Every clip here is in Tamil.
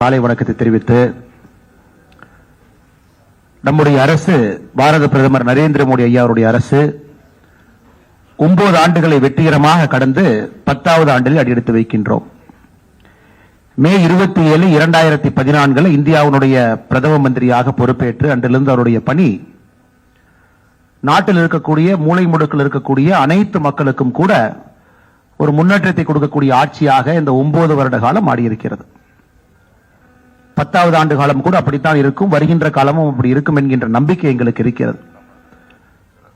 காலை வணக்கத்தை தெரிவித்து நம்முடைய அரசு பாரத பிரதமர் நரேந்திர மோடி ஐயா அவருடைய அரசு 9 ஆண்டுகளை வெற்றிகரமாக கடந்து 10வது ஆண்டில் அடியெடுத்து வைக்கின்றோம். மே 27, 2014 இந்தியாவுடைய பிரதம மந்திரியாக பொறுப்பேற்று அன்றிலிருந்து அவருடைய பணி நாட்டில் இருக்கக்கூடிய மூலை முடுக்கில் இருக்கக்கூடிய அனைத்து மக்களுக்கும் கூட ஒரு முன்னேற்றத்தை கொடுக்கக்கூடிய ஆட்சியாக இந்த 9 வருட காலம் ஆடியிருக்கிறது. 10வது ஆண்டு காலம் கூட அப்படித்தான் இருக்கும், வருகின்ற காலமும் அப்படி இருக்கும் என்கின்ற நம்பிக்கை எங்களுக்கு இருக்கிறது.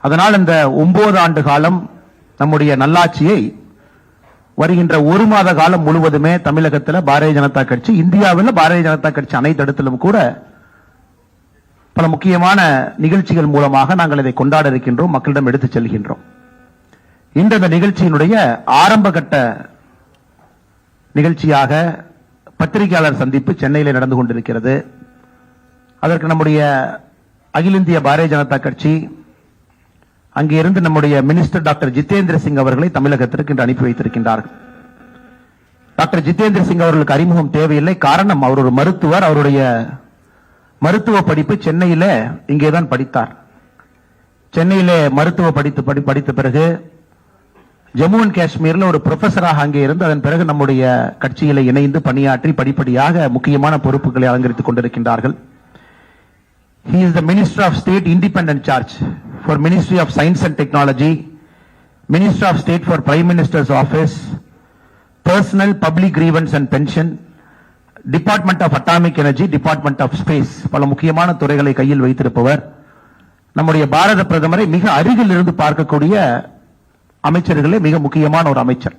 அதனால் இந்த 9 ஆண்டு காலம் நம்முடைய நல்லாட்சியை வருகின்ற 1 மாத காலம் முழுவதுமே தமிழகத்தில் பாரதிய ஜனதா கட்சி, இந்தியாவில் பாரதிய ஜனதா கட்சி அனைத்து இடத்திலும் கூட பல முக்கியமான நிகழ்ச்சிகள் மூலமாக நாங்கள் இதை கொண்டாட இருக்கின்றோம், மக்களிடம் எடுத்துச் செல்கின்றோம். இந்த நிகழ்ச்சியினுடைய ஆரம்ப கட்ட நிகழ்ச்சியாக பத்திரிகையாளர் சந்திப்பு சென்னையில் நடந்து கொண்டிருக்கிறது. அதற்கு நம்முடைய அகில இந்திய பாரதிய ஜனதா கட்சி அங்கே இருந்து நம்முடைய மினிஸ்டர் டாக்டர் ஜிதேந்திர சிங் அவர்களை தமிழகத்திற்கு இன்று அனுப்பி வைத்திருக்கின்றார்கள். டாக்டர் ஜிதேந்திர சிங் அவர்களுக்கு அறிமுகம் தேவையில்லை, காரணம் அவர் ஒரு மருத்துவர். அவருடைய மருத்துவ படிப்பு சென்னையில இங்கேதான் படித்தார். சென்னையிலே மருத்துவ படித்த பிறகு ஜம்மு அண்ட் காஷ்மீர்ல ஒரு ப்ரொஃபஸராக அங்கே இருந்து அதன் பிறகு நம்முடைய கட்சியில இணைந்து பணியாற்றி படிப்படியாக முக்கியமான பொறுப்புகளை அலங்கரித்துக் கொண்டிருக்கின்றார்கள். He is the Minister of State Independent Charge for Ministry of Science and Technology, Minister of State for Prime Minister's Office, Personnel, Public Grievance and Pension, Department of Atomic Energy, Department of Space. பல முக்கியமான துறைகளை கையில் வைத்திருப்பவர். நம்முடைய பாரத பிரதமரை மிக அருகில் இருந்து பார்க்கக்கூடிய அமைச்சர்களே மிக முக்கியமான ஒரு அமைச்சர்.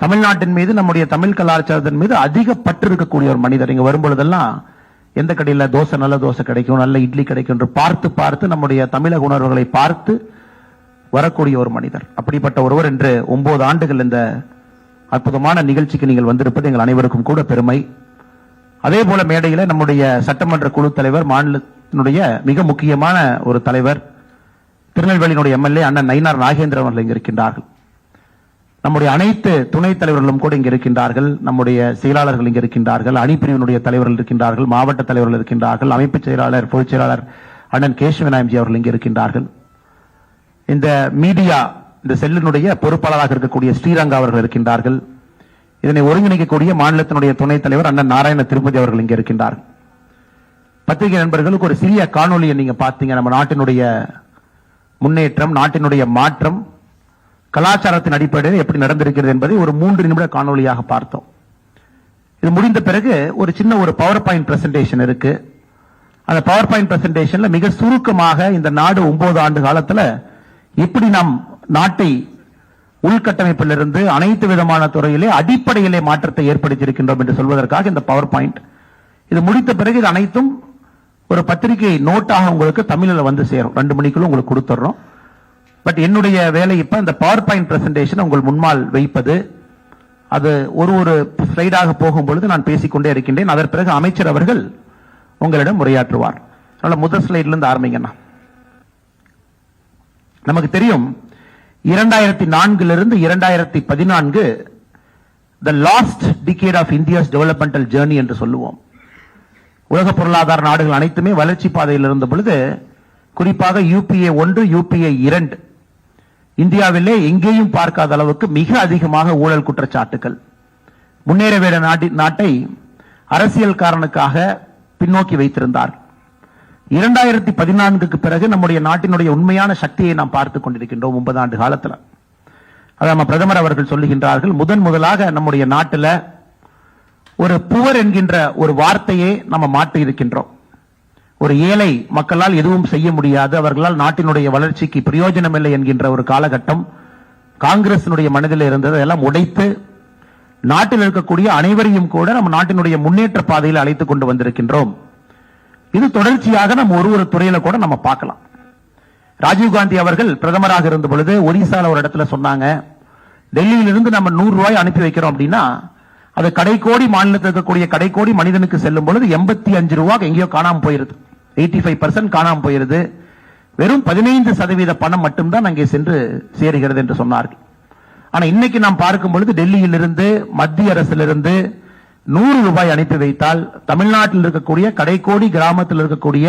தமிழ்நாட்டின் மீது, நம்முடைய தமிழ் கலாச்சாரத்தின் மீது அதிக பற்று இருக்கக்கூடிய ஒரு மனிதர். இங்க வரும்பொழுதெல்லாம் எந்த கடையில் தோசை, நல்ல தோசை கிடைக்கும், நல்ல இட்லி கிடைக்கும் என்று பார்த்து பார்த்து நம்முடைய தமிழக உணர்வுகளை பார்த்து வரக்கூடிய ஒரு மனிதர். அப்படிப்பட்ட ஒருவர் என்று 9 ஆண்டுகள் இந்த அற்புதமான நிகழ்ச்சிக்கு நீங்கள் வந்திருப்பது எங்கள் அனைவருக்கும் கூட பெருமை. அதே போல மேடையில் நம்முடைய சட்டமன்ற குழு தலைவர், மாநிலத்தினுடைய மிக முக்கியமான ஒரு தலைவர், திருநெல்வேலியினுடைய எம்எல்ஏ அண்ணன் நயினார் நாகேந்திரன் அவர்கள் இங்கு இருக்கின்றார்கள். நம்முடைய அனைத்து துணைத் தலைவர்களும் கூட இங்கு இருக்கின்றார்கள். நம்முடைய செயலாளர்கள் இங்கு இருக்கின்றார்கள், அணிப்பிரிவினுடைய தலைவர்கள் இருக்கின்றார்கள், மாவட்ட தலைவர்கள் இருக்கின்றார்கள், அமைப்பு செயலாளர், பொதுச் செயலாளர் அண்ணன் கேசவநாயம்ஜி அவர்கள் இங்கு இருக்கின்றார்கள். இந்த மீடியா, இந்த செல்லினுடைய பொறுப்பாளராக இருக்கக்கூடிய ஸ்ரீரங்கா அவர்கள் இருக்கின்றார்கள். இதனை ஒருங்கிணைக்கக்கூடிய மாநிலத்தினுடைய துணைத் தலைவர் அண்ணன் நாராயண திருப்பதி அவர்கள் இங்கு இருக்கின்றார்கள். பத்திரிகை நண்பர்களுக்கு ஒரு சிறிய காணொலியை நீங்க பார்த்தீங்க. நம்ம நாட்டினுடைய முன்னேற்றம், நாட்டினுடைய மாற்றம் கலாச்சாரத்தின் அடிப்படையில் எப்படி நடந்திருக்கிறது என்பதை ஒரு 3 நிமிட காணொலியாக பார்த்தோம். இது முடிந்த பிறகு ஒரு சின்ன ஒரு பவர் பாயிண்ட் பிரசன்டேஷன் இருக்கு. அந்த பவர் பாயிண்ட் பிரசன்டேஷன்ல மிக சுருக்கமாக இந்த நாடு 9 ஆண்டு காலத்துல எப்படி நாம் நாட்டை உள்கட்டமைப்பிலிருந்து அனைத்து விதமான துறையிலே அடிப்படையிலே மாற்றத்தை ஏற்படுத்தியிருக்கின்றோம் என்று சொல்வதற்காக இந்த பவர் பாயிண்ட். இது முடித்த பிறகு இது அனைத்தும் ஒரு பத்திரிகை நோட்டாக உங்களுக்கு தமிழில் வந்து சேரும். 2 மணிக்குள்ள உங்களுக்கு கொடுத்துறோம். பட் என்னுடைய வேலை இப்ப இந்த பவர் பாயிண்ட் பிரசன்டேஷன் உங்கள் முன்னால் வைப்பது. அது ஒரு ஸ்லைடாக போகும்பொழுது நான் பேசிக்கொண்டே இருக்கின்றேன். அதன் பிறகு அமைச்சர் அவர்கள் உங்களிடம் உரையாற்றுவார். அதனால முதல் ஸ்லைட்ல இருந்து ஆரம்பிங்கண்ணா. நமக்கு தெரியும் 2004 2014 the last decade of India's developmental journey என்று சொல்லுவோம். உலக பொருளாதார நாடுகள் அனைத்துமே வளர்ச்சி பாதையில் இருந்த பொழுது, குறிப்பாக UPA 1, UPA 2 இந்தியாவிலே எங்கேயும் பார்க்காத அளவுக்கு மிக அதிகமாக ஊழல் குற்றச்சாட்டுகள், முன்னேற வேண்டிய நாட்டை அரசியல் காரணக்காக பின்னோக்கி வைத்திருந்தார். 2014க்கு பிறகு நம்முடைய நாட்டினுடைய உண்மையான சக்தியை நாம் பார்த்துக் கொண்டிருக்கின்றோம். 9 ஆண்டு காலத்தில் அதை நம்ம பிரதமர் அவர்கள் சொல்லுகின்றார்கள். முதலாக நம்முடைய நாட்டில் ஒரு புவர் என்கின்ற ஒரு வார்த்தையை நம்ம மாற்றி இருக்கின்றோம். ஒரு ஏழை மக்களால் எதுவும் செய்ய முடியாது, அவர்களால் நாட்டினுடைய வளர்ச்சிக்கு பிரயோஜனம் இல்லை என்கின்ற ஒரு காலகட்டம் காங்கிரசினுடைய மனதில் இருந்தது. அதெல்லாம் உடைத்து நாட்டில் இருக்கக்கூடிய அனைவரையும் கூட நம்ம நாட்டினுடைய முன்னேற்ற பாதையில் அழைத்துக் கொண்டு வந்திருக்கின்றோம். இது தொடர்ச்சியாக நம்ம ஒரு துறையில கூட நம்ம பார்க்கலாம். ராஜீவ்காந்தி அவர்கள் பிரதமராக இருந்த பொழுது ஒரிசால ஒரு இடத்துல சொன்னாங்க, டெல்லியிலிருந்து நம்ம 100 ரூபாய் அனுப்பி வைக்கிறோம் அப்படின்னா அது கடைக்கோடி மாநிலத்தில் இருக்கக்கூடிய கடைக்கோடி மனிதனுக்கு செல்லும் பொழுது 85 ரூபாய் எங்கேயோ காணாம போயிருது. 85% காணாம போயிருது. வெறும் 15% பணம் மட்டும்தான் அங்கே சென்று சேருகிறது என்று சொன்னார்கள். ஆனா இன்னைக்கு நாம் பார்க்கும் பொழுது டெல்லியிலிருந்து, மத்திய அரசிலிருந்து, 100 ரூபாய் அனுப்பி வைத்தால் தமிழ்நாட்டில் இருக்கக்கூடிய கடைக்கோடி கிராமத்தில் இருக்கக்கூடிய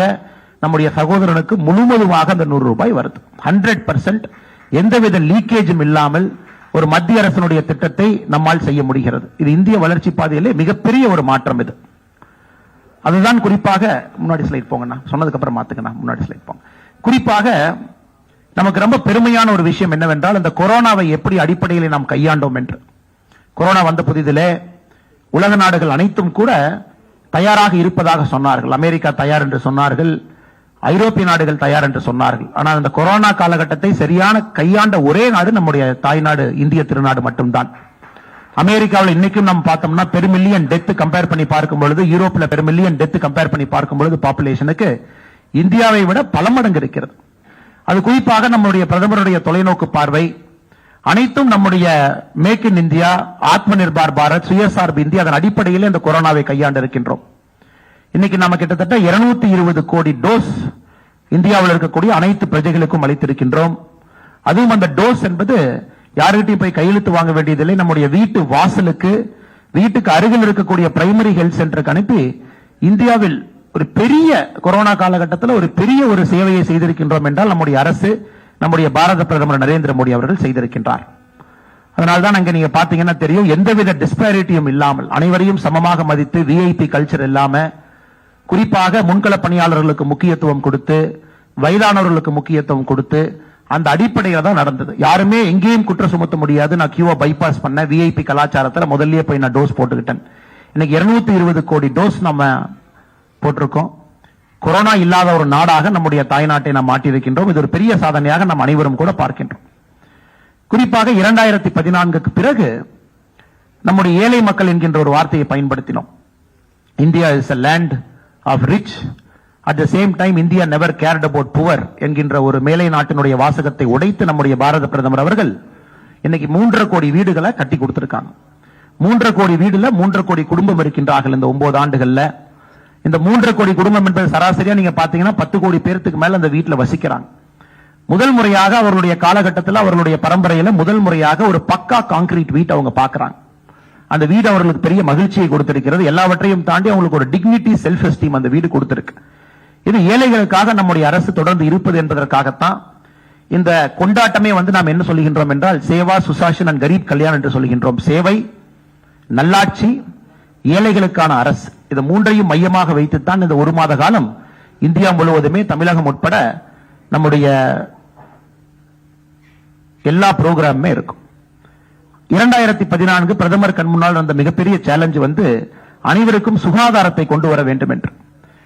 நம்முடைய சகோதரனுக்கு முழுவதுமாக அந்த 100 ரூபாய் வருது. 100% எந்தவித லீக்கேஜும் இல்லாமல் ஒரு மத்திய அரசினுடைய திட்டத்தை நம்மால் செய்ய முடிகிறது. இது இந்திய வளர்ச்சி பாதையிலே மிகப்பெரிய ஒரு மாற்றம். இது அதுதான் குறிப்பாக முன்னாடி ஸ்லைட் போங்கண்ணா, சொன்னதுக்கு அப்புறம் மாத்துக்கண்ணா, முன்னாடி ஸ்லைட் போங்க. குறிப்பாக நமக்கு ரொம்ப பெருமையான ஒரு விஷயம் என்னவென்றால் இந்த கொரோனாவை எப்படி அடிப்படையில் நாம் கையாண்டோம் என்று. கொரோனா வந்த புதிதிலே உலக நாடுகள் அனைத்தும் கூட தயாராக இருப்பதாக சொன்னார்கள். அமெரிக்கா தயார் என்று சொன்னார்கள், ஐரோப்பிய நாடுகள் தயார் என்று சொன்னார்கள். ஆனால் இந்த கொரோனா காலகட்டத்தை சரியான கையாண்ட ஒரே நாடு நம்முடைய தாய்நாடு இந்திய திருநாடு மட்டும்தான். அமெரிக்காவில் இன்னைக்கும் நம்ம பார்த்தோம்னா பெருமில்லியன் டெத் கம்பேர் பண்ணி பார்க்கும் பொழுது, யூரோப்ல பெருமில்லியன் டெத் கம்பேர் பண்ணி பார்க்கும் பொழுது பாப்புலேஷனுக்கு இந்தியாவை விட பல மடங்கு இருக்கிறது. அது குறிப்பாக நம்முடைய பிரதமருடைய தொலைநோக்கு பார்வை அனைத்தும் நம்முடைய மேக் இன் இந்தியா, ஆத்ம நிர்பார் பாரத், சுயசார்பு இந்தியா, அதன் அடிப்படையில் இந்த கொரோனாவை கையாண்டு இருக்கின்றோம். இன்னைக்கு நம்ம கிட்டத்தட்ட 220 கோடி டோஸ் இந்தியாவில் இருக்கக்கூடிய அனைத்து பிரஜைகளுக்கும் அளித்திருக்கின்றோம். அதுவும் அந்த டோஸ் என்பது யாருகிட்டையும் போய் கையெழுத்து வாங்க வேண்டியதில்லை. நம்முடைய வீட்டு வாசலுக்கு, வீட்டுக்கு அருகில் இருக்கக்கூடிய பிரைமரி ஹெல்த் சென்டருக்கு அனுப்பி இந்தியாவில் ஒரு பெரிய கொரோனா காலகட்டத்தில் ஒரு பெரிய ஒரு சேவையை செய்திருக்கின்றோம் என்றால் நம்முடைய அரசு, நம்முடைய பாரத பிரதமர் நரேந்திர மோடி அவர்கள் செய்திருக்கின்றார். அதனால்தான் அங்க நீங்க பாத்தீங்கன்னா தெரியும், எந்தவித டிஸ்பாரிட்டியும் இல்லாமல் அனைவரையும் சமமாக மதித்து, விஐபி கல்ச்சர் இல்லாம, குறிப்பாக முன்கள பணியாளர்களுக்கு முக்கியத்துவம் கொடுத்து, வயதானவர்களுக்கு முக்கியத்துவம் கொடுத்து, அந்த அடிப்படையில் தான் நடந்தது. யாருமே எங்கேயும் குற்றம் சுமத்த முடியாது. நான் கியூவை பைபாஸ் பண்ண, விஐபி கலாச்சாரத்தில் முதல்லயே போய் நான் டோஸ் போட்டுக்கிட்டேன். இன்னைக்கு 220 கோடி டோஸ் நம்ம போட்டிருக்கோம். கொரோனா இல்லாத ஒரு நாடாக நம்முடைய தாய்நாட்டை நாம் மாற்றியிருக்கின்றோம். இது ஒரு பெரிய சாதனையாக நாம் அனைவரும் கூட பார்க்கின்றோம். குறிப்பாக 2014க்கு பிறகு நம்முடைய ஏழை மக்கள் என்கின்ற ஒரு வார்த்தையை பயன்படுத்தினோம். India is a land of rich, at the same time India never cared about poor என்கின்ற ஒரு மேலை நாட்டினுடைய வாசகத்தை உடைத்து நம்முடைய பாரத பிரதமர் அவர்கள் இன்னைக்கு 3.5 கோடி வீடுகளை கட்டி கொடுத்திருக்காங்க. 3.5 கோடி வீடுல 3.5 கோடி குடும்பம் இருக்கின்றார்கள். இந்த 9 ஆண்டுகள்ல இந்த 3.5 கோடி குடும்பம் என்பது சராசரியா நீங்க பாத்தீங்கன்னா 10 கோடி பேருக்கு மேல அந்த வீட்டுல வசிக்கிறாங்க. முதல் முறையாக அவர்களுடைய காலகட்டத்தில், அவர்களுடைய பரம்பரையில முதல் முறையாக ஒரு பக்கா கான்கிரீட் வீட்டை அவங்க பாக்குறாங்க. அந்த வீடு அவர்களுக்கு பெரிய மகிழ்ச்சியை கொடுத்திருக்கிறது. எல்லாவற்றையும் தாண்டி அவங்களுக்கு ஒரு டிக்னிட்டி, செல்ஃப் எஸ்டீம் அந்த வீடு கொடுத்திருக்கு. இது ஏழைகளுக்காக நம்முடைய அரசு தொடர்ந்து இருப்பது என்பதற்காகத்தான் இந்த கொண்டாட்டமே நாம் என்ன சொல்லுகின்றோம் என்றால் சேவா, சுசாசன் அண்ட் கரீப் கல்யாண் என்று சொல்லுகின்றோம். சேவை, நல்லாட்சி, ஏழைகளுக்கான அரசு, இது மூன்றையும் மையமாக வைத்துத்தான் இந்த 1 மாத காலம் இந்தியா முழுவதுமே, தமிழகம் உட்பட நம்முடைய எல்லா புரோகிராமுமே இருக்கும். 2014 பிரதமர் கண் முன்னால் வந்த மிகப்பெரிய சேலஞ்ச் அனைவருக்கும் சுகாதாரத்தை கொண்டு வர வேண்டும் என்று.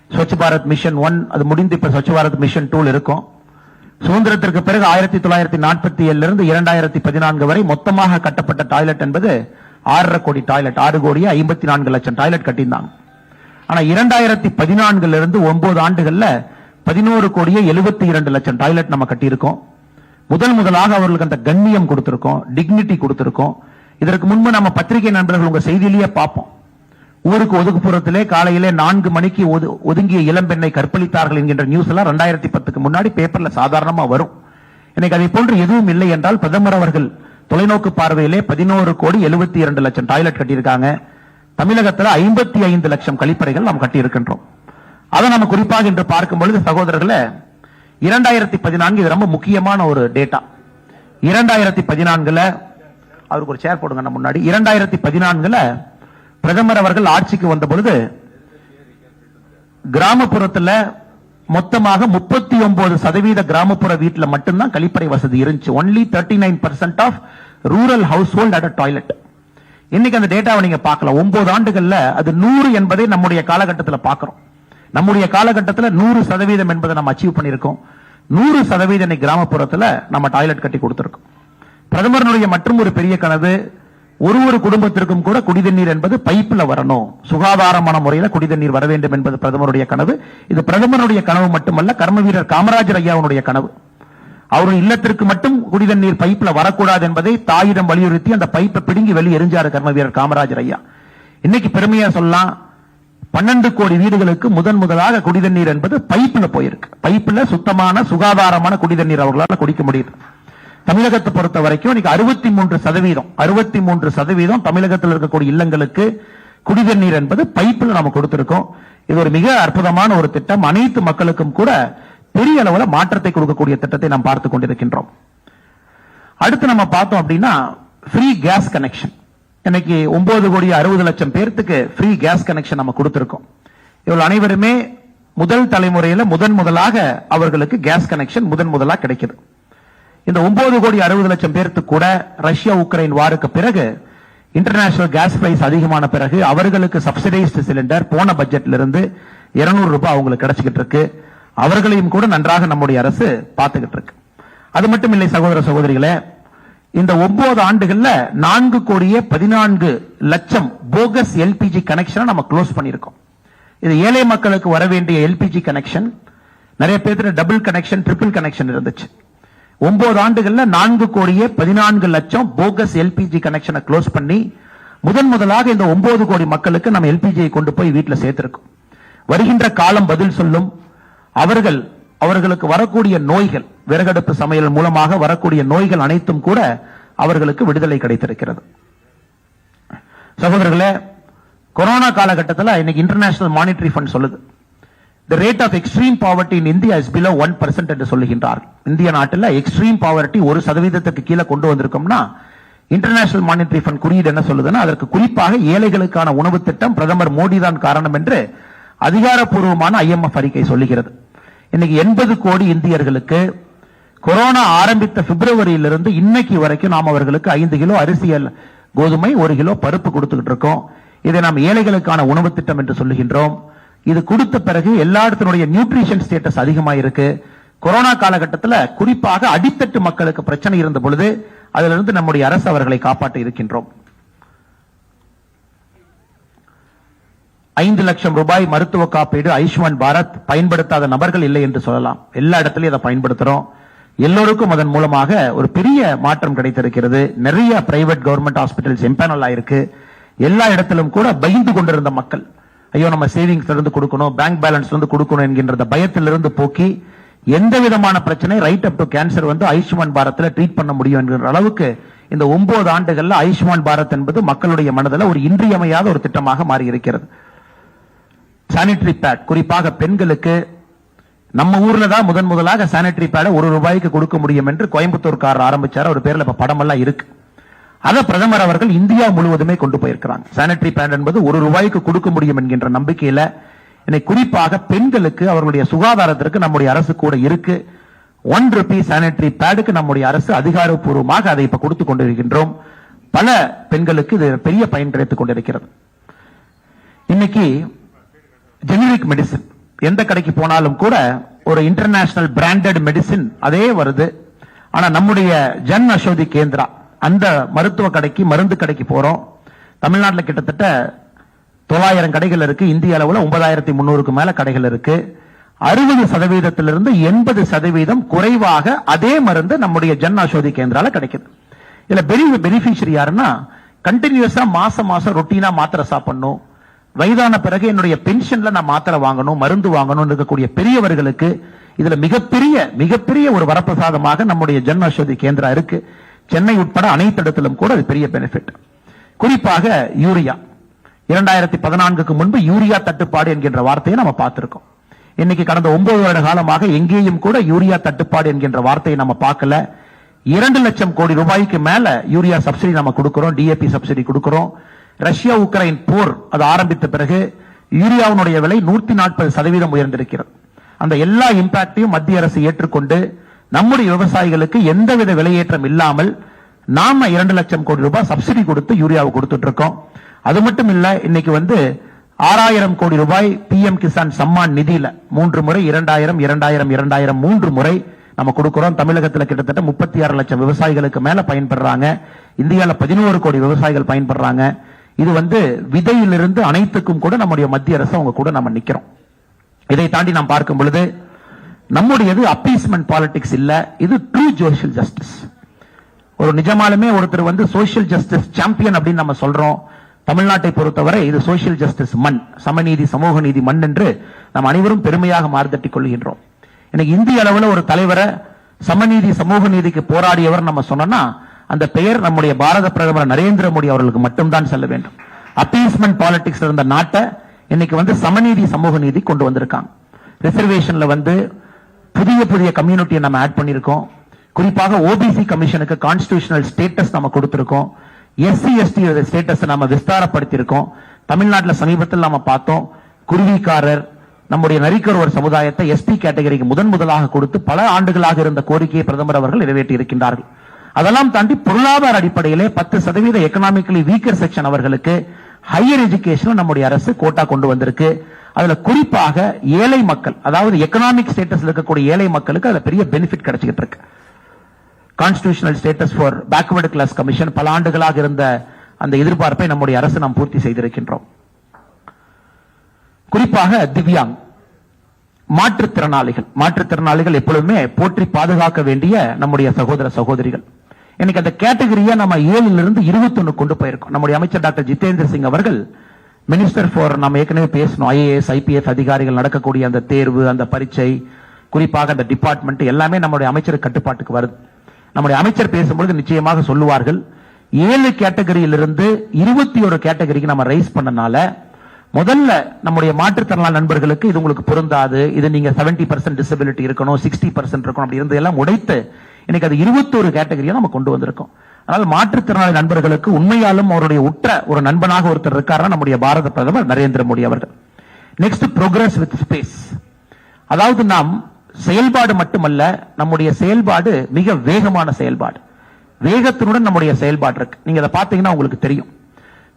ஸ்வச் பாரத் மிஷன் 1 அது முடிந்து இப்ப ஸ்வச் பாரத் மிஷன் 2 இருக்கும். சுதந்திரத்திற்கு பிறகு 1947 இருந்து 2014 வரை மொத்தமாக கட்டப்பட்ட டாய்லெட் என்பது 6.5 கோடி டாய்லெட், 6 கோடியே 54 லட்சம் டாய்லெட் கட்டியிருந்தாங்க. ஆனா 2014 இருந்து 9 ஆண்டுகள்ல 11 கோடியே 72 லட்சம் டாய்லெட் நம்ம கட்டியிருக்கோம். முதலாக அவர்களுக்கு அந்த கண்ணியம் கொடுத்திருக்கோம், டிக்னிட்டி கொடுத்திருக்கோம். இதற்கு முன்பு நம்ம பத்திரிகை நண்பர்கள் உங்க செய்தியிலேயே பார்ப்போம், ஊருக்கு ஒதுக்குப்புறத்திலே காலையிலே 4 மணிக்கு ஒதுங்கிய இளம்பெண்ணை கற்பழித்தார்கள் என்கின்ற நியூஸ் எல்லாம் 2010க்கு முன்னாடி பேப்பர்ல சாதாரணமா வரும். இன்னைக்கு அதை போன்று எதுவும் இல்லை என்றால் பிரதமர் அவர்கள் தொலைநோக்கு பார்வையிலே 11 கோடி 72 லட்சம் டாய்லெட் கட்டியிருக்காங்க. தமிழகத்தில் 55 லட்சம் கழிப்பறைகள் நாம் கட்டியிருக்கின்றோம். அதை நம்ம குறிப்பாக இன்று பார்க்கும் பொழுது சகோதரர்களே, 2014 இது ரொம்ப முக்கியமான ஒரு டேட்டா. 2014 அவருக்கு ஒரு சேர் போடுங்க முன்னாடி. 2014 பிரதமர் அவர்கள் ஆட்சிக்கு வந்த பொழுது கிராமப்புறத்தில் மொத்தமாக 39% கிராமப்புற வீட்டில் மட்டும்தான் கழிப்பறை வசதி இருந்துச்சு. only 39% of rural household at toilet. இன்னைக்கு அந்த டேட்டாவை நீங்க பார்க்கலாம். 9 ஆண்டுகள்ல அது 100 என்பதை நம்முடைய காலகட்டத்தில் பார்க்கிறோம். நம்முடைய காலகட்டத்தில் 100% என்பதை நம்ம அச்சீவ் பண்ணியிருக்கோம். 100% கிராமப்புறத்தில் நம்ம டாய்லெட் கட்டி கொடுத்திருக்கோம். பிரதமருடைய மற்றும் ஒரு பெரிய கனவு, ஒரு குடும்பத்திற்கும் கூட குடிதண்ணீர் என்பது பைப்ல வரணும், சுகாதாரமான முறையில் குடிதண்ணீர் வர வேண்டும் என்பது பிரதமருடைய கனவு. இது பிரதமருடைய கனவு மட்டுமல்ல, கர்மவீரர் காமராஜர் ஐயாவுடைய கனவு. அவருடைய இல்லத்திற்கு மட்டும் குடிதண்ணீர் பைப்ல வரக்கூடாது என்பதை தாயிடம் வலியுறுத்தி அந்த பைப்பை பிடுங்கி வெளியே எரிஞ்சாரு கர்மவீரர் காமராஜர் ஐயா. இன்னைக்கு பெருமையா சொல்லலாம், 12 கோடி வீடுகளுக்கு முதலாக குடிதண்ணீர் என்பது பைப்ல போயிருக்கு. பைப்ல சுத்தமான சுகாதாரமான குடிதண்ணீர் அவர்களால் குடிக்க முடியுது. தமிழகத்தை பொறுத்த வரைக்கும் 63% தமிழகத்தில் இருக்கக்கூடிய இல்லங்களுக்கு குடிநீர் நீர் என்பது பைப்பில் நாம கொடுத்திருக்கோம். இது ஒரு மிக அற்புதமான ஒரு திட்டம். அனைத்து மக்களுக்கும் கூட பெரிய அளவுல மாற்றத்தை கொடுக்கக்கூடிய திட்டத்தை நாம் பார்த்து கொண்டிருக்கின்றோம். அடுத்து நம்ம பார்த்தோம் அப்படின்னா ஃப்ரீ கேஸ் கனெக்ஷன். இன்னைக்கு 9,60,00,000 பேருக்கு ஃப்ரீ கேஸ் கனெக்ஷன் நம்ம கொடுத்திருக்கோம். இவர்கள் அனைவருமே முதல் தலைமுறையில் முதலாக அவர்களுக்கு கேஸ் கனெக்ஷன் முதலாக கிடைக்குது. இந்த 9,60,00,000 பேருக்கு கூட ரஷ்யா உக்ரைன் வாருக்கு பிறகு இன்டர்நேஷனல் கேஸ் பிரைஸ் அதிகமான பிறகு அவர்களுக்கு சப்சிடைஸ்டு சிலிண்டர் போன பட்ஜெட்ல இருந்து 200 ரூபாய் அவங்களுக்கு கிடைச்சிட்டு இருக்கு. அவர்களையும் கூட நன்றாக நம்முடைய அரசு பார்த்துக்கிட்டு இருக்கு. அது மட்டும் இல்லை சகோதர சகோதரிகளே, இந்த 9 ஆண்டுகள்ல 4,14,00,000 போகஸ் எல்பிஜி கனெக்ஷன் நம்ம க்ளோஸ் பண்ணிருக்கோம். இது ஏழை மக்களுக்கு வர வேண்டிய எல்பிஜி கனெக்ஷன். நிறைய பேருக்கு டபுள் கனெக்ஷன், ட்ரிபிள் கனெக்ஷன் இருந்துச்சு. 9 ஆண்டுகள்ல 4,14,00,000 போகஸ் எல்பிஜி கனெக்ஷனை க்ளோஸ் பண்ணி முதலாக இந்த 9 கோடி மக்களுக்கு நம்ம எல்பிஜியை கொண்டு போய் வீட்டில் சேர்த்திருக்கோம். வருகின்ற காலம் பதில் சொல்லும். அவர்களுக்கு வரக்கூடிய நோய்கள், விறகடுப்பு சமையல் மூலமாக வரக்கூடிய நோய்கள் அனைத்தும் கூட அவர்களுக்கு விடுதலை கிடைத்திருக்கிறது. சகோதரர்களே, கொரோனா காலகட்டத்தில் இன்னைக்கு இன்டர்நேஷனல் மானிட்டரி ஃபண்ட் சொல்லுது, the rate of extreme poverty in India is below 1% என்று சொல்லுகின்றார்கள். இந்திய நாட்டில் எக்ஸ்ட்ரீம் பாவர்ட்டி 1% கீழே கொண்டு வந்திருக்கோம்னா இன்டர்நேஷனல் மானிட்டரி ஃபண்ட் குறியீடு என்ன சொல்லுதுன்னா, அதற்கு குறிப்பாக ஏழைகளுக்கான உணவு திட்டம் பிரதமர் மோடி தான் காரணம் என்று அதிகாரப்பூர்வமான IMF அறிக்கை சொல்லுகிறது. இன்னைக்கு 80 கோடி இந்தியர்களுக்கு கொரோனா ஆரம்பித்த பிப்ரவரியிலிருந்து இன்னைக்கு வரைக்கும் நாம் அவர்களுக்கு 5 கிலோ அரிசி, கோதுமை, 1 கிலோ பருப்பு கொடுத்துக்கிட்டு இருக்கோம். இதை நாம் ஏழைகளுக்கான உணவு திட்டம் என்று சொல்லுகின்றோம். இது கொடுத்த பிறகு எல்லா இடத்தினுடைய நியூட்ரிஷன் ஸ்டேட்டஸ் அதிகமாக இருக்கு. கொரோனா காலகட்டத்தில் குறிப்பாக அடித்தட்டு மக்களுக்கு பிரச்சனை இருந்த பொழுது அதிலிருந்து நம்முடைய அரசு அவர்களை காப்பாற்ற இருக்கின்றோம். 5 லட்சம் ரூபாய் மருத்துவ காப்பீடு ஆயுஷ்மான் பாரத் பயன்படுத்தாத நபர்கள் இல்லை என்று சொல்லலாம். எல்லா இடத்திலையும் அதை பயன்படுத்துறோம். எல்லோருக்கும் அதன் மூலமாக ஒரு பெரிய மாற்றம் கிடைத்திருக்கிறது. நிறைய பிரைவேட் கவர்மெண்ட் ஹாஸ்பிட்டல்ஸ் எம்பேனல் ஆயிருக்கு. எல்லா இடத்திலும் கூட பயந்து கொண்டிருந்த மக்கள், ஐயோ நம்ம சேவிங்ஸ் இருந்து கொடுக்கணும், பேங்க் பேலன்ஸ் இருந்து கொடுக்கணும் என்கின்ற பயத்திலிருந்து போக்கி எந்த விதமான பிரச்சனை right up to cancer Ayushman பாரத்ல ட்ரீட் பண்ண முடியும் என்கிற அளவுக்கு இந்த 9 ஆண்டுகள்ல ஆயுஷ்மான் பாரத் என்பது மக்களுடைய மனதில் ஒரு இன்றியமையாத ஒரு திட்டமாக மாறி இருக்கிறது. சானிட்டரி பேட் குறிப்பாக பெண்களுக்கு நம்ம ஊர்ல தான் முதலாக சானிட்டரி பேட 1 ரூபாய்க்கு கொடுக்க முடியும் என்று கோயம்புத்தூர்காரர் ஆரம்பிச்சார். ஒரு பேர்ல இப்ப படம் எல்லாம் இருக்கு. அதை பிரதமர் அவர்கள் இந்தியா முழுவதுமே கொண்டு போயிருக்கிறாங்க. சானிட்டரி பேட் என்பது 1 ரூபாய்க்கு கொடுக்க முடியும் என்கின்ற நம்பிக்கையில இன்னைக்கு குறிப்பாக பெண்களுக்கு அவர்களுடைய சுகாதாரத்திற்கு நம்முடைய அரசு கூட இருக்கு. 1 ரூபி சானிட்டரி பேடுக்கு நம்முடைய அரசு அதிகாரப்பூர்வமாக அதை இப்ப கொடுத்துக் கொண்டிருக்கின்றோம். பல பெண்களுக்கு இது பெரிய பயன் கிடைத்துக் கொண்டிருக்கிறது. இன்னைக்கு ஜெனரிக் மெடிசின் எந்த கடைக்கு போனாலும் கூட ஒரு இன்டர்நேஷனல் பிராண்டட் மெடிசின் அதே வருது. ஆனா நம்முடைய ஜன் அஷோதி கேந்திரா அந்த மருத்துவ கடைக்கு, மருந்து கடைக்கு போறோம். தமிழ்நாட்டில் கிட்டத்தட்ட 900 கடைகள் இருக்கு. இந்திய அளவில் 9,300க்கு மேல கடைகள் இருக்கு. 60%இருந்து 80% குறைவாக அதே மருந்து நம்முடைய ஜன் அஷோதி கேந்திரால கிடைக்குது. இதுல பெனிஃபிஷியரி யாருன்னா, கண்டினியூஸா மாசம் ரொட்டீனா மாத்திரை சாப்பிடணும், வயதான பிறகு என்னுடைய பென்ஷன்ல நான் மாத்திரை வாங்கணும், மருந்து வாங்கணும் இருக்கக்கூடிய பெரியவர்களுக்கு இதுல மிகப்பெரிய ஒரு வரப்பிரசாதமாக நம்முடைய ஜன் அஷோதி கேந்திரா இருக்கு. சென்னை உட்பட அனைத்து இடத்திலும் கூட அது பெரிய பெனிஃபிட். குறிப்பாக யூரியா, 2014க்கு முன்பு யூரியா தட்டுப்பாடு என்கின்ற வார்த்தையை நம்ம பார்த்திருக்கோம். இன்னைக்கு கடந்த 9 வருட காலமாக எங்கேயும் கூட யூரியா தட்டுப்பாடு என்கின்ற வார்த்தையை நம்ம பார்க்கல. 2 லட்சம் கோடி ரூபாய்க்கு மேல யூரியா சப்சிடி நம்ம கொடுக்கிறோம், டிஏபி சப்சிடி கொடுக்கிறோம். ரஷ்யா உக்ரைன் போர் அது ஆரம்பித்த பிறகு யூரியாவுடைய விலை 140% உயர்ந்திருக்கிறது. அந்த எல்லா இம்பாக்டையும் மத்திய அரசு ஏற்றுக்கொண்டு நம்முடைய விவசாயிகளுக்கு எந்தவித விலையேற்றம் இல்லாமல் நாம 2 லட்சம் கோடி ரூபாய் சப்சிடி கொடுத்து யூரியாவை கொடுத்துட்டு இருக்கோம். அது மட்டும் இல்ல, இன்னைக்கு 6,000 கோடி ரூபாய் PM கிசான் சம்மான் நிதியில 3 முறை 2000 2000 2000 3 முறை நம்ம கொடுக்கிறோம். தமிழகத்தில் கிட்டத்தட்ட 36 லட்சம் விவசாயிகளுக்கு மேல பயன்படுறாங்க. இந்தியாவில் 11 கோடி விவசாயிகள் பயன்படுறாங்க. இது விதையிலிருந்து அனைத்துக்கும் கூட நம்முடைய மத்திய அரசு அவங்க கூட நம்ம நிக்கிறோம். இதை தாண்டி நாம் பார்க்கும் பொழுது நம்முடையது அப்பீஸ்மெண்ட் பாலிடிக்ஸ் இல்ல, இது ட்ரூ சோஷியல் ஜஸ்டிஸ். ஒரு நிஜமாலுமே ஒருத்தர் சோஷியல் ஜஸ்டிஸ் சாம்பியன் அப்படின்னு நம்ம சொல்றோம். தமிழ்நாட்டை பொறுத்தவரை இது சோஷியல் ஜஸ்டிஸ் மண், சமநீதி சமூக நீதி மண் என்று நாம் அனைவரும் பெருமையாக மார்த்தட்டிக் கொள்கின்றோம். இன்னைக்கு இந்திய அளவில் ஒரு தலைவரை சமநீதி சமூக நீதிக்கு போராடியவர் நம்ம சொன்னா அந்த பெயர் நம்முடைய பாரத பிரதமர் நரேந்திர மோடி அவர்களுக்கு மட்டும்தான் செல்ல வேண்டும். அப்பீஸ்மெண்ட் பாலிடிக்ஸ் இருந்த நாட்டை இன்னைக்கு வந்து சமநீதி சமூக நீதி கொண்டு வந்திருக்காங்க. ரிசர்வேஷன்ல வந்து புதிய புதிய கம்யூனிட்டியை நம்ம ஆட் பண்ணிருக்கோம். குறிப்பாக ஓபிசி கமிஷனுக்கு கான்ஸ்டிடியூஷனல் ஸ்டேட்டஸ் நம்ம கொடுத்திருக்கோம். எஸ்சி எஸ்டி ஸ்டேட்டஸ் நம்ம விஸ்தாரப்படுத்தியிருக்கோம். தமிழ்நாட்டில் சமீபத்தில் நாம பார்த்தோம், குருவிக்காரர் நம்முடைய நரிக்கர் ஒரு சமுதாயத்தை எஸ்டி கேட்டகரிக்கு முதலாக கொடுத்து பல ஆண்டுகளாக இருந்த கோரிக்கையை பிரதமர் அவர்கள் நிறைவேற்றி இருக்கின்றார்கள். அதெல்லாம் தாண்டி பொருளாதார அடிப்படையிலே 10% எக்கனாமிக்கலி வீக்கர் செக்ஷன் அவர்களுக்கு ஹையர் எஜுகேஷன் நம்முடைய அரசு கோட்டா கொண்டு வந்திருக்கு. அதுல குறிப்பாக ஏழை மக்கள், அதாவது எக்கனாமிக் ஸ்டேட்டஸ் இருக்கக்கூடிய ஏழை மக்களுக்கு அதுல பெரிய பெனிஃபிட் கிடைச்சிட்டு இருக்கு. Constitutional status for backward class commission பல ஆண்டுகளாக இருந்த அந்த எதிர்பார்ப்பை நம்முடைய அரசு நாம் பூர்த்தி செய்திருக்கின்றோம். குறிப்பாக திவ்யாங் மாற்றுத்திறனாளிகள் எப்பொழுதுமே போற்றி பாதுகாக்க வேண்டிய நம்முடைய சகோதர சகோதரிகள். இன்னைக்கு அந்த கேட்டகரியை நம்ம 7 இருந்து 21 கொண்டு போயிருக்கோம். நம்முடைய அமைச்சர் டாக்டர் ஜிதேந்திர சிங் அவர்கள் மினிஸ்டர் ஃபார், நம்ம ஏற்கனவே பேசணும், IAS IPS அதிகாரிகள் நடக்கக்கூடிய அந்த தேர்வு, அந்த பரீட்சை, குறிப்பாக அந்த டிபார்ட்மெண்ட் எல்லாமே நம்முடைய அமைச்சர் கட்டுப்பாட்டுக்கு வருது. நம்முடைய அமைச்சர் பேசும்பொழுது நிச்சயமாக சொல்லுவார்கள், 7 கேட்டகரியிலிருந்து 21 கேட்டகரிக்கு நம்ம ரைஸ் பண்ணனால முதல்ல நம்முடைய மாற்றுத்திறனாளி நண்பர்களுக்கு இது உங்களுக்கு பொருந்தாது, இது நீங்க 70% டிசபிலிட்டி இருக்கணும், 60% இருக்கணும், அப்படி இருந்ததெல்லாம் உடைத்து இன்னைக்கு அது 21 கேட்டகரியா நம்ம கொண்டு வந்திருக்கோம். அதனால மாற்றுத்திறனாளி நண்பர்களுக்கு உண்மையாலும் அவருடைய உற்ற ஒரு நண்பனாக ஒருத்தர் இருக்காரா நம்முடைய பாரத பிரதமர் நரேந்திர மோடி அவர்கள். Next, progress with space. அதாவது நாம் செயல்பாடு மட்டுமல்ல, நம்முடைய செயல்பாடு மிக வேகமான செயல்பாடு, வேகத்தினுடன் நம்முடைய செயல்பாடு இருக்கு. நீங்க அதை பாத்தீங்கன்னா உங்களுக்கு தெரியும்.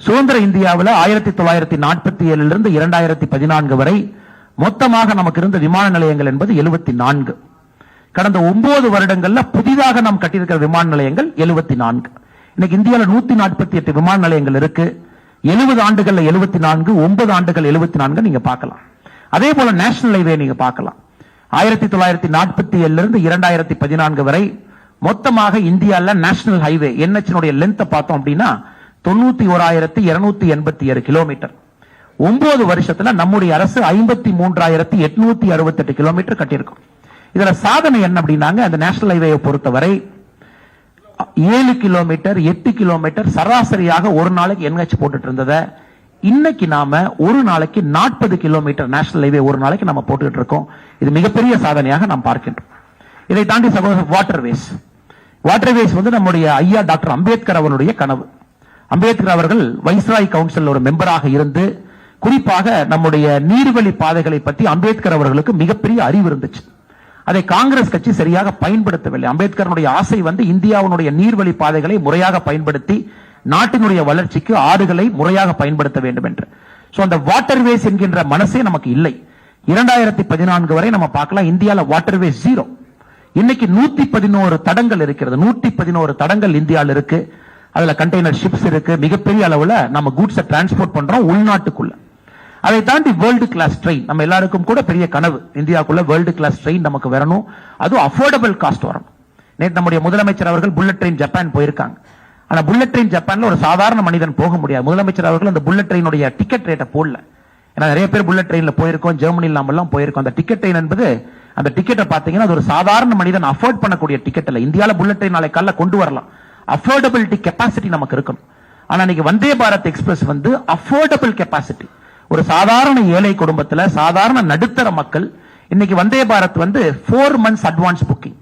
சுதந்திர இந்தியாவில் 1947 இருந்து 2014 வரை மொத்தமாக நமக்கு இருந்த விமான நிலையங்கள் என்பது 74. கடந்த 9 வருடங்கள்ல புதிதாக நாம் கட்டியிருக்கிற விமான நிலையங்கள் 74. இன்னைக்கு இந்தியாவில் 148 விமான நிலையங்கள் இருக்கு. 70 ஆண்டுகள்ல 74, 9 ஆண்டுகள் 74 நீங்க பார்க்கலாம். அதே போல நேஷனல் ஹைவே நீங்க பார்க்கலாம். 1947 இருந்து 2014 வரை மொத்தமாக இந்தியாவில் நேஷனல் ஹைவே NH லென்த் பார்த்தோம் அப்படின்னா 91,287 கிலோமீட்டர். 9 வருஷத்துல நம்முடைய அரசு 53,868 கிலோமீட்டர் கட்டியிருக்கும். இதுல சாதனை என்ன அப்படின்னாங்க, அந்த நேஷனல் ஹைவேயை பொறுத்தவரை 7 கிலோமீட்டர் 8 கிலோமீட்டர் சராசரியாக ஒரு நாளைக்கு NH போட்டுட்டு இருந்ததை இன்னைக்கு நாம ஒரு நாளைக்கு 40 கிலோமீட்டர் நேஷனல் ஹைவே ஒரு நாளைக்கு நம்ம போட்டுட்டு இருக்கோம். இது மிகப்பெரிய சாதனையாக நாம் பார்க்கின்றோம். இதை தாண்டி சகோதரர் வாட்டர்வேஸ் வந்து நம்முடைய ஐயா டாக்டர் அம்பேத்கர் அவருடைய கனவு. அம்பேத்கர் அவர்கள் வைஸ்ராய் கவுன்சில் ஒரு மெம்பராக இருந்து குறிப்பாக நம்முடைய நீர்வழி பாதைகளை பற்றி அம்பேத்கர் அவர்களுக்கு மிகப்பெரிய அறிவு இருந்துச்சு. அதை காங்கிரஸ் கட்சி சரியாக பயன்படுத்தவில்லை. அம்பேத்கருடைய ஆசை வந்து இந்தியாவுடைய நீர்வழி பாதைகளை முறையாக பயன்படுத்தி நாட்டினுடைய வளர்ச்சிக்கு ஆறுகளை முறையாக பயன்படுத்த வேண்டும் என்று. அந்த வாட்டர்வேஸ் என்கின்ற மனசே நமக்கு இல்லை. 2014 வரை நம்ம பார்க்கலாம், இந்தியாவில் வாட்டர்வேஸ் 0. இன்னைக்கு 111 தடங்கள் இருக்கிறது. 111 தடங்கள் இந்தியாவில் இருக்கு. அதுல கண்டெய்னர் ஷிப்ஸ் இருக்கு. மிகப்பெரிய அளவுல நம்ம கூட்ஸை டிரான்ஸ்போர்ட் பண்றோம் உள்நாட்டுக்குள்ள. அதை தாண்டி வேர்ல்டு கிளாஸ் ட்ரெயின் நம்ம எல்லாருக்கும் கூட பெரிய கனவு, இந்தியாவுக்குள்ள வேர்ல்டு கிளாஸ் ட்ரெயின் நமக்கு வரணும், அதுவும் அஃபோர்டபிள் காஸ்ட் வரணும். நேற்று நம்முடைய முதலமைச்சர் அவர்கள் புல்லட் ட்ரெயின் ஜப்பான் போயிருக்காங்க. ஆனா புல்லட் ட்ரெயின் ஜப்பான்ல ஒரு சாதாரண மனிதன் போக முடியாது. முதலமைச்சர் அவர்கள் அந்த புல்லட் ட்ரெயினுடைய டிக்கெட் ரேட்டை போடல. ஏன்னா நிறைய பேர் புல்லட் ட்ரெயின்ல போயிருக்கோம், ஜெர்மனியில் நாம எல்லாம் போயிருக்கோம். அந்த டிக்கெட் ட்ரெயின் என்பது, அந்த டிக்கெட்டை பாத்தீங்கன்னா அது ஒரு சாதாரண மனிதன் அஃபோர்ட் பண்ணக்கூடிய டிக்கெட் இல்ல. இந்தியாவில் புல்லட் ட்ரெயின் நாளை காலைல கொண்டு வரலாம், அஃபோர்டபிலிட்டி கெப்பாசிட்டி நமக்கு இருக்கணும். ஆனா இன்னைக்கு வந்தே பாரத் எக்ஸ்பிரஸ் வந்து அஃபோர்டபிள் கெப்பாசிட்டி, ஒரு சாதாரண ஏழை குடும்பத்துல சாதாரண நடுத்தர மக்கள் இன்னைக்கு வந்தே பாரத் வந்து 4 months advance booking.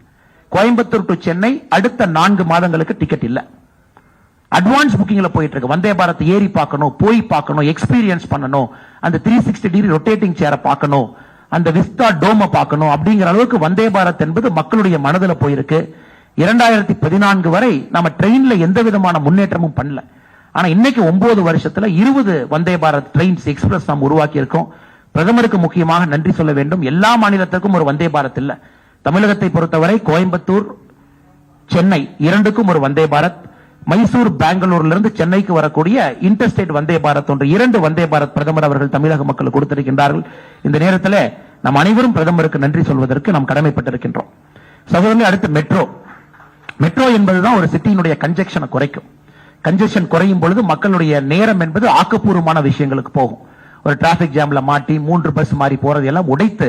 Coimbatore to Chennai அடுத்த 4 மாதங்களுக்கு டிக்கெட் இல்ல, அட்வான்ஸ் புக்கிங்ல போயிட்டு இருக்கு. வந்தே பாரத் ஏறி பார்க்கணும், போய் பார்க்கணும், எக்ஸ்பீரியன்ஸ் பண்ணணும், அந்த 360 டிகிரி ரொட்டேட்டிங் சேரை பார்க்கணும், அந்த விஸ்தா டோம பார்க்கணும். அப்படிங்கிற அளவுக்கு வந்தே பாரத் என்பது மக்களுடைய மனதில் போயிருக்கு. 2014 வரை நம்ம ட்ரெயின்ல எந்த விதமான முன்னேற்றமும் பண்ணல. ஆனா இன்னைக்கு 9 வருஷத்துல 20 வந்தே பாரத் ட்ரெயின்ஸ் எக்ஸ்பிரஸ் நாம் உருவாக்கி இருக்கோம். பிரதமருக்கு முக்கியமாக நன்றி சொல்ல வேண்டும். எல்லா மாநிலத்துக்கும் ஒரு வந்தே பாரத் இல்ல. தமிழகத்தை பொறுத்தவரை கோயம்புத்தூர் சென்னை இரண்டுக்கும் ஒரு வந்தே பாரத், மைசூர் பெங்களூர்ல இருந்து சென்னைக்கு வரக்கூடிய இன்டர்ஸ்டேட் வந்தே பாரத் ஒன்று 2 வந்தே பாரத் பிரதமர் அவர்கள் தமிழக மக்கள் கொடுத்திருக்கின்றார்கள். இந்த நேரத்தில் நாம் அனைவரும் பிரதமருக்கு நன்றி சொல்வதற்கு நாம் கடமைப்பட்டிருக்கின்றோம். சகோதரர்களே, அடுத்து மெட்ரோ என்பதுதான் ஒரு சிட்டியினுடைய கன்ஜெக்ஷனை குறைக்கும். கன்ஜெக்ஷன் குறையும் பொழுது மக்களுடைய நேரம் என்பது ஆக்கப்பூர்வமான விஷயங்களுக்கு போகும். ஒரு டிராபிக் ஜாம்ல மாட்டி 3 பஸ் மாறி போறது எல்லாம் உடைத்து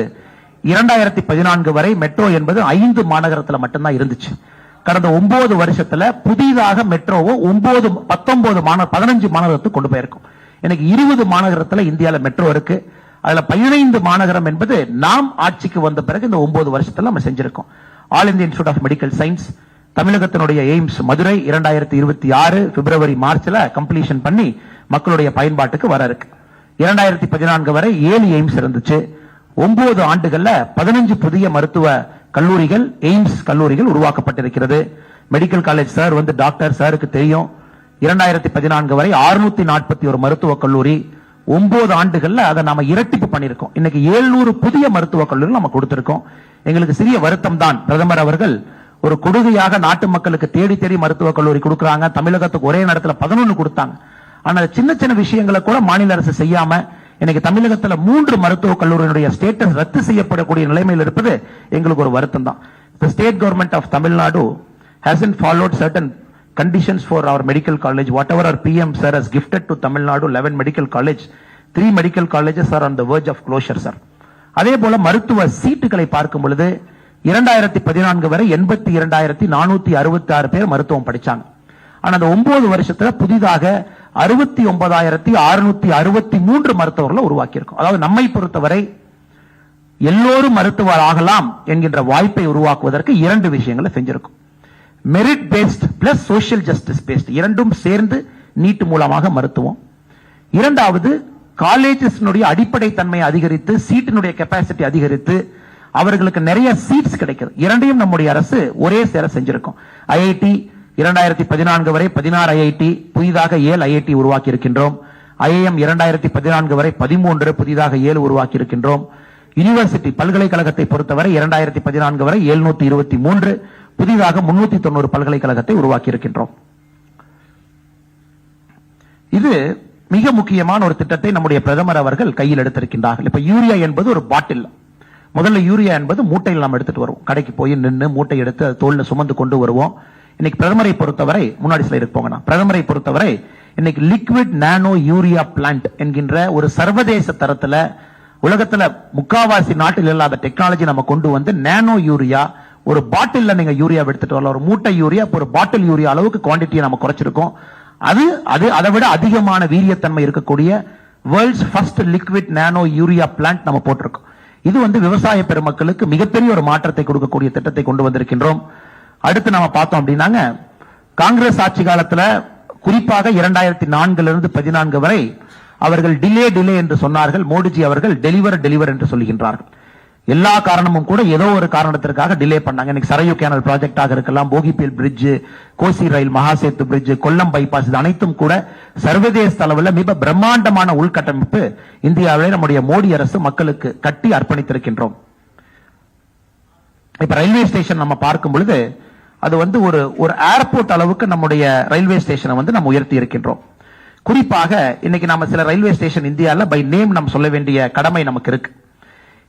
2014 வரை மெட்ரோ என்பது 5 மாநகரத்தில் மட்டும்தான் இருந்துச்சு. கடந்த 9 வருஷத்துல புதிதாக மெட்ரோவை 15 மாநகரத்துக்கு கொண்டு போயிருக்கும். இன்னைக்கு 20 மாநகரத்துல இந்தியாவில் மெட்ரோ இருக்கு. அதுல 15 மாநகரம் என்பது நாம் ஆட்சிக்கு வந்த பிறகு இந்த 9 வருஷத்துல நம்ம செஞ்சிருக்கோம். All India institute of medical science, தமிழகத்தினுடைய எய்ம்ஸ் மதுரை 2026 பிப்ரவரி மார்ச்ல கம்ப்ளீஷன் பண்ணி மக்களுடைய பயன்பாட்டுக்கு வர இருக்கு. 2014 வரை 7 எய்ம்ஸ் இருந்துச்சு. 9 ஆண்டுகள்ல 15 புதிய மருத்துவ கல்லூரிகள், எய்ம்ஸ் கல்லூரிகள் உருவாக்கப்பட்டிருக்கிறது. மெடிக்கல் காலேஜ் சார் வந்து டாக்டர் சாருக்கு தெரியும். 2014 வரை 641 மருத்துவக் கல்லூரி, 9 ஆண்டுகள்ல அதை நாம இரட்டிப்பு பண்ணிருக்கோம். இன்னைக்கு 700 புதிய மருத்துவக் கல்லூரிகள் நம்ம கொடுத்திருக்கோம். எங்களுக்கு சிறிய வருத்தம் தான், பிரதமர் அவர்கள் ஒரு கொடுகையாக நாட்டு மக்களுக்கு தேடி தேடி மருத்துவக் கல்லூரி கொடுக்கறாங்க. தமிழகத்துக்கு ஒரே நேரத்துல 11 கொடுத்தாங்க. ஆனா சின்ன சின்ன விஷயங்களை கூட மாநில அரசு செய்யாம இன்னைக்கு தமிழகத்துல 3 மருத்துவக் கல்லூரியினுடைய ஸ்டேட்டஸ் ரத்து செய்யப்படக்கூடிய நிலைமையில் இருப்பது எங்களுக்கு ஒரு வருத்தம் தான். The state government of Tamil Nadu hasn't followed certain conditions for our medical college. Whatever our PM sir has gifted to Tamil Nadu, 11 medical college, 3 medical colleges are on the verge of closure, sir. அதே போல மருத்துவ சீட்டுகளை பார்க்கும் பொழுது 2014 வரை 82,466 பேர் மருத்துவம் படிச்சாங்க. ஆனா அந்த 9 வருஷத்துல புதிதாக 69,663 மருத்துவர்களை உருவாக்கி இருக்கோம். அதாவது நம்மை பொறுத்தவரை எல்லோரும் மருத்துவர் ஆகலாம் என்கின்ற வாய்ப்பை உருவாக்குவதற்கு 2 விஷயங்களை செஞ்சிருக்கும். Merit based plus social justice based, இரண்டும் சேர்ந்து நீட் மூலமாக மருத்துவம். இரண்டாவது, காலேஜஸ் அடிப்படை தன்மையை அதிகரித்து, சீட்டினுடைய கெபாசிட்டி அதிகரித்து அவர்களுக்கு நிறைய சீட்ஸ் கிடைக்கிறது. இரண்டையும் நம்முடைய அரசு ஒரே சேர செஞ்சிருக்கும். ஐஐடி 2014 வரை 16 ஐஐடி, புதிதாக 7 ஐஐடி உருவாக்கி இருக்கின்றோம். ஐஐஎம் 2014 வரை 13, புதிதாக 7 உருவாக்கி இருக்கின்றோம். யூனிவர்சிட்டி பல்கலைக்கழகத்தை பொறுத்தவரை 2014 வரை 723, புதிதாக 390 பல்கலைக்கழகத்தை உருவாக்கி இருக்கின்றோம். இது மிக முக்கியமான ஒரு திட்டத்தை நம்முடைய பிரதமர் அவர்கள் கையில் எடுத்திருக்கின்றார்கள். இப்ப யூரியா என்பது ஒரு பாட்டில். முதல்ல யூரியா என்பது மூட்டையில் நாம் எடுத்துட்டு வருவோம். கடைக்கு போய் நின்று மூட்டை எடுத்து தோல்ல சுமந்து கொண்டு வருவோம். இன்னைக்கு பிரதமரை பொறுத்தவரை, முன்னாடி ஸ்லைடு போங்க, பிரதமரை பொறுத்தவரை இன்னைக்கு லிக்விட் நானோ யூரியா பிளான்ட் என்கின்ற ஒரு சர்வதேச தரத்துல உலகத்துல முக்காவாசி நாட்டில் இல்லாத டெக்னாலஜி நம்ம கொண்டு வந்து நானோ யூரியா, ஒரு பாட்டில் நீங்க யூரியா எடுத்துட்டு வரலாம். ஒரு மூட்டை யூரியா, ஒரு பாட்டில் யூரியா அளவுக்கு குவான்டிட்டியை நம்ம குறைச்சிருக்கோம். அதை விட அதிகமான வீரியத்தன்மை இருக்கக்கூடிய வேர்ல்ட்ஸ் ஃபர்ஸ்ட் லிக்விட் நானோ யூரியா பிளான்ட் நம்ம போட்டிருக்கோம். இது வந்து விவசாய பெருமக்களுக்கு மிகப்பெரிய ஒரு மாற்றத்தை கொடுக்கக்கூடிய திட்டத்தை கொண்டு வந்திருக்கின்றோம். அடுத்து நம்ம பார்த்தோம் அப்படின்னாங்க, காங்கிரஸ் ஆட்சி காலத்துல குறிப்பாக 2004 14 வரை அவர்கள் டிலே என்று சொன்னார்கள். மோடிஜி அவர்கள் டெலிவர் என்று சொல்லுகின்றார்கள். எல்லா காரணமும் கூட ஏதோ ஒரு காரணத்திற்காக டிலே பண்ணாங்க. இன்னைக்கு சரையு கேனல் ப்ராஜெக்டாக இருக்கலாம், போகிபீல் பிரிட்ஜ், கோசி ரயில், மகாசேத்து பிரிட்ஜ், கொல்லம் பைபாஸ், இது அனைத்தும் கூட சர்வதேச அளவில் மிக பிரம்மாண்டமான உள்கட்டமைப்பு இந்தியாவிலே நம்முடைய மோடி அரசு மக்களுக்கு கட்டி அர்ப்பணித்திருக்கின்றோம். இப்ப ரயில்வே ஸ்டேஷன் நம்ம பார்க்கும் பொழுது அது வந்து ஒரு ஏர்போர்ட் அளவுக்கு நம்முடைய ரயில்வே ஸ்டேஷனை வந்து நம்ம உயர்த்தி இருக்கின்றோம். குறிப்பாக இன்னைக்கு நம்ம சில ரயில்வே ஸ்டேஷன் இந்தியாவில் பை நேம் நம்ம சொல்ல வேண்டிய கடமை நமக்கு இருக்கு.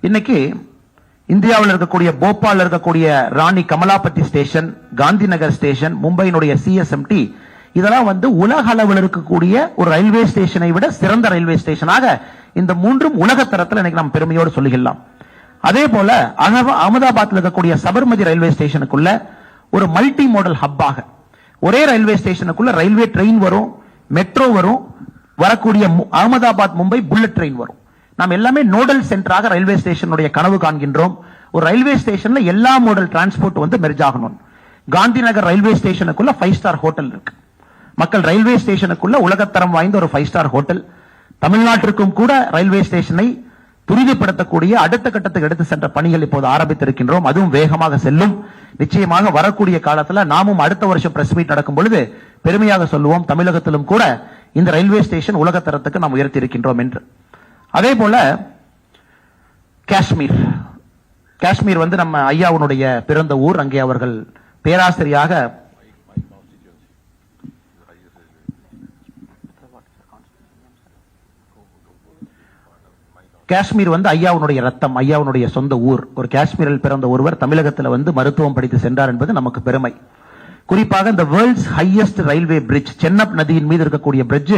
இன்னைக்கு இந்தியாவில் இருக்கக்கூடிய போபால் இருக்கக்கூடிய ராணி Kamalapati station, Gandhi Nagar station, மும்பையினுடைய CSMT, இதெல்லாம் வந்து உலக அளவில் இருக்கக்கூடிய ஒரு ரயில்வே ஸ்டேஷனை விட சிறந்த ரயில்வே ஸ்டேஷனாக இந்த மூன்றும் உலக தரத்தில் இன்னைக்கு நாம் பெருமையோடு சொல்லிக்கலாம். அதே போல அகமதாபாத்தில் இருக்கக்கூடிய சபர்மதி ரயில்வே ஸ்டேஷனுக்குள்ள ஒரு மல்டி மாடல் ஹப்பாக ஒரே ரயில்வே ஸ்டேஷனுக்குள்ள ரயில்வே ட்ரெயின் வரும், மெட்ரோ வரும், வரக்கூடிய அகமதாபாத் மும்பை புல்லட் ட்ரெயின் வரும். நாம் எல்லாமே நோடல் சென்டராக ரயில்வே ஸ்டேஷனுடைய கனவு காண்கின்றோம். ஒரு ரயில்வே ஸ்டேஷன்ல எல்லா மாடல் டிரான்ஸ்போர்ட் வந்து மெர்ஜ் ஆகணும். Gandhi Nagar railway ஸ்டேஷனுக்குள்ள 5 star hotel இருக்கு. மக்கள் ரயில்வே ஸ்டேஷனுக்குள்ள உலகத்தரம் வாய்ந்த ஒரு 5 ஸ்டார் ஹோட்டல். தமிழ்நாட்டிற்கும் கூட ரயில்வே ஸ்டேஷனை துரிதப்படுத்தக்கூடிய அடுத்த கட்டத்துக்கு எடுத்து சென்ற பணிகள் இப்போது ஆரம்பித்திருக்கின்றோம். அதுவும் வேகமாக செல்லும். நிச்சயமாக வரக்கூடிய காலத்துல நாமும் அடுத்த வருஷம் பிரஸ் மீட் நடக்கும் பொழுது பெருமையாக சொல்லுவோம், தமிழகத்திலும் கூட இந்த ரயில்வே ஸ்டேஷன் உலக தரத்துக்கு நாம் உயர்த்தி இருக்கின்றோம் என்று. அதே போல காஷ்மீர் வந்து நம்ம ஐயாவுடைய பிறந்த ஊர். அங்கே அவர்கள் பேராசிரியாக காஷ்மீர் வந்து ஐயாவுடைய ரத்தம், ஐயாவுடைய சொந்த ஊர். ஒரு காஷ்மீரில் பிறந்த ஒருவர் தமிழகத்தில் வந்து மருத்துவம் படித்து சென்றார் என்பது நமக்கு பெருமை. குறிப்பாக இந்த வேர்ல்ட்ஸ் ஹையஸ்ட் ரயில்வே பிரிட்ஜ், சென்னப் நதியின் மீது இருக்கக்கூடிய பிரிட்ஜ்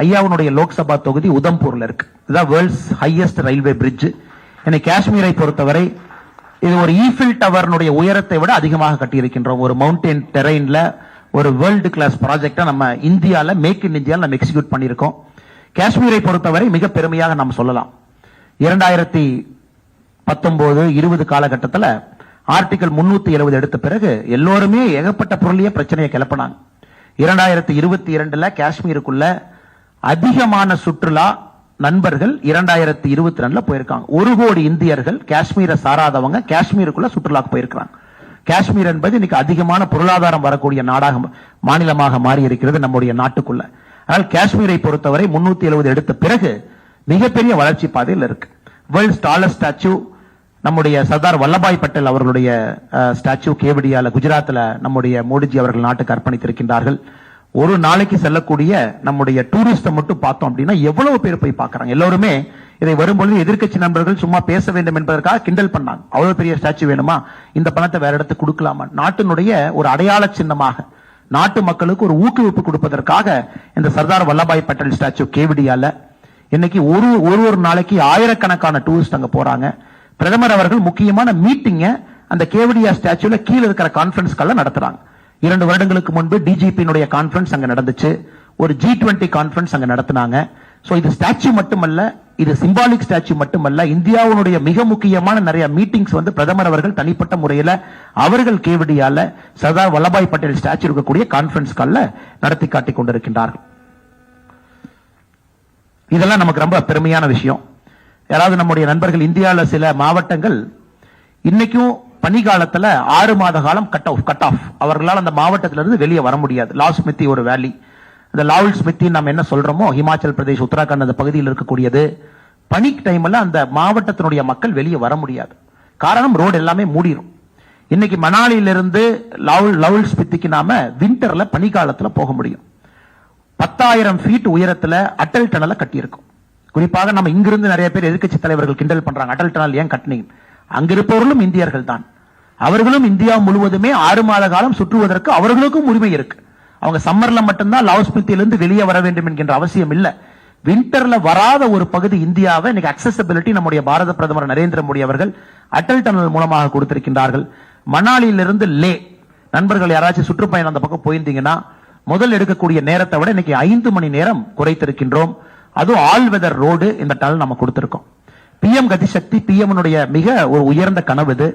ஐயாவுடைய லோக்சபா தொகுதி உதம்பூர்ல இருக்கு. இதுதான் வேர்ல்ட்ஸ் ஹையஸ்ட் ரயில்வே பிரிட்ஜ். இன்னைக்கு காஷ்மீரை பொறுத்தவரை இது ஒரு ஈஃபில் டவர்னுடைய உயரத்தை விட அதிகமாக கட்டியிருக்கின்றோம். ஒரு மவுண்டன் டெரெயின்ல ஒரு வேர்ல்டு கிளாஸ் ப்ராஜெக்டா நம்ம இந்தியால மேக் இன் இந்தியால நம்ம எக்ஸிக்யூட் பண்ணியிருக்கோம். காஷ்மீரை பொறுத்தவரை மிக பெருமையாக நாம் சொல்லலாம். 2019-20 காலகட்டத்தில் ஆர்டிகல் 370 எடுத்த பிறகு எல்லோருமே ஏகப்பட்ட பொருளிய பிரச்சனையை கிளப்பினாங்க. 2022 காஷ்மீருக்குள்ள அதிகமான சுற்றுலா நண்பர்கள் 2022 போயிருக்காங்க. 1 கோடி இந்தியர்கள் காஷ்மீரை சாராதவங்க காஷ்மீருக்குள்ள சுற்றுலாக்கு போயிருக்காங்க. காஷ்மீர் என்பது இன்னைக்கு அதிகமான பொருளாதாரம் வரக்கூடிய நாடாக மாநிலமாக மாறி இருக்கிறது நம்முடைய நாட்டுக்குள்ள. ஆனால் காஷ்மீரை பொறுத்தவரை 370 எடுத்த பிறகு மிகப்பெரிய வளர்ச்சி பாதையில் இருக்கு. வேர்ல்ட்ஸ் டாலஸ்ட் ஸ்டாச்சு நம்முடைய சர்தார் வல்லபாய் பட்டேல் அவர்களுடைய ஸ்டாச்சு கேவடியால குஜராத்ல நம்முடைய மோடிஜி அவர்கள் நாட்டுக்கு அர்ப்பணித்திருக்கின்றார்கள். ஒரு நாளைக்கு செல்லக்கூடிய நம்முடைய டூரிஸ்ட மட்டும் பார்த்தோம் அப்படின்னா எவ்வளவு பேர் போய் பார்க்கறாங்க. எல்லாருமே இதை வரும்பொழுது எதிர்க்கட்சி நண்பர்கள் சும்மா பேச வேண்டும் என்பதற்காக கிண்டல் பண்ணாங்க. அவ்வளவு பெரிய ஸ்டாச்சு வேணுமா, இந்த பணத்தை வேற இடத்துக்கு கொடுக்கலாமா? நாட்டினுடைய ஒரு அடையாள சின்னமாக நாட்டு மக்களுக்கு ஒரு ஊக்குவிப்பு கொடுப்பதற்காக இந்த சர்தார் வல்லபாய் பட்டேல் ஸ்டாச்சு கேவடியால இன்னைக்கு ஒரு நாளைக்கு ஆயிரக்கணக்கான டூரிஸ்ட் அங்க போறாங்க. பிரதமர் அவர்கள் முக்கியமான மீட்டிங்க அந்த கேவடியா ஸ்டாச்சுல கீழே இருக்கிற கான்பரன்ஸ் கால்ல நடத்துறாங்க. 2 வருடங்களுக்கு முன்பு டிஜிபியினுடைய கான்பரன்ஸ் அங்க நடந்துச்சு. ஒரு G20 கான்பரன்ஸ் அங்க நடத்தினாங்க. சோ இது ஸ்டாச்சு மட்டுமல்ல, இது சிம்பாலிக் ஸ்டாச்சு மட்டுமல்ல, இந்தியாவுடைய மிக முக்கியமான நிறைய மீட்டிங்ஸ் வந்து பிரதமர் அவர்கள் தனிப்பட்ட முறையில் அவர்கள் கேவடியால சர்தார் வல்லபாய் பட்டேல் ஸ்டாச்சு இருக்கக்கூடிய கான்பரன்ஸ் கால்ல நடத்தி காட்டிக் கொண்டிருக்கின்றார்கள். இதெல்லாம் நமக்கு ரொம்ப பெருமையான விஷயம். யாராவது நம்முடைய நண்பர்கள் இந்தியாவில் சில மாவட்டங்கள் இன்னைக்கும் பனிகாலத்துல 6 மாத காலம் கட் ஆஃப் அவர்களால் அந்த மாவட்டத்திலிருந்து வெளியே வர முடியாது. லால் ஸ்மித்தி ஒரு வேலி, இந்த லால் ஸ்மித்தி நம்ம என்ன சொல்றோமோ ஹிமாச்சல் பிரதேஷ் உத்தராகண்ட் அந்த பகுதியில் இருக்கக்கூடியது, பனி டைம்ல அந்த மாவட்டத்தினுடைய மக்கள் வெளியே வர முடியாது. காரணம் ரோடு எல்லாமே மூடிடும். இன்னைக்கு மணாலியிலிருந்து லால் ஸ்மித்திக்கு நாம விண்டர்ல பனிக்காலத்துல போக முடியும். 10,000 ஃபீட் உயரத்துல அட்டல் டனலை கட்டியிருக்கும். குறிப்பாக நம்ம இங்கிருந்து நிறைய பேர் எதிர்க்கட்சி தலைவர்கள் கிண்டல் பண்றாங்க, அட்டல் டனல் ஏன் கட்டினீங்க? அங்கிருப்பவர்களும் இந்தியர்கள் தான். அவர்களும் இந்தியா முழுவதுமே 6 மாத காலம் சுற்றுவதற்கு அவர்களுக்கும் உரிமை இருக்கு. அவங்க சம்மர்ல மட்டும்தான் லாஸ்பித்தியிலிருந்து வெளியே வர வேண்டும் என்கின்ற அவசியம் இல்ல. விண்டர்ல வராத ஒரு பகுதி இந்தியாவை இன்னைக்கு அக்சசபிலிட்டி நம்முடைய பாரத பிரதமர் நரேந்திர மோடி அவர்கள் அட்டல் டனல் மூலமாக கொடுத்திருக்கின்றார்கள். மணாலியிலிருந்து லே நண்பர்கள் யாராச்சும் சுற்றுப்பயணம் அந்த பக்கம் போயிருந்தீங்கன்னா முதல் எடுக்கக்கூடிய நேரத்தை விட இன்னைக்கு 5 மணி நேரம் குறைத்திருக்கின்றோம். அதுவும் ஆல் வெதர் ரோடு இந்த டனல் நம்ம கொடுத்திருக்கோம். பிஎம் கதிசக்தி பிஎம் மிக ஒரு உயர்ந்த கனவு இது.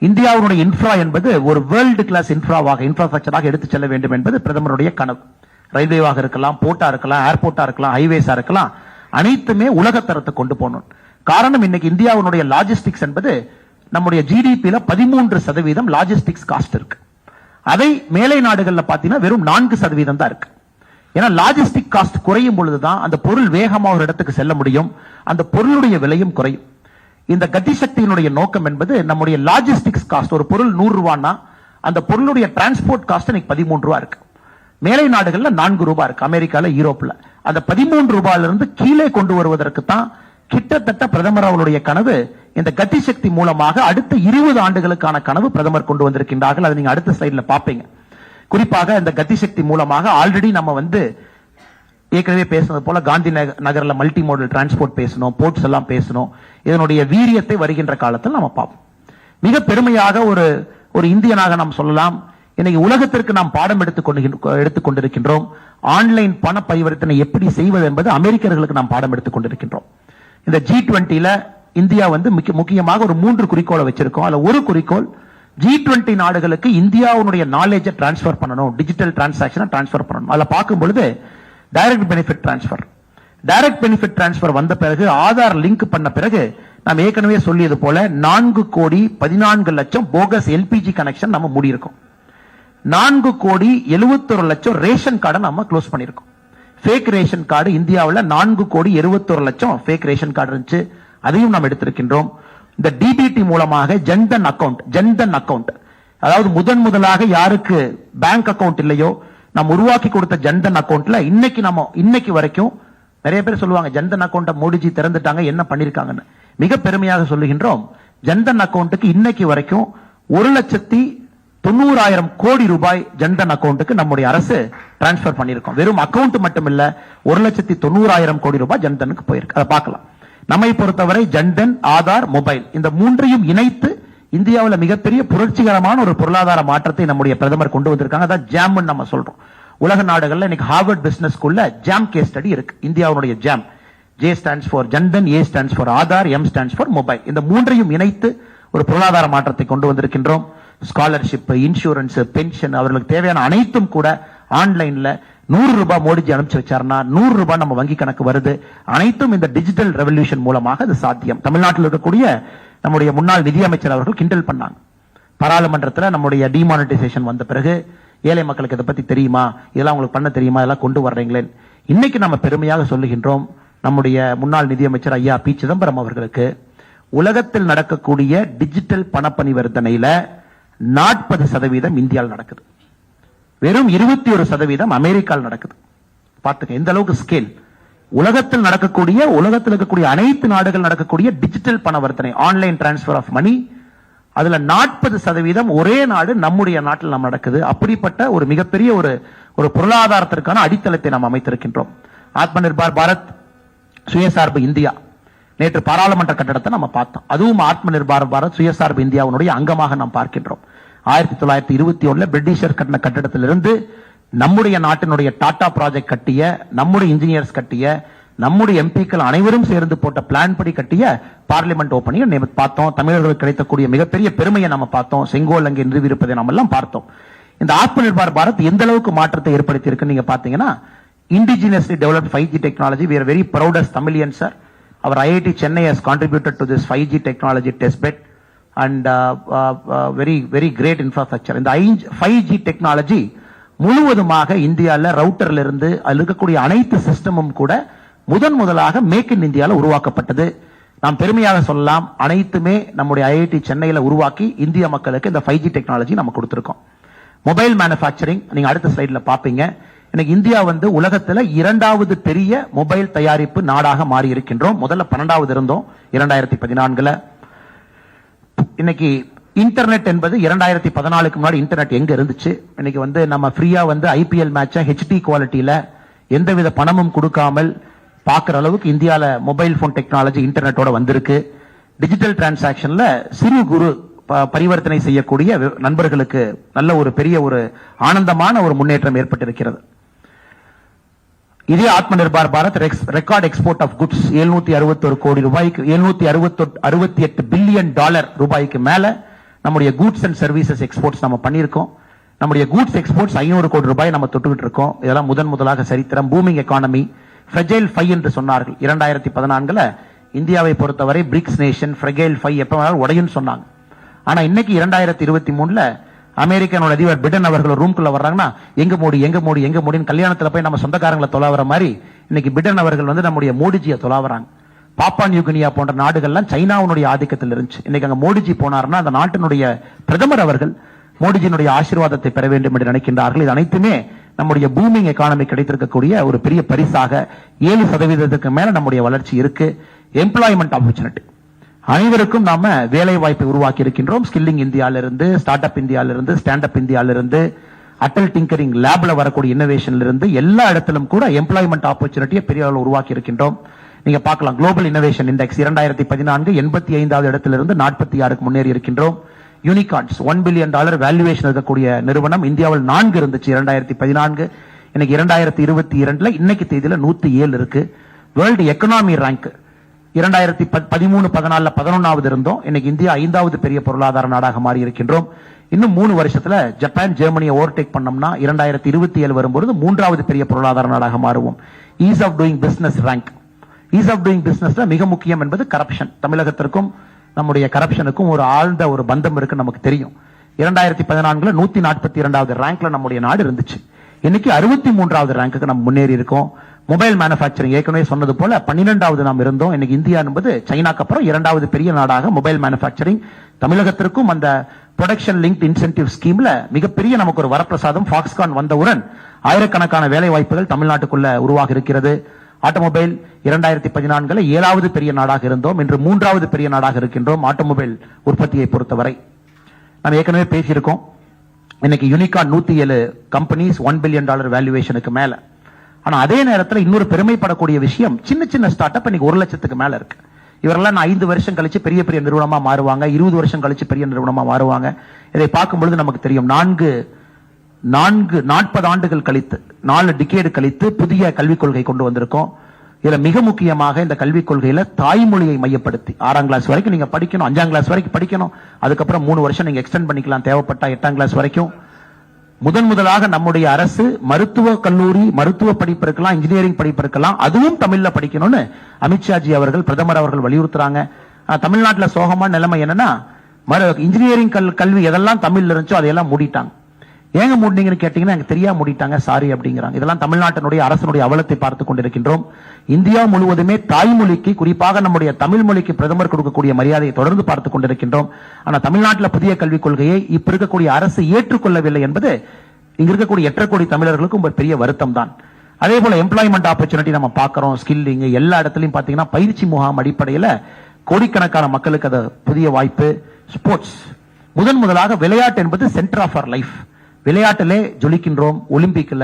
இந்தியாவுடைய இன்ஃப்ரா என்பது ஒரு வேர்ல்டு கிளாஸ் இன்ஃப்ராஸ்ட்ரக்சராக எடுத்து செல்ல வேண்டும் என்பது பிரதமருடைய கனவு. ரயில்வேவாக இருக்கலாம், போர்ட்டா இருக்கலாம், ஏர்போர்ட்டா இருக்கலாம், ஹைவேஸா இருக்கலாம், அனைத்துமே உலகத்தரத்தை கொண்டு போகணும். காரணம் இன்னைக்கு இந்தியாவுடைய லாஜிஸ்டிக்ஸ் என்பது நம்முடைய ஜிடிபியில 13% லாஜிஸ்டிக்ஸ் காஸ்ட் இருக்கு. அதை மேலை நாடுகள்ல பாத்தீங்கன்னா வெறும் 4% தான் இருக்கு. ஏன்னா லாஜிஸ்டிக் காஸ்ட் குறையும் பொழுதுதான் அந்த பொருள் வேகமாக ஒரு இடத்துக்கு செல்ல முடியும், அந்த பொருளுடைய விலையும் குறையும். இந்த கதிசக்தியினுடைய நோக்கம் என்பது நம்முடைய லாஜிஸ்டிக்ஸ் காஸ்ட், ஒரு பொருள் 100 ரூபாய்னா அந்த பொருளுடைய டிரான்ஸ்போர்ட் காஸ்ட் இன்னைக்கு 13 ரூபாய் இருக்கு. மேலை நாடுகள்ல 4 ரூபாய் இருக்கு, அமெரிக்கால யூரோப்ல. அந்த 13 ரூபாயில இருந்து கீழே கொண்டு வருவதற்கு தான் கிட்டத்தட்ட பிரதமர் அவருடைய கனவு. இந்த கதிசக்தி மூலமாக அடுத்த 20 ஆண்டுகளுக்கான கனவு பிரதமர் கொண்டு வந்திருக்கின்றார்கள். அதை நீங்க அடுத்த ஸ்லைட்ல பாப்பீங்க. குறிப்பாக இந்த கதிசக்தி மூலமாக ஆல்ரெடி நம்ம ஏற்கனவே பேசுனது போல காந்தி நகர்ல மல்டி மோடல் டிரான்ஸ்போர்ட் பேசணும், போர்ட்ஸ் எல்லாம் பேசணும். இதனுடைய வீரியத்தை வருகின்ற காலத்தில் நம்ம பார்ப்போம். மிக பெருமையாக ஒரு இந்தியனாக நாம் சொல்லலாம், இன்னைக்கு உலகத்திற்கு நாம் பாடம் எடுத்துக் கொண்டிருக்கின்றோம். ஆன்லைன் பண பரிவர்த்தனை எப்படி செய்வது என்பது அமெரிக்கர்களுக்கு நாம் பாடம் எடுத்துக் கொண்டிருக்கின்றோம். இந்த G20ல இந்தியா முக்கியமாக ஒரு 3 குறிக்கோளை வச்சிருக்கோம். அதுல ஒரு குறிக்கோள் G20 நாடுகளுக்கு இந்தியாவுடைய நாலேஜை டிரான்ஸ்பர் பண்ணணும், டிஜிட்டல் டிரான்சாக்சனை டிரான்ஸ்பர் பண்ணணும். அதுல பார்க்கும் பொழுது டைரக்ட் பெனிஃபிட் டிரான்ஸ்பர் வந்த பிறகு, ஆதார் லிங்க் பண்ண பிறகு, நாம் ஏற்கனவே சொல்லியது போல 4,14,00,000 போகஸ் எல்பிஜி கனெக்ஷன் நம்ம மூடி இருக்கோம். 4,71,00,000 ரேஷன் கார்டை நம்ம க்ளோஸ் பண்ணிருக்கோம். ஃபேக் ரேஷன் கார்டு இந்தியாவில் 4,71,00,000 ஃபேக் ரேஷன் கார்டு இருந்துச்சு, அதையும் நாம் எடுத்திருக்கின்றோம். இந்த டிபிடி மூலமாக ஜன்தன் அக்கவுண்ட், அதாவது முதலாக யாருக்கு பேங்க் அக்கவுண்ட் இல்லையோ நாம் உருவாக்கி கொடுத்த ஜன்தன் அக்கவுண்ட்ல இன்னைக்கு வரைக்கும் நிறைய பேர் சொல்லுவாங்க ஜன்தன் அக்கவுண்ட மோடிஜி திறந்துட்டாங்க, என்ன பண்ணிருக்காங்கன்னு. மிக பெருமையாக சொல்லுகின்றோம், ஜன்தன் அக்கவுண்ட்டுக்கு இன்னைக்கு வரைக்கும் 1,90,000 கோடி ரூபாய் ஜன்தன் அக்கவுண்ட்டுக்கு நம்முடைய அரசு டிரான்ஸ்பர் பண்ணிருக்கோம். வெறும் அக்கவுண்ட் மட்டும் இல்ல, 1,90,000 கோடி ரூபாய் ஜன்தனுக்கு போயிருக்கு. அதை பார்க்கலாம். நம்மை பொறுத்தவரை ஜன்தன், ஆதார், மொபைல் இந்த 3ஐயும் இணைத்து இந்தியாவில் மிகப்பெரிய புரட்சிகரமான ஒரு பொருளாதார மாற்றத்தை நம்முடைய பிரதமர் கொண்டு வந்திருக்காங்க. அதான் ஜாம் நம்ம சொல்றோம். உலக நாடுகள்ல இன்னைக்கு ஹார்வர்ட் பிசினஸ் ஸ்கூல்ல ஜாம் கேஸ் ஸ்டடி இருக்கு. இந்தியாவுடைய jam, J stands for Jan Dhan, A stands for Aadhaar, M stands for mobile. இந்த மூன்றையும் இணைத்து ஒரு பொருளாதார மாற்றத்தை கொண்டு வந்திருக்கின்றோம். ஸ்காலர்ஷிப், இன்சூரன்ஸ், பென்ஷன், அவர்களுக்கு தேவையான அனைத்தும் கூட ஆன்லைன்ல 100 ரூபாய் மோடிஜி அனுப்பிச்சு வச்சாருன்னா 100 ரூபாய் நம்ம வங்கி கணக்கு வருது. அனைத்தும் இந்த டிஜிட்டல் ரெவல்யூஷன் மூலமாக அது சாத்தியம். தமிழ்நாட்டில் இருக்கக்கூடிய நம்முடைய முன்னாள் நிதியமைச்சர் அவர்கள் கிண்டல் பண்ணாங்க. பாராளுமன்றத்தில் நம்முடைய டிமானிட்டைசேஷன் வந்த பிறகு ஏழை மக்களுக்கு இதை பத்தி தெரியுமா, இதெல்லாம் உங்களுக்கு பண்ண தெரியுமா, இதெல்லாம் கொண்டு வர்றீங்களே. இன்னைக்கு நம்ம பெருமையாக சொல்லுகின்றோம், நம்முடைய முன்னாள் நிதியமைச்சர் ஐயா பி சிதம்பரம் அவர்களுக்கு உலகத்தில் நடக்கக்கூடிய டிஜிட்டல் பண பரிவர்த்தனையில 40% இந்தியாவில் நடக்குது. வெறும் 21% அமெரிக்காவில் நடக்குது. பாத்துக்க எந்த அளவுக்கு ஸ்கேல். உலகத்தில் இருக்கக்கூடிய அனைத்து நாடுகள் நடக்கக்கூடிய டிஜிட்டல் பணவர்த்தனை, ஆன்லைன் டிரான்ஸ்பர் ஆஃப் மணி, அதுல 40% ஒரே நாடு நம்முடைய நாட்டில் நம்ம நடக்குது. அப்படிப்பட்ட ஒரு மிகப்பெரிய ஒரு பொருளாதாரத்திற்கான அடித்தளத்தை நாம் அமைத்திருக்கின்றோம். ஆத்ம நிர்பார் பாரத், சுயசார்பு இந்தியா, நேற்று பாராளுமன்ற கட்டடத்தை நம்ம பார்த்தோம். அதுவும் ஆத்ம நிர்பார் பாரத் சுயசார்பு இந்தியாவுடைய அங்கமாக நாம் பார்க்கின்றோம். 1921 பிரிட்டிஷர் கட்டின கட்டடத்திலிருந்து நம்முடைய நாட்டினுடைய டாடா ப்ராஜெக்ட் கட்டிய, நம்முடைய இன்ஜினியர்ஸ் கட்டிய, நம்முடைய எம்பிக்கள் அனைவரும் சேர்ந்து போட்ட பிளான் படி கட்டிய பார்லிமெண்ட் ஓபனிங் பார்த்தோம். தமிழர்களுக்கு கிடைக்கக்கூடிய மிகப்பெரிய பெருமையை நம்ம பார்த்தோம். செங்கோல் அங்கே நிறுவியிருப்பதை நம்ம எல்லாம் பார்த்தோம். இந்த ஆத்ம நிர்பார் பாரத் எந்த அளவுக்கு மாற்றத்தை ஏற்படுத்தி இருக்கு நீங்க பாத்தீங்கன்னா, indigenously developed 5G technology. We are very proud as Tamilians, sir. Our IIT Chennai has contributed to this 5G technology testbed and very great infrastructure. இந்த 5G technology முழுவதுமாக இந்தியாவில் ரவுட்டர்ல இருந்து அதில் இருக்கக்கூடிய அனைத்து சிஸ்டமும் கூட முதலாக மேக் இன் இந்தியாவில் உருவாக்கப்பட்டது. நாம் பெருமையாக சொல்லலாம், அனைத்துமே நம்முடைய IIT சென்னையில் உருவாக்கி இந்திய மக்களுக்கு இந்த 5G டெக்னாலஜி நம்ம கொடுத்திருக்கோம். மொபைல் மேனுஃபேக்சரிங் நீங்க அடுத்த ஸ்லைட்ல பாப்பீங்க. இன்னைக்கு இந்தியா உலகத்துல 2வது பெரிய மொபைல் தயாரிப்பு நாடாக மாறி இருக்கின்றோம். முதல்ல 12வது இருந்தோம் 2014. இன்னைக்கு இன்டர்நெட் என்பது 2014க்கு முன்னாடி இன்டர்நெட் எங்க இருந்துச்சு? இன்னைக்கு நம்ம ஃப்ரீயா IPL மேட்ச HD குவாலிட்டியில எந்தவித பணமும் கொடுக்காமல் பார்க்கிற அளவுக்கு இந்தியால மொபைல் போன் டெக்னாலஜி இன்டர்நெட்டோட வந்திருக்கு. டிஜிட்டல் டிரான்சாக்ஷன்ல சிறு குறு பரிவர்த்தனை செய்யக்கூடிய நண்பர்களுக்கு நல்ல ஒரு பெரிய ஒரு ஆனந்தமான ஒரு முன்னேற்றம் ஏற்பட்டிருக்கிறது. இதே Atma Nirbhar Bharat record export of goods 761 கோடி ரூபாய்க்கு, 768 பில்லியன் டாலர் ரூபாய்க்கு மேல நம்முடைய கூட்ஸ் அண்ட் சர்வீசஸ் எக்ஸ்போர்ட்ஸ் நம்ம பண்ணியிருக்கோம். நம்முடைய கூட்ஸ் எக்ஸ்போர்ட்ஸ் 500 கோடி ரூபாய் நம்ம தொட்டுக்கிட்டு இருக்கோம். இதெல்லாம் முதலாக சரித்திரம். பூமிங் எக்கானமி, ஃப்ரெஜைல் 5 என்று சொன்னார்கள். 2014 இந்தியாவை பொறுத்தவரை பிரிக்ஸ் நேஷன், ஃப்ரெஜைல் 5 எப்ப வேணாலும் உடையும் சொன்னாங்க. ஆனா இன்னைக்கு 2023 அமெரிக்கனோட அதிபர் பிடன் அவர்கள் ரூம்குள்ள வர்றாங்கன்னா எங்க மோடி கல்யாணத்துல போய் நம்ம சொந்தக்காரங்களை தொலாவற மாதிரி இன்னைக்கு பிடன் அவர்கள் நம்முடைய மோடிஜியை தொலாவறாங்க. பாப்பா நியூகினியா போன்ற நாடுகள்லாம் சைனாவுடைய ஆதிக்கத்தில் இருந்துச்சு. இன்னைக்கு அங்க மோடிஜி போனார்னா அந்த நாட்டினுடைய பிரதமர் அவர்கள் மோடிஜியினுடைய ஆசீர்வாதத்தை பெற வேண்டும் என்று நினைக்கின்றார்கள். இது அனைத்துமே நம்முடைய பூமிங் எக்கானமி கிடைத்திருக்கக்கூடிய ஒரு பெரிய பரிசாக. 7% மேல நம்முடைய வளர்ச்சி இருக்கு. எம்ப்ளாய்மெண்ட் ஆப்பர்ச்சுனிட்டி, அனைவருக்கும் நாம வேலை வாய்ப்பை உருவாக்கி இருக்கின்றோம். ஸ்கில்லிங் இந்தியாவிலிருந்து, ஸ்டார்ட் அப் இந்தியாவிலிருந்து, ஸ்டாண்ட் அப் இந்தியாவிலிருந்து, அட்டல் டிங்கரிங் லேப்ல வரக்கூடிய இன்னோவேஷன்ல இருந்து எல்லா இடத்திலும் கூட எம்ப்ளாய்மெண்ட் ஆப்பர்ச்சுனிட்டியை பெரிய அளவில் உருவாக்கி இருக்கின்றோம். நீங்க பார்க்கலாம், குளோபல் இன்னோவேஷன் இண்டெக்ஸ் 2014 85வது இடத்திலிருந்து 46க்கு முன்னேறி இருக்கின்றோம். யூனிகார்ன்ஸ் $1 பில்லியன் வேல்யூவேஷன் இருக்கக்கூடிய நிறுவனம் இந்தியாவில் 4 இருந்துச்சு 2014. இன்னைக்கு 2022 இன்னைக்கு தேதியில 107 இருக்கு. வேர்ல்டு எக்கனாமி ரேங்க் 2013-14 11வது இருந்தோம். இன்னைக்கு இந்தியா 5வது பெரிய பொருளாதார நாடாக மாறி இருக்கின்றோம். இன்னும் 3 வருஷத்துல ஜப்பான், ஜெர்மனியை ஓவர்டேக் பண்ணோம்னா 2027 வரும்போது 3வது பெரிய பொருளாதார நாடாக மாறுவோம். Ease of doing business rank. Ease of doing பிசினஸ்ல மிக முக்கியம் என்பது கரப்ஷன். தமிழகத்திற்கும் நம்முடைய கரப்ஷனுக்கும் ஒரு ஆழ்ந்த ஒரு பந்தம் இருக்கு, நமக்கு தெரியும். 2014 142வது ரேங்க்ல நம்முடைய நாடு இருந்துச்சு. இன்னைக்கு 63வது ரேங்க்கு நம்ம முன்னேறி இருக்கோம். மொபைல் மேனுஃபேக்சரிங் ஏற்கனவே சொன்னது போல 12வது நாம் இருந்தோம். இன்னைக்கு இந்தியா என்பது சைனாக்கு அப்புறம் 2வது பெரிய நாடாக மொபைல் மேனுஃபேக்சரிங். தமிழகத்திற்கும் அந்த ப்ரொடக்ஷன் லிங்க்ட் இன்சென்டிவ் ஸ்கீம்ல மிகப்பெரிய நமக்கு ஒரு வரப்பிரசாதம். ஃபாக்ஸ்கான் வந்தவுடன் ஆயிரக்கணக்கான வேலை வாய்ப்புகள் தமிழ்நாட்டுக்குள்ள உருவாக இருக்கிறது. ஆட்டோமொபைல் 2014 7வது பெரிய நாடாக இருந்தோம். இன்று 3வது பெரிய நாடாக இருக்கின்றோம் ஆட்டோமொபைல் உற்பத்தியை பொறுத்தவரை. நாம் ஏற்கனவே பேசியிருக்கோம். இன்னைக்கு யூனிகார்ன் 107 கம்பெனிஸ் $1 பில்லியன் வேல்யூவேஷனுக்கு மேல. ஆனா அதே நேரத்தில் இன்னொரு பெருமைப்படக்கூடிய விஷயம், சின்ன சின்ன ஸ்டார்ட் அப் இன்னைக்கு 1 லட்சத்துக்கு மேல இருக்கு. இவரெல்லாம் 5 வருஷம் கழிச்சு பெரிய பெரிய நிறுவனமா மாறுவாங்க, 20 வருஷம் கழிச்சு பெரிய நிறுவனமா மாறுவாங்க. இதை பார்க்கும் பொழுது நமக்கு தெரியும். 4 40 ஆண்டுகள் கழித்து 4 டிகேடு கழித்து புதிய கல்விக் கொள்கை கொண்டு வந்திருக்கோம். இதுல மிக முக்கியமாக இந்த கல்விக் கொள்கையில தாய்மொழியை மையப்படுத்தி 6ஆம் கிளாஸ் வரைக்கும் நீங்க படிக்கணும், 5ஆம் கிளாஸ் வரைக்கும் படிக்கணும், அதுக்கப்புறம் 3 வருஷம் நீங்க எக்ஸ்டெண்ட் பண்ணிக்கலாம் தேவைப்பட்டா 8ஆம் கிளாஸ் வரைக்கும். முதலாக நம்முடைய அரசு மருத்துவ கல்லூரி மருத்துவ படிப்பு இருக்கலாம், இன்ஜினியரிங் படிப்பு இருக்கலாம், அதுவும் தமிழ்ல படிக்கணும்னு அமித்ஷாஜி அவர்கள் பிரதமர் அவர்கள் வலியுறுத்துறாங்க. தமிழ்நாட்டில் சோகமான நிலைமை என்னன்னா இன்ஜினியரிங் கல்வி எதெல்லாம் தமிழ்ல இருந்துச்சோ அதையெல்லாம் மூடிட்டாங்க. ஏங்க மூடினீங்கன்னு கேட்டீங்கன்னா எனக்கு தெரியாம மூடிட்டாங்க சாரி அப்படிங்கிறாங்க. இதெல்லாம் தமிழ்நாட்டினுடைய அரசனுடைய அவலத்தை பார்த்துக் கொண்டிருக்கின்றோம். இந்தியா முழுவதுமே தாய்மொழிக்கு குறிப்பாக நம்முடைய தமிழ் மொழிக்கு பிரதமர் கொடுக்கக்கூடிய மரியாதையை தொடர்ந்து பார்த்துக் கொண்டிருக்கின்றோம். ஆனா தமிழ்நாட்டில் புதிய கல்விக் கொள்கையை இப்ப இருக்கக்கூடிய அரசு ஏற்றுக்கொள்ளவில்லை என்பது இங்க இருக்கக்கூடிய 8 கோடி தமிழர்களுக்கும் ஒரு பெரிய வருத்தம் தான். அதே போல எம்ப்ளாய்மெண்ட் ஆப்பர்ச்சுனிட்டி நம்ம பார்க்கிறோம், ஸ்கில்லிங் எல்லா இடத்துலயும் பாத்தீங்கன்னா பயிற்சி முகாம் அடிப்படையில் கோடிக்கணக்கான மக்களுக்கு அது புதிய வாய்ப்பு. ஸ்போர்ட்ஸ் முதலாக விளையாட்டு என்பது சென்டர் ஆஃப் அவர் லைஃப். விளையாட்டிலே ஜொலிக்கின்றோம். ஒலிம்பிக்ல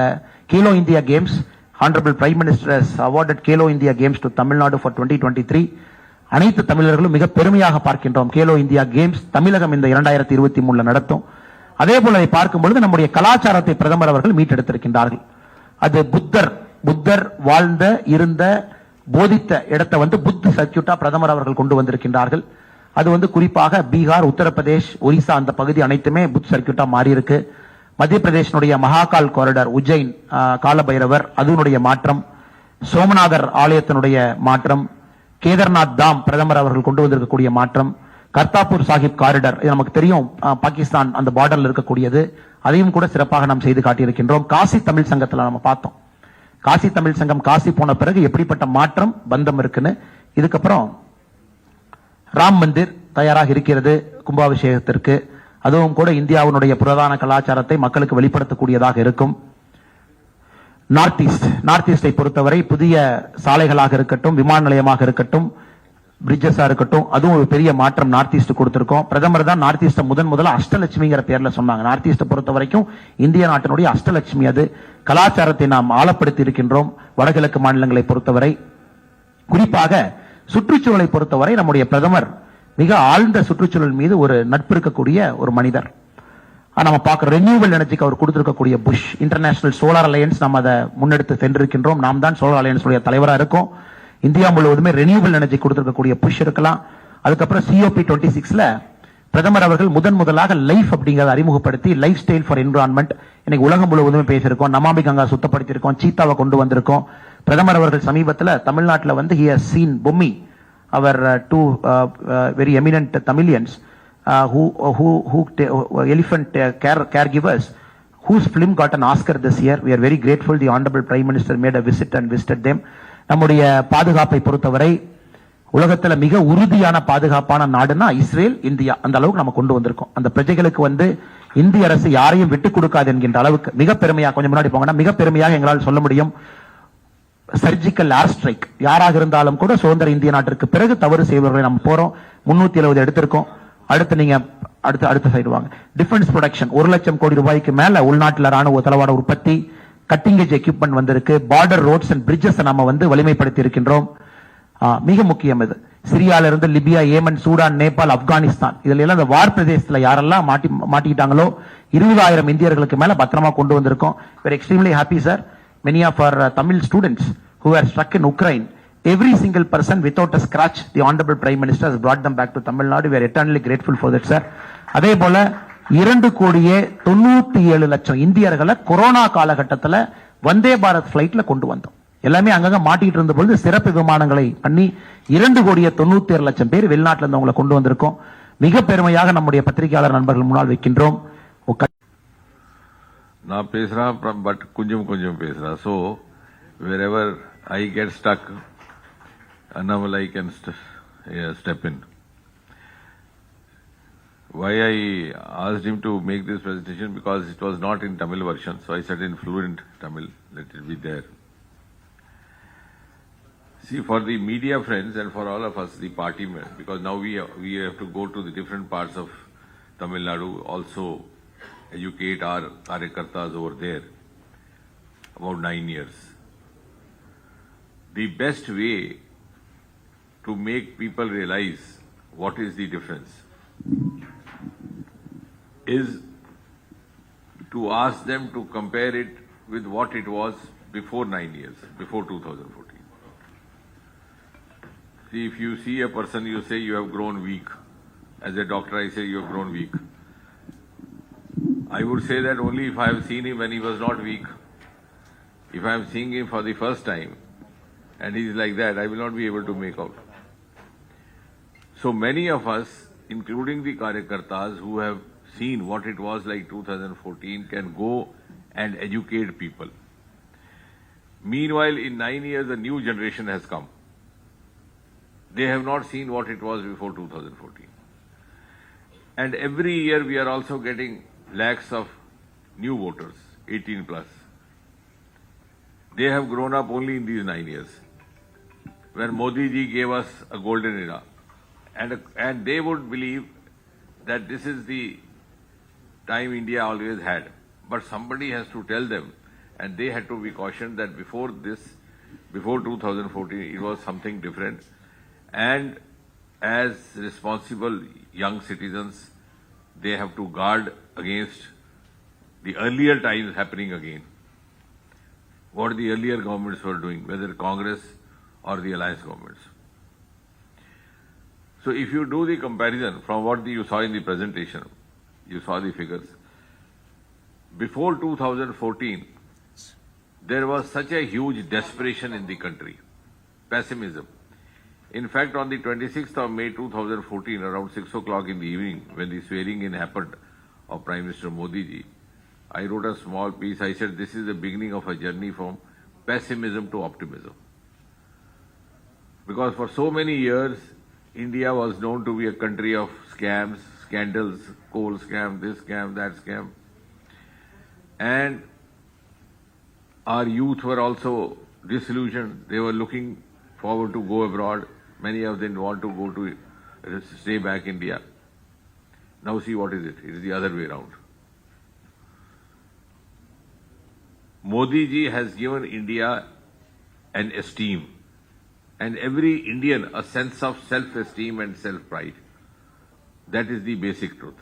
Khelo India games honourable prime minister has awarded Khelo India games to Tamil Nadu for 2023. அனைத்து தமிழர்களும் மிக பெருமையாக பார்க்கின்றோம். கேலோ இந்தியா கேம்ஸ் தமிழகம் இந்த 2023 நடத்தும். அதே போல அதை பார்க்கும் பொழுது நம்முடைய கலாச்சாரத்தை பிரதமர் அவர்கள் மீட்டெடுத்திருக்கின்றார்கள். அது புத்தர் வாழ்ந்த இருந்த போதித்த இடத்தை புத்த சர்க்கியூட்டா பிரதமர் அவர்கள் கொண்டு வந்திருக்கின்றார்கள். அது குறிப்பாக பீகார், உத்தரப்பிரதேஷ், ஒரிசா அந்த பகுதி அனைத்துமே புத்த சர்க்கியூட்டா மாறி இருக்கு. மத்திய பிரதேசனுடைய மகாகால் காரிடார், உஜ்ஜைன் காலபைரவர் அதனுடைய மாற்றம், சோமநாதர் ஆலயத்தினுடைய மாற்றம், கேதார்நாத் தாம் பிரதமர் அவர்கள் கொண்டு வந்திருக்கக்கூடிய மாற்றம், கர்த்தாப்பூர் சாஹிப் காரிடார் நமக்கு தெரியும் பாகிஸ்தான் அந்த பார்டர்ல இருக்கக்கூடியது, அதையும் கூட சிறப்பாக நாம் செய்து காட்டியிருக்கின்றோம். காசி தமிழ் சங்கத்தில் நம்ம பார்த்தோம். காசி தமிழ் சங்கம் காசி போன பிறகு எப்படிப்பட்ட மாற்றம் பந்தம் இருக்குன்னு. இதுக்கப்புறம் ராம் மந்திர் தயாராக இருக்கிறது கும்பாபிஷேகத்திற்கு. அதுவும் கூட இந்தியாவுடைய பிரதான கலாச்சாரத்தை மக்களுக்கு வெளிப்படுத்தக்கூடியதாக இருக்கும். நார்த் ஈஸ்டை பொறுத்தவரை புதிய சாலைகளாக இருக்கட்டும், விமான நிலையமாக இருக்கட்டும், பிரிட்ஜஸா இருக்கட்டும், அதுவும் ஒரு பெரிய மாற்றம் நார்த் ஈஸ்ட் கொடுத்திருக்கோம். பிரதமர் தான் நார்த் ஈஸ்ட் முதல்ல அஷ்டலட்சுமிங்கிற பேர்ல சொன்னாங்க. நார்த் ஈஸ்ட் பொறுத்த வரைக்கும் இந்திய நாட்டினுடைய அஷ்டலட்சுமி. அது கலாச்சாரத்தை நாம் ஆழப்படுத்தி இருக்கின்றோம். வடகிழக்கு மாநிலங்களை பொறுத்தவரை குறிப்பாக சுற்றுச்சூழலை பொறுத்தவரை நம்முடைய பிரதமர் மிக ஆழ்ந்த சுற்றுச்சூழல் மீது ஒரு நட்பு இருக்கக்கூடிய ஒரு மனிதர். நம்ம பார்க்க ரெனியூவல் எனர்ஜிக்கு அவர் கொடுத்திருக்கக்கூடிய புஷ் இன்டர்நேஷனல் சோலார் அலையன்ஸ் நம்ம அதை முன்னெடுத்து சென்றிருக்கின்றோம். நாம் தான் சோலார் அலையன்ஸ் தலைவராக இருக்கோம். இந்தியா முழுவதுமே ரெனியூவல் எனர்ஜி கொடுத்திருக்கக்கூடிய புஷ் இருக்கலாம். அதுக்கப்புறம் COP26ல பிரதமர் அவர்கள் முதலாக லைஃப் அப்படிங்கறத அறிமுகப்படுத்தி லைஃப் ஸ்டைல் ஃபார் என்விரான்மெண்ட் இன்னைக்கு உலகம் முழுவதுமே பேசியிருக்கோம். நமாமி கங்கா சுத்தப்படுத்தியிருக்கோம், சீத்தாவை கொண்டு வந்திருக்கோம். பிரதமர் அவர்கள் சமீபத்தில் தமிழ்நாட்டில் he has seen Bommi our two very eminent Tamilians who elephant caregivers whose film got an Oscar this year. We are very grateful. The Honorable Prime Minister made a visit and visited them. நம்முடைய பாதுகாப்பை பொறுத்தவரை உலகத்துல மிக உறுதியான பாதுகாப்பான நாடுனா இஸ்ரேல், இந்தியா. அந்த அளவுக்கு நம்ம கொண்டு வந்திருக்கோம். அந்த பிரஜைகளுக்கு இந்திய அரசு யாரையும் விட்டுக் கொடுக்காது என்கின்ற அளவுக்கு மிக பெருமையாக, கொஞ்சம் முன்னாடி போங்கன்னா மிக பெருமையாக எங்களால் சொல்ல முடியும். சர்ஜிக்கல் ஏர் ஸ்ட்ரைக் யாராக இருந்தாலும் கூட சுதந்திர இந்திய நாட்டிற்கு பிறகு தவறு செய்வர்களை நம்ம போறோம். 370 எடுத்திருக்கோம். அடுத்து நீங்க அடுத்த சைடு வாங்க. டிஃபென்ஸ் ப்ரொடக்ஷன் 1 லட்சம் கோடி ரூபாய்க்கு மேல உள்நாட்டில் ராணுவ தளவாட உற்பத்தி, கட்டிங் எட்ஜ் எக்யூப்மெண்ட் வந்திருக்கு. பார்டர் ரோட்ஸ் அண்ட் பிரிட்ஜஸ் நம்ம வலிமைப்படுத்தி இருக்கின்றோம். மிக முக்கியம் இது. சிரியால இருந்து Libya, Yemen, Sudan, Nepal, Afghanistan இதுல எல்லாம் இந்த வார் பிரதேசத்துல யாரெல்லாம் மாட்டிக்கிட்டாங்களோ 20,000 இந்தியர்களுக்கு மேல பத்திரமா கொண்டு வந்திருக்கோம். We are extremely happy, sir. Many of our Tamil students who were struck in Ukraine, every single person without a scratch, the Honorable Prime Minister has brought them back to Tamil Nadu. We are eternally grateful for that, sir. அதே போல 2,97,00,000 இந்தியர்களை கொரோனா காலகட்டத்தில் வந்தே பாரத் பிளைட்ல கொண்டு வந்தோம். எல்லாமே அங்கங்க மாட்டிட்டு இருந்த பொழுது சிறப்பு விமானங்களை பண்ணி 2,97,00,000 பேர் வெளிநாட்டில் இருந்தவங்களை கொண்டு வந்திருக்கோம். மிக பெருமையாக நம்முடைய பத்திரிகையாளர் நண்பர்கள் முன்னால் வைக்கின்றோம். நான் பேசுறேன், பட் கொஞ்சம் பேசுறேன். So wherever I get stuck, Annamalai can step in. Why I asked him to make this presentation, because it was not in Tamil version, so I said in fluent Tamil, let it be there. See, for the media friends and for all of us, the party men, because now we have to go to the different parts of Tamil Nadu, also educate our karyakartas over there, about 9 years. The best way to make people realize what is the difference is to ask them to compare it with what it was before 9 years, before 2014. See, if you see a person, you say you have grown weak. As a doctor, I say you have grown weak. I would say that only if I have seen him when he was not weak. If I am seeing him for the first time and he is like that, I will not be able to make out. So many of us, including the Karyakartas who have seen what it was like 2014, can go and educate people. Meanwhile, in 9 years, a new generation has come. They have not seen what it was before 2014. And every year we are also getting lakhs of new voters, 18 plus. They have grown up only in these 9 years, where Modi ji gave us a golden era. And they would believe that this is the time India always had. But somebody has to tell them, and they had to be cautioned that before 2014, it was something different. And as responsible young citizens, they have to guard against the earlier times happening again. What the earlier governments were doing, whether Congress or the alliance governments. So if you do the comparison from what you saw in the presentation, you saw the figures. Before 2014, there was such a huge desperation in the country, pessimism. In fact, on the 26th of May 2014, around 6 o'clock in the evening, when the swearing in happened of Prime Minister Modi ji, I wrote a small piece. I said, this is the beginning of a journey from pessimism to optimism. Because for so many years, India was known to be a country of scams, scandals, coal scam, this scam, that scam. And our youth were also disillusioned. They were looking forward to go abroad. Many of them want to go to stay back in India. Now see what is it? It is the other way around. Modi ji has given India an esteem, and every Indian a sense of self-esteem and self-pride. That is the basic truth.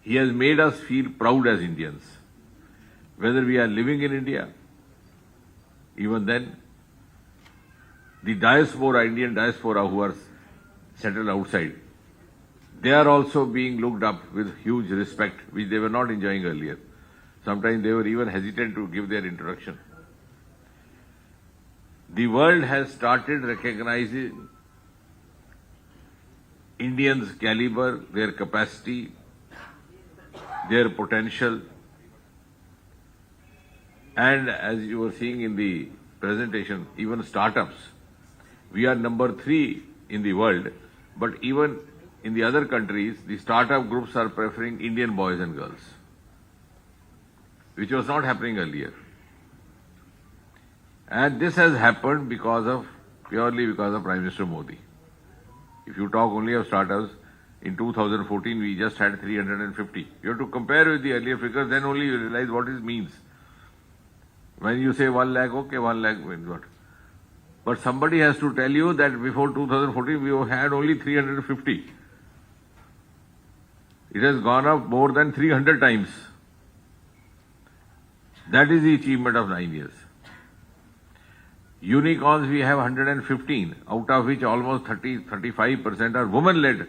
He has made us feel proud as Indians, whether we are living in India. Even then, the diaspora, Indian diaspora who are settled outside, they are also being looked up with huge respect, which they were not enjoying earlier. Sometimes they were even hesitant to give their introduction. The world has started recognizing Indians' caliber, their capacity, their potential. And as you were seeing in the presentation, even startups. We are number 3 in the world, but even in the other countries, the startup groups are preferring Indian boys and girls, which was not happening earlier. And this has happened purely because of Prime Minister Modi. If you talk only of startups, in 2014 we just had 350. You have to compare with the earlier figures, then only you realize what it means. When you say 1 lakh, okay, 1 lakh means what? But somebody has to tell you that before 2014 we had only 350. It has gone up more than 300 times. That is the achievement of 9 years. Unicorns we have 115, out of which almost 35% are women-led.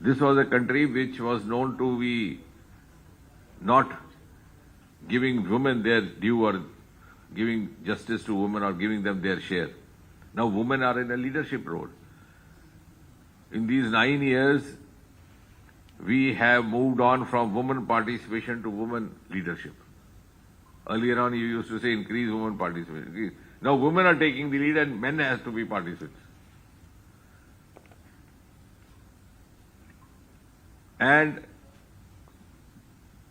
This was a country which was known to be not giving women their due or giving justice to women or giving them their share. Now women are in a leadership role. In these 9 years, we have moved on from women participation to women leadership. Earlier on, you used to say increase women participation. Now women are taking the lead and men has to be participants. And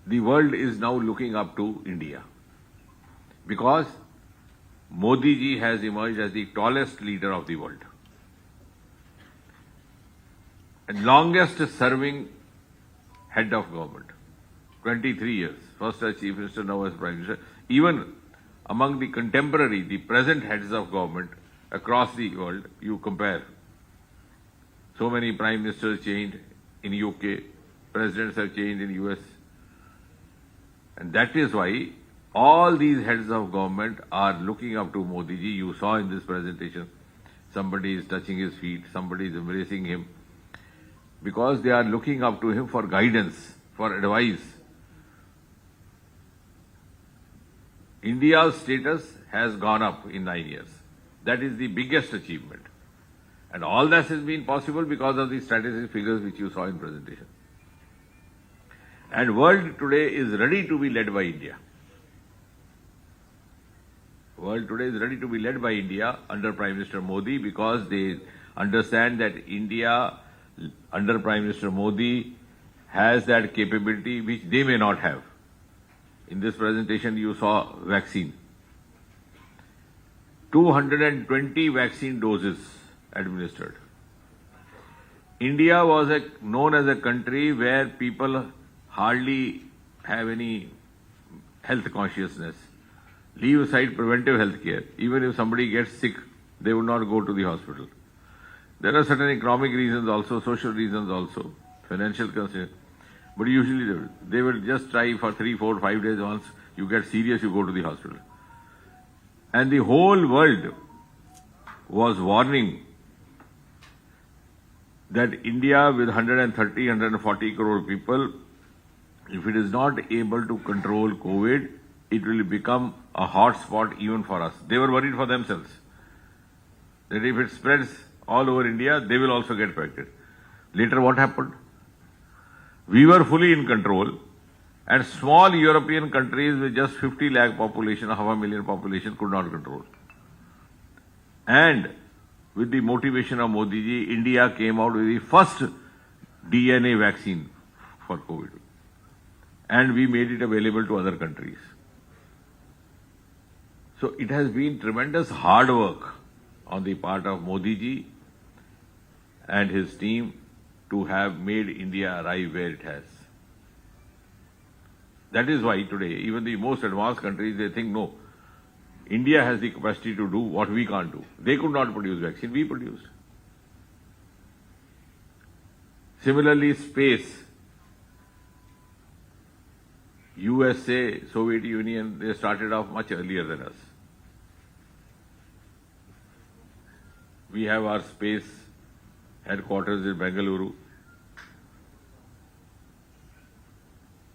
the world is now looking up to India because Modi ji has emerged as the tallest leader of the world and longest serving head of government, 23 years, first as Chief Minister, now as Prime Minister. Even among the contemporary, the present heads of government across the world, you compare. So many Prime Ministers changed in UK, presidents have changed in US. And that is why all these heads of government are looking up to Modi ji. You saw in this presentation, somebody is touching his feet, somebody is embracing him, because they are looking up to him for guidance, for advice. India's status has gone up in 9 years. That is the biggest achievement. And all that has been possible because of the strategic figures which you saw in presentation. And world today is ready to be led by India. World today is ready to be led by India under Prime Minister Modi, because they understand that India under Prime Minister Modi has that capability which they may not have. In this presentation you saw vaccine. 220 vaccine doses administered. India was known as a country where people hardly have any health consciousness. Leave aside preventive health care. Even if somebody gets sick, they would not go to the hospital. There are certain economic reasons also, social reasons also, financial concerns. But usually they will just try for 3, 4, 5 days. Once you get serious, you go to the hospital. And the whole world was warning that India with 130, 140 crore people, if it is not able to control COVID, it will become a hot spot even for us. They were worried for themselves that if it spreads all over India, they will also get affected. Later what happened? We were fully in control, and small European countries with just 50 lakh population, 500,000 population could not control. And with the motivation of Modi ji, India came out with the first DNA vaccine for COVID. And we made it available to other countries. So it has been tremendous hard work on the part of Modi ji and his team to have made India arrive where it has. That is why today, even the most advanced countries, they think, no, India has the capacity to do what we can't do. They could not produce vaccine, we produced. Similarly, space. USA, Soviet Union, they started off much earlier than us. We have our space headquarters in Bengaluru.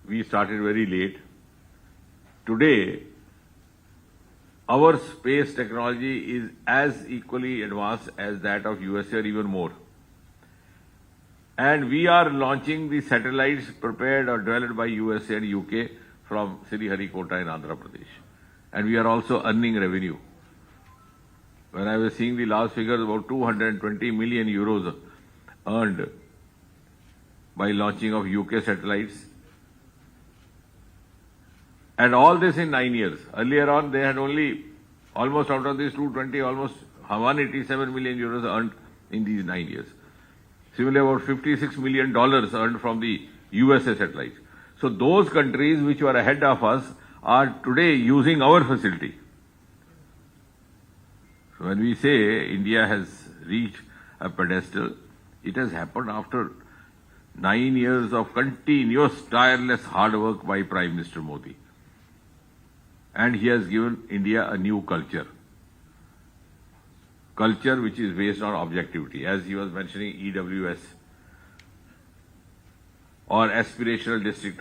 We started very late. Today, our space technology is as equally advanced as that of USA or even more. And we are launching the satellites prepared or developed by USA and UK from Sriharikota in Andhra Pradesh. And we are also earning revenue. When I was seeing the last figures, about 220 million euros earned by launching of UK satellites. And all this in 9 years. Earlier on, they had only, almost out of these 220, almost 187 million euros earned in these 9 years. Similarly, about $56 million earned from the USA satellites. So those countries which were ahead of us are today using our facility. So when we say India has reached a pedestal, it has happened after 9 years of continuous, tireless hard work by Prime Minister Modi. And he has given India a new culture. Culture which is based on objectivity, as he was mentioning EWS or aspirational district.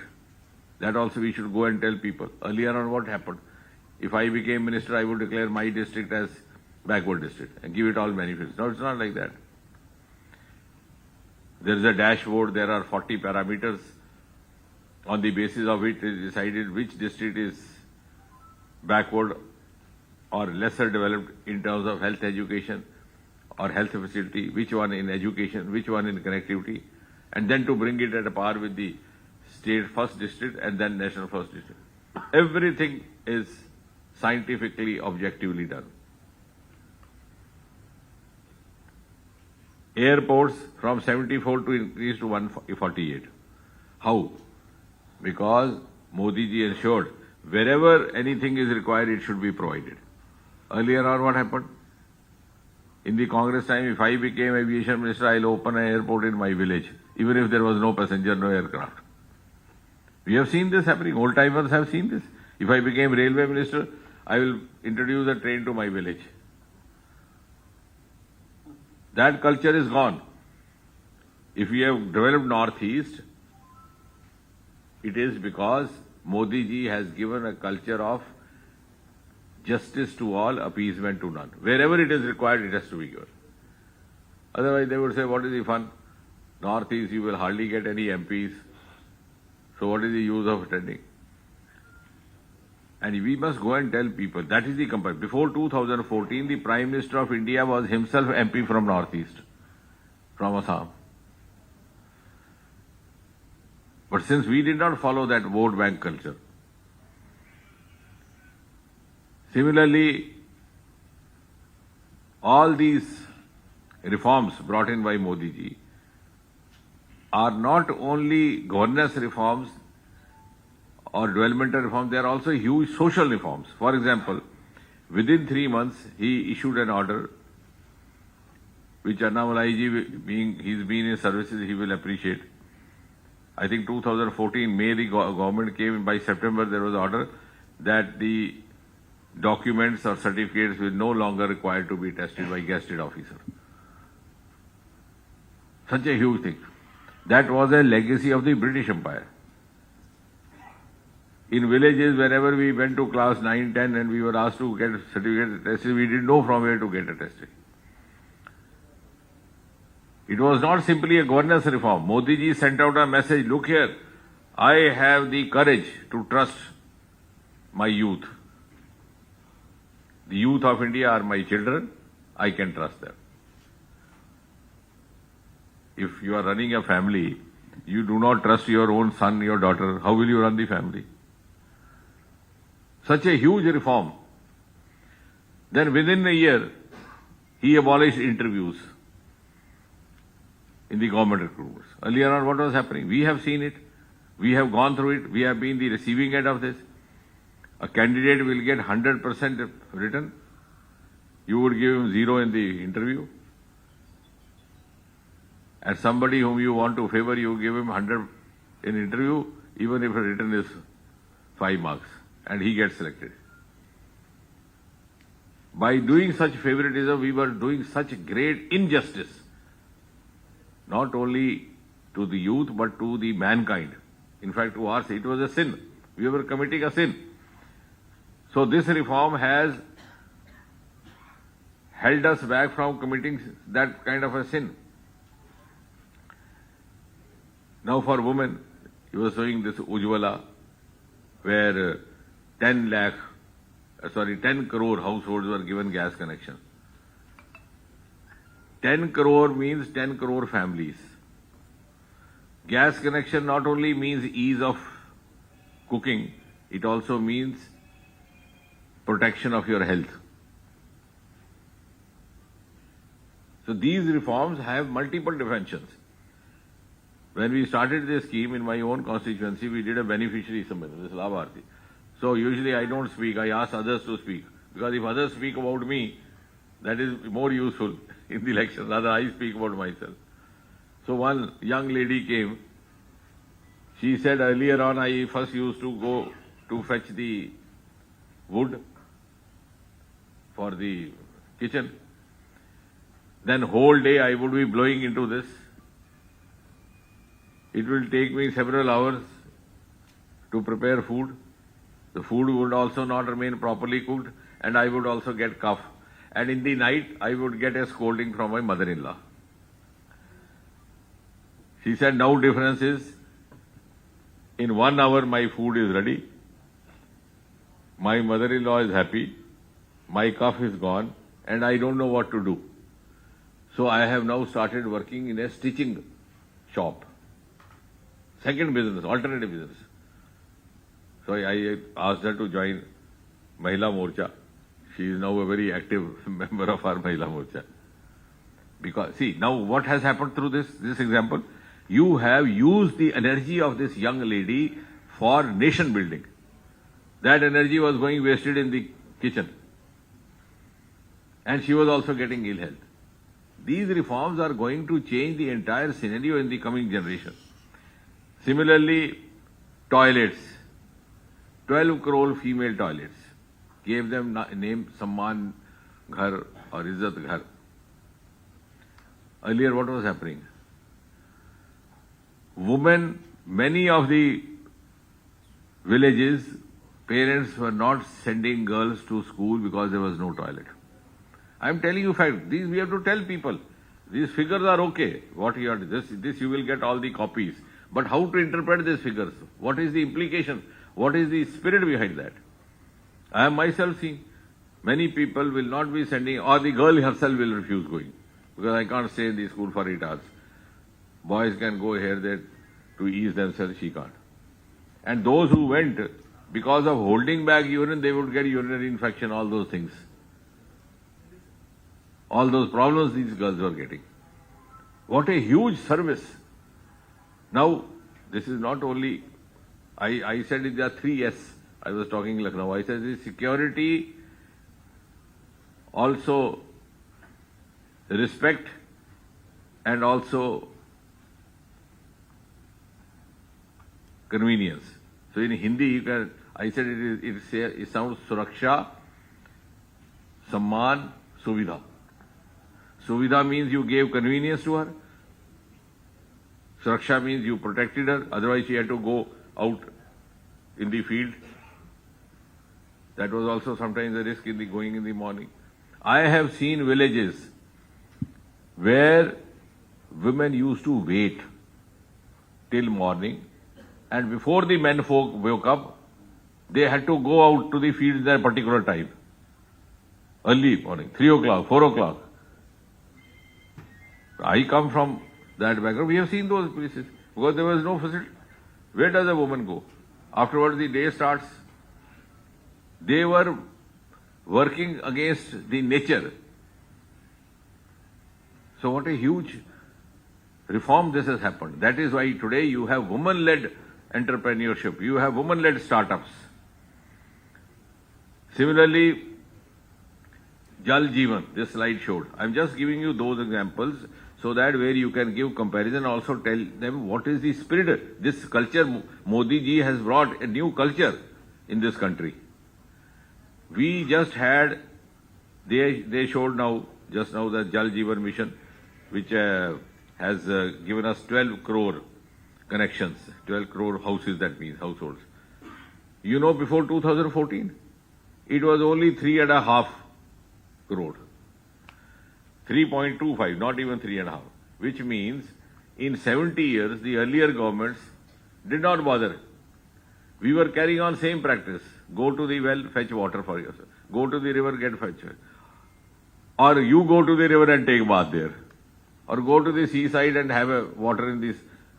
That also we should go and tell people. Earlier on what happened? If I became minister, I would declare my district as backward district and give it all benefits. No, it's not like that. There is a dashboard, there are 40 parameters on the basis of which it is decided which district is backward or lesser developed in terms of health education or health facility, which one in education, which one in connectivity, and then to bring it at a par with the state first district and then national first district. Everything is scientifically, objectively done. Airports from 74 to increase to 148. How? Because Modi ji ensured wherever anything is required, it should be provided. Earlier on, what happened? In the Congress time, if I became aviation minister, I'll open an airport in my village, even if there was no passenger, no aircraft. We have seen this happening. Old timers have seen this. If I became railway minister, I will introduce a train to my village. That culture is gone. If we have developed Northeast, it is because Modi ji has given a culture of justice to all, appeasement to none. Wherever it is required, it has to be given. Otherwise, they would say, what is the fun? Northeast, you will hardly get any MPs. So what is the use of attending? And we must go and tell people, that is the comparison. Before 2014, the Prime Minister of India was himself MP from Northeast, from Assam. But since we did not follow that vote bank culture, similarly, all these reforms brought in by Modi ji are not only governance reforms or developmental reforms, they are also huge social reforms. For example, within 3 months, he issued an order, which Annamalai ji, he's been in services, he will appreciate. I think 2014, May, the government came, by September there was an order that the documents or certificates will no longer required to be tested by gazetted officer. Such a huge thing. That was a legacy of the British Empire. In villages, whenever we went to class 9, 10 and we were asked to get a certificate tested, we didn't know from where to get a testing. It was not simply a governance reform. Modi ji sent out a message, look here, I have the courage to trust my youth. The youth of India are my children, I can trust them. If you are running a family, you do not trust your own son, your daughter, how will you run the family? Such a huge reform. Then within a year, he abolished interviews in the government recruitments. Earlier on, what was happening? We have seen it. We have gone through it. We have been the receiving end of this. A candidate will get 100% written. You would give him 0 in the interview. And somebody whom you want to favor, you give him 100 in interview, even if a written is 5 marks, and he gets selected. By doing such favoritism, we were doing such great injustice, not only to the youth, but to the mankind. In fact, to us, it was a sin. We were committing a sin. So this reform has held us back from committing that kind of a sin. Now for women, he was showing this Ujjwala, where 10 crore households were given gas connection. 10 crore means 10 crore families. Gas connection not only means ease of cooking, it also means protection of your health. So these reforms have multiple dimensions. When we started this scheme in my own constituency, we did a beneficiary summit, this Labharti. So usually I don't speak, I ask others to speak. Because if others speak about me, that is more useful in the election, rather I speak about myself. So one young lady came. She said earlier on, I first used to go to fetch the wood for the kitchen. Then whole day I would be blowing into this. It will take me several hours to prepare food. The food would also not remain properly cooked, and I would also get cough. And in the night, I would get a scolding from my mother-in-law. She said, now difference is, in 1 hour my food is ready, my mother-in-law is happy, my cough is gone, and I don't know what to do. So I have now started working in a stitching shop. Second business, alternative business. So I asked her to join Mahila Morcha. She is now a very active member of our Mahila Morcha. Because, see, now what has happened through this example? You have used the energy of this young lady for nation building. That energy was going wasted in the kitchen. And she was also getting ill health. These reforms are going to change the entire scenario in the coming generation. Similarly, toilets, 12 crore female toilets. Gave them name Samman Ghar or Izzat Ghar. Earlier what was happening? Women, many of the villages, parents were not sending girls to school because there was no toilet. I am telling you fact. These we have to tell people. These figures are okay. What you are this you will get all the copies. But how to interpret these figures? What is the implication? What is the spirit behind that? I have myself seen many people will not be sending, or the girl herself will refuse going because I can't stay in the school for 8 hours. Boys can go here there to ease themselves. She can't. And those who went because of holding back urine, they would get urinary infection. All those things. All those problems these girls were getting. What a huge service. Now, this is not only, I said there are 3 S. I was talking Lucknow. I said the security, also respect, and also convenience. So in Hindi, you can, I said it sounds Suraksha, Samman, Suvidha. Suvidha means you gave convenience to her. Suraksha means you protected her. Otherwise, she had to go out in the field. That was also sometimes a risk in the going in the morning. I have seen villages where women used to wait till morning, and before the men folk woke up, they had to go out to the fields at a particular time. Early morning, 3 o'clock, 4 o'clock. I come from that background. We have seen those places because there was no facility. Where does a woman go? Afterwards, the day starts. They were working against the nature. So what a huge reform this has happened. That is why today you have woman-led entrepreneurship. You have woman-led startups. Similarly, Jal Jeevan, this slide showed. I'm just giving you those examples so that where you can give comparison, also tell them what is the spirit. This culture, Modi ji has brought a new culture in this country. We just had, they showed now, just now the Jal Jeevan mission, which has given us 12 crore connections, 12 crore houses, that means households. You know, before 2014, it was only 3.5 crore. 3.25, not even 3.5, which means in 70 years, the earlier governments did not bother. We were carrying on same practice. Go to the well, fetch water for yourself. Go to the river, get fetch. Or you go to the river and take bath there. Or go to the seaside and have a water in this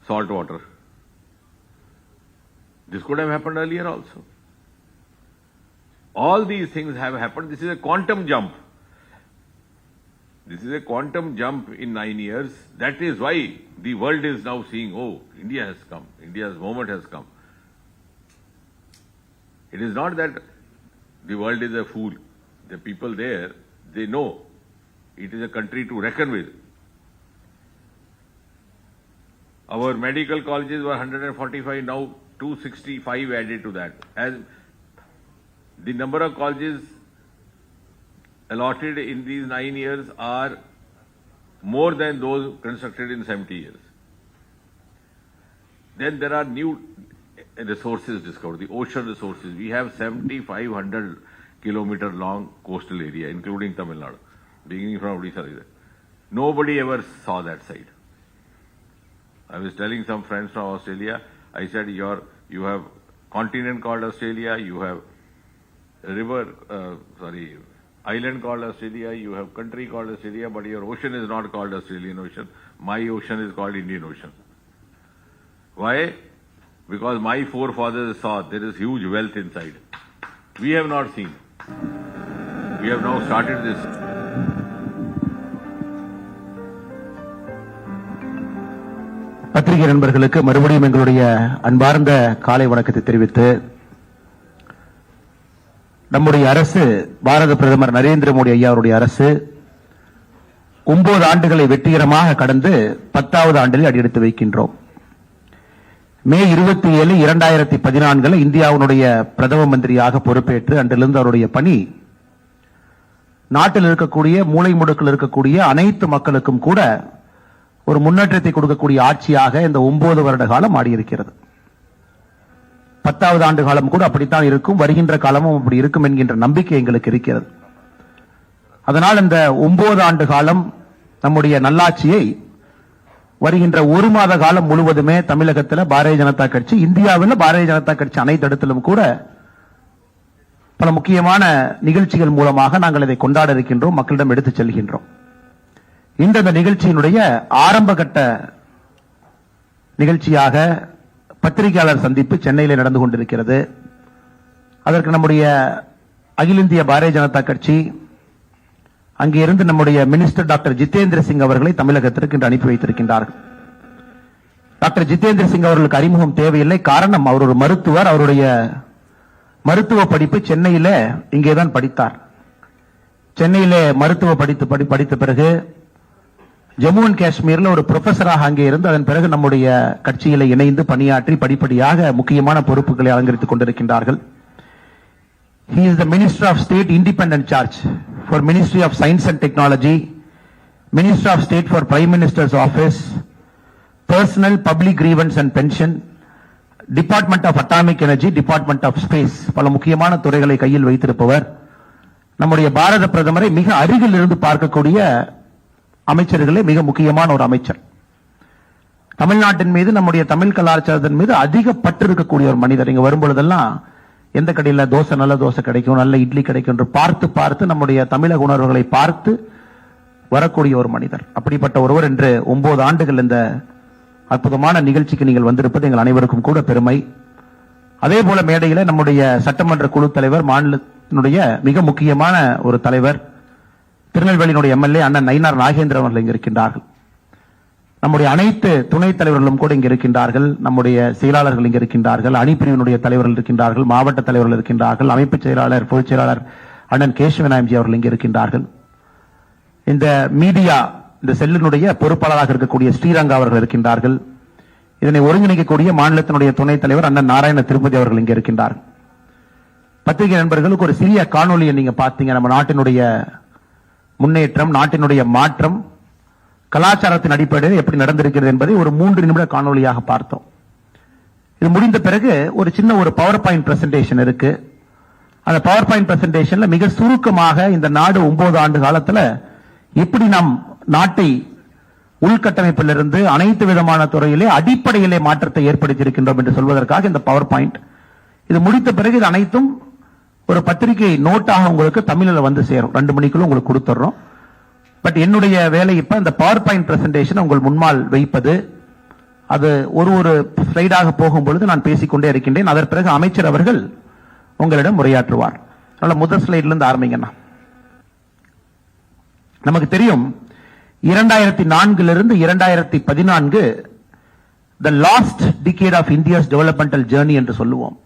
salt water. This could have happened earlier also. All these things have happened. This is a quantum jump. This is a quantum jump in 9 years. That is why the world is now seeing, oh, India has come. India's moment has come. It is not that the world is a fool. The people there, they know it is a country to reckon with. Our medical colleges were 145, now 265 added to that. As the number of colleges allotted in these 9 years are more than those constructed in 70 years. Then there are new resources discovered, the ocean resources. We have 7,500 kilometer long coastal area, including Tamil Nadu, beginning from Odisha. Nobody ever saw that side. I was telling some friends from Australia, I said, you have continent called Australia, you have island called Australia, you have country called Australia, but your ocean is not called Australian Ocean. My ocean is called Indian Ocean. Why? Because my forefathers saw there is huge wealth inside. We have not seen. We have now started this. பத்திரிகை நண்பர்களுக்கு மறுபடியும் எங்களுடைய அன்பார்ந்த காலை வணக்கத்தை தெரிவித்து, நம்முடைய அரசு, பாரத பிரதமர் நரேந்திர மோடி ஐயா அவருடைய அரசு 9 ஆண்டுகளை வெற்றிகரமாக கடந்து 10வது ஆண்டில் அடியெடுத்து வைக்கின்றோம். மே 27, 2014 இந்தியாவுடைய பிரதம மந்திரியாக பொறுப்பேற்று அன்றிலிருந்து அவருடைய பணி நாட்டில் இருக்கக்கூடிய மூலை முடுக்கில் இருக்கக்கூடிய அனைத்து மக்களுக்கும் கூட ஒரு முன்னேற்றத்தை கொடுக்கக்கூடிய ஆட்சியாக இந்த 9 வருட காலம் ஆடியிருக்கிறது. 10வது ஆண்டு காலம் கூட அப்படித்தான் இருக்கும், வருகின்ற காலமும் அப்படி இருக்கும் என்கின்ற நம்பிக்கை எங்களுக்கு இருக்கிறது. அதனால் இந்த 9 ஆண்டு காலம் நம்முடைய நல்லாட்சியை வருகின்ற 1 மாத காலம் முழுவதுமே தமிழகத்தில் பாரதிய ஜனதா கட்சி, இந்தியாவில் பாரதிய ஜனதா கட்சி அனைத்து இடத்திலும் கூட பல முக்கியமான நிகழ்ச்சிகள் மூலமாக நாங்கள் இதை கொண்டாட இருக்கின்றோம், மக்களிடம் எடுத்துச் செல்கின்றோம். இந்த நிகழ்ச்சியினுடைய ஆரம்ப கட்ட நிகழ்ச்சியாக பத்திரிகையாளர் சந்திப்பு சென்னையில் நடந்து கொண்டிருக்கிறது. அதற்கு நம்முடைய அகில இந்திய பாரதிய ஜனதா கட்சி அங்கே இருந்து நம்முடைய மினிஸ்டர் டாக்டர் ஜிதேந்திர சிங் அவர்களை தமிழகத்திற்கு இன்று அனுப்பி வைத்திருக்கின்றார்கள். டாக்டர் ஜிதேந்திர சிங் அவர்களுக்கு அறிமுகம் தேவையில்லை. காரணம், அவர் ஒரு மருத்துவர். அவருடைய மருத்துவ படிப்பு சென்னையில இங்கேதான் படித்தார். சென்னையிலே மருத்துவ படித்த பிறகு ஜம்மு அண்ட் காஷ்மீர்ல ஒரு ப்ரொஃபஸராக அங்கே இருந்து அதன் பிறகு நம்முடைய கட்சியில இணைந்து பணியாற்றி படிப்படியாக முக்கியமான பொறுப்புகளை அலங்கரித்துக் கொண்டிருக்கின்றார்கள். He is the Minister of State Independent Charge for Ministry of Science and Technology, Minister of State for Prime Minister's Office, Personal, Public Grievance and Pension, Department of Atomic Energy, Department of Space. பல முக்கியமான துறைகளை கையில் வைத்திருப்பவர். நம்முடைய பாரத பிரதமரை மிக அருகில் இருந்து பார்க்கக்கூடிய அமைச்சர்களே மிக முக்கியமான ஒரு அமைச்சர். தமிழ்நாட்டின் மீது, நம்முடைய தமிழ் கலாச்சாரத்தின் மீது அதிக பற்று இருக்கக்கூடிய ஒரு மனிதர். இங்க வரும்பொழுதெல்லாம் எந்த கடையில் தோசை, நல்ல தோசை கிடைக்கும், நல்ல இட்லி கிடைக்கும் என்று பார்த்து பார்த்து நம்முடைய தமிழக உணர்வுகளை பார்த்து வரக்கூடிய ஒரு மனிதர். அப்படிப்பட்ட ஒருவர் என்று 9 ஆண்டுகள் இந்த அற்புதமான நிகழ்ச்சிக்கு நீங்கள் வந்திருப்பது எங்கள் அனைவருக்கும் கூட பெருமை. அதே போல மேடையில் நம்முடைய சட்டமன்ற குழு தலைவர், மாநிலத்தினுடைய மிக முக்கியமான ஒரு தலைவர், திருநெல்வேலியினுடைய எம்எல்ஏ அண்ணன் நயினார் நாகேந்திரன் அவர்கள் இங்கு இருக்கின்றார்கள். நம்முடைய அனைத்து துணைத் தலைவர்களும் கூட இங்கு இருக்கின்றார்கள். நம்முடைய செயலாளர்கள் இங்கு இருக்கின்றார்கள், அணிப்பிரிவினுடைய தலைவர்கள் இருக்கின்றார்கள், மாவட்ட தலைவர்கள் இருக்கின்றார்கள், அமைப்பு செயலாளர், பொதுச் செயலாளர் அண்ணன் கேசவநாயம்ஜி அவர்கள் இங்கு இருக்கின்றார்கள். இந்த மீடியா, இந்த செல்லினுடைய பொறுப்பாளராக இருக்கக்கூடிய ஸ்ரீரங்கா அவர்கள் இருக்கின்றார்கள். இதனை ஒருங்கிணைக்கக்கூடிய மாநிலத்தினுடைய துணைத் தலைவர் அண்ணன் நாராயண திருப்பதி அவர்கள் இங்கு இருக்கின்றார்கள். பத்திரிகை நண்பர்களுக்கு ஒரு சிறிய காணொலியை நீங்க பார்த்தீங்க. நம்ம நாட்டினுடைய முன்னேற்றம், நாட்டினுடைய மாற்றம் கலாச்சாரத்தின் அடிப்படையில் எப்படி நடந்திருக்கிறது என்பதை ஒரு 3 நிமிட காணொலியாக பார்த்தோம். இது முடிந்த பிறகு ஒரு சின்ன ஒரு பவர் பாயிண்ட் பிரசன்டேஷன் இருக்கு. அந்த பவர் பாயிண்ட் பிரசன்டேஷன்ல மிக சுருக்கமாக இந்த நாடு 9 ஆண்டு காலத்துல எப்படி நாம் நாட்டை உள்கட்டமைப்பிலிருந்து அனைத்து விதமான துறையிலே அடிப்படையிலே மாற்றத்தை ஏற்படுத்தி இருக்கின்றோம் என்று சொல்வதற்காக இந்த பவர் பாயிண்ட். இது முடித்த பிறகு இது அனைத்தும் ஒரு பத்திரிகை நோட்டாக உங்களுக்கு தமிழில் வந்து சேரும். 2 மணிக்குள்ள உங்களுக்கு கொடுத்துறோம். பட் என்னுடைய வேலை இப்ப இந்த பவர் பாயிண்ட் பிரசன்டேஷன் உங்கள் முன்னால் வைப்பது. அது ஒரு ஸ்லைடாக போகும்பொழுது நான் பேசிக்கொண்டே இருக்கின்றேன். அதற்கு பிறகு அமைச்சர் அவர்கள் உங்களிடம் உரையாற்றுவார். அதனால முதல் ஸ்லைட்ல இருந்து ஆரம்பிங்கண்ணா. நமக்கு தெரியும் 2004 2014 the last decade of India's developmental journey என்று சொல்லுவோம்.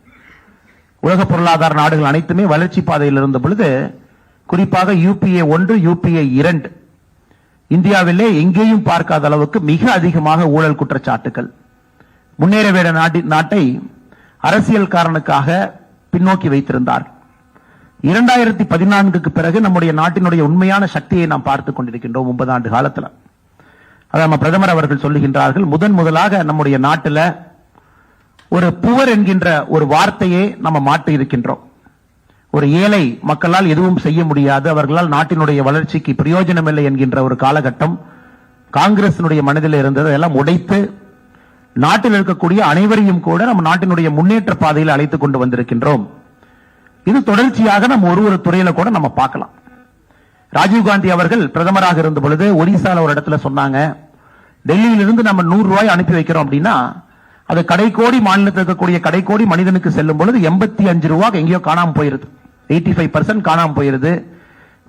உலக பொருளாதார நாடுகள் அனைத்துமே வளர்ச்சி பாதையில் இருந்த பொழுது, குறிப்பாக UPA 1, UPA 2 இந்தியாவிலே எங்கேயும் பார்க்காத அளவுக்கு மிக அதிகமாக ஊழல் குற்றச்சாட்டுகள், முன்னேற வேண்டிய நாட்டை அரசியல் காரணக்காக பின்னோக்கி வைத்திருந்தார். 2014க்கு பிறகு நம்முடைய நாட்டினுடைய உண்மையான சக்தியை நாம் பார்த்துக் கொண்டிருக்கின்றோம். 9 ஆண்டு காலத்தில் அத நம்ம பிரதமர் அவர்கள் சொல்லுகின்றார்கள், முதலாக நம்முடைய நாட்டில் ஒரு புவர் என்கின்ற ஒரு வார்த்தையை நம்ம மாற்றி இருக்கின்றோம். ஒரு ஏழை மக்களால் எதுவும் செய்ய முடியாது, அவர்களால் நாட்டினுடைய வளர்ச்சிக்கு பிரயோஜனம் இல்லை என்கின்ற ஒரு காலகட்டம் காங்கிரசினுடைய மனதில் இருந்தது. அதெல்லாம் உடைத்து நாட்டில் இருக்கக்கூடிய அனைவரையும் கூட நம்ம நாட்டினுடைய முன்னேற்ற பாதையில் அழைத்துக் கொண்டு வந்திருக்கின்றோம். இது தொடர்ச்சியாக நம்ம ஒரு துறையில கூட நம்ம பார்க்கலாம். ராஜீவ்காந்தி அவர்கள் பிரதமராக இருந்த பொழுது ஒரிசால ஒரு இடத்துல சொன்னாங்க, டெல்லியிலிருந்து நம்ம 100 ரூபாய் அனுப்பி வைக்கிறோம் அப்படின்னா அது கடைக்கோடி மாநிலத்தில் இருக்கக்கூடிய கடைக்கோடி மனிதனுக்கு செல்லும் பொழுது 85 ரூபாய் எங்கேயோ காணாம போயிருது. 85% காணாம போயிருது.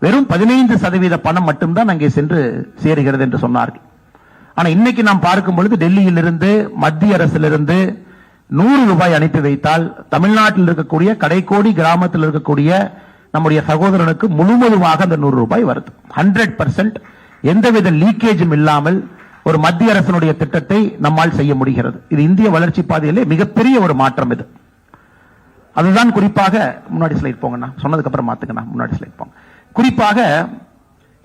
வெறும் 15% பணம் மட்டும்தான் அங்கே சென்று சேருகிறது என்று சொன்னார்கள். ஆனா இன்னைக்கு நாம் பார்க்கும் பொழுது டெல்லியிலிருந்து, மத்திய அரசிலிருந்து 100 ரூபாய் அனுப்பி வைத்தால் தமிழ்நாட்டில் இருக்கக்கூடிய கடைக்கோடி கிராமத்தில் இருக்கக்கூடிய நம்முடைய சகோதரனுக்கு முழுவதுமாக அந்த 100 ரூபாய் வருது. 100% எந்தவித லீக்கேஜும் இல்லாமல் ஒரு மத்திய அரசினுடைய திட்டத்தை நம்மால் செய்ய முடிகிறது. இது இந்திய வளர்ச்சி பாதையிலே மிகப்பெரிய ஒரு மாற்றம். இது அதுதான் குறிப்பாக முன்னாடி ஸ்லைட் போங்கண்ணா, சொன்னதுக்கு அப்புறம் மாத்துக்கண்ணா, முன்னாடி ஸ்லைட் போங்க. குறிப்பாக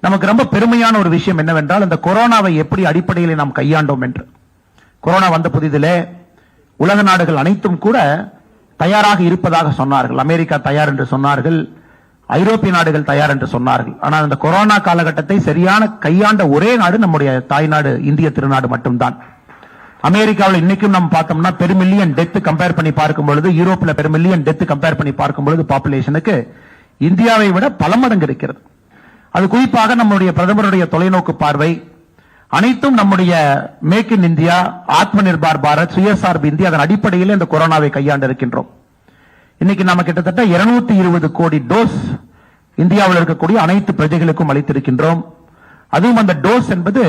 நமக்கு ரொம்ப பெருமையான ஒரு விஷயம் என்னவென்றால், இந்த கொரோனாவை எப்படி அடிப்படையில் நாம் கையாண்டோம் என்று. கொரோனா வந்த புதிதிலே உலக நாடுகள் அனைத்தும் கூட தயாராக இருப்பதாக சொன்னார்கள். அமெரிக்கா தயார் என்று சொன்னார்கள், ஐரோப்பிய நாடுகள் தயார் என்று சொன்னார்கள். ஆனால் இந்த கொரோனா காலகட்டத்தை சரியான கையாண்ட ஒரே நாடு நம்முடைய தாய்நாடு இந்திய திருநாடு மட்டும்தான். அமெரிக்காவில் இன்னைக்கும் நம்ம பார்த்தோம்னா பெருமில்லியன் டெத் கம்பேர் பண்ணி பார்க்கும் பொழுது, யூரோப்ல பெருமில்லியன் டெத் கம்பேர் பண்ணி பார்க்கும் பொழுது பாப்புலேஷனுக்கு இந்தியாவை விட பல மடங்கு இருக்கிறது. அது குறிப்பாக நம்முடைய பிரதமருடைய தொலைநோக்கு பார்வை அனைத்தும் நம்முடைய மேக் இன் இந்தியா, ஆத்ம நிர்பார் பாரத், சுயசார்பு இந்தியா, அதன் அடிப்படையில் இந்த கொரோனாவை கையாண்டு இருக்கின்றோம். இன்னைக்கு நம்ம கிட்டத்தட்ட 220 கோடி டோஸ் இந்தியாவில் இருக்கக்கூடிய அனைத்து பிரஜைகளுக்கும் அளித்திருக்கின்றோம். அதுவும் அந்த டோஸ் என்பது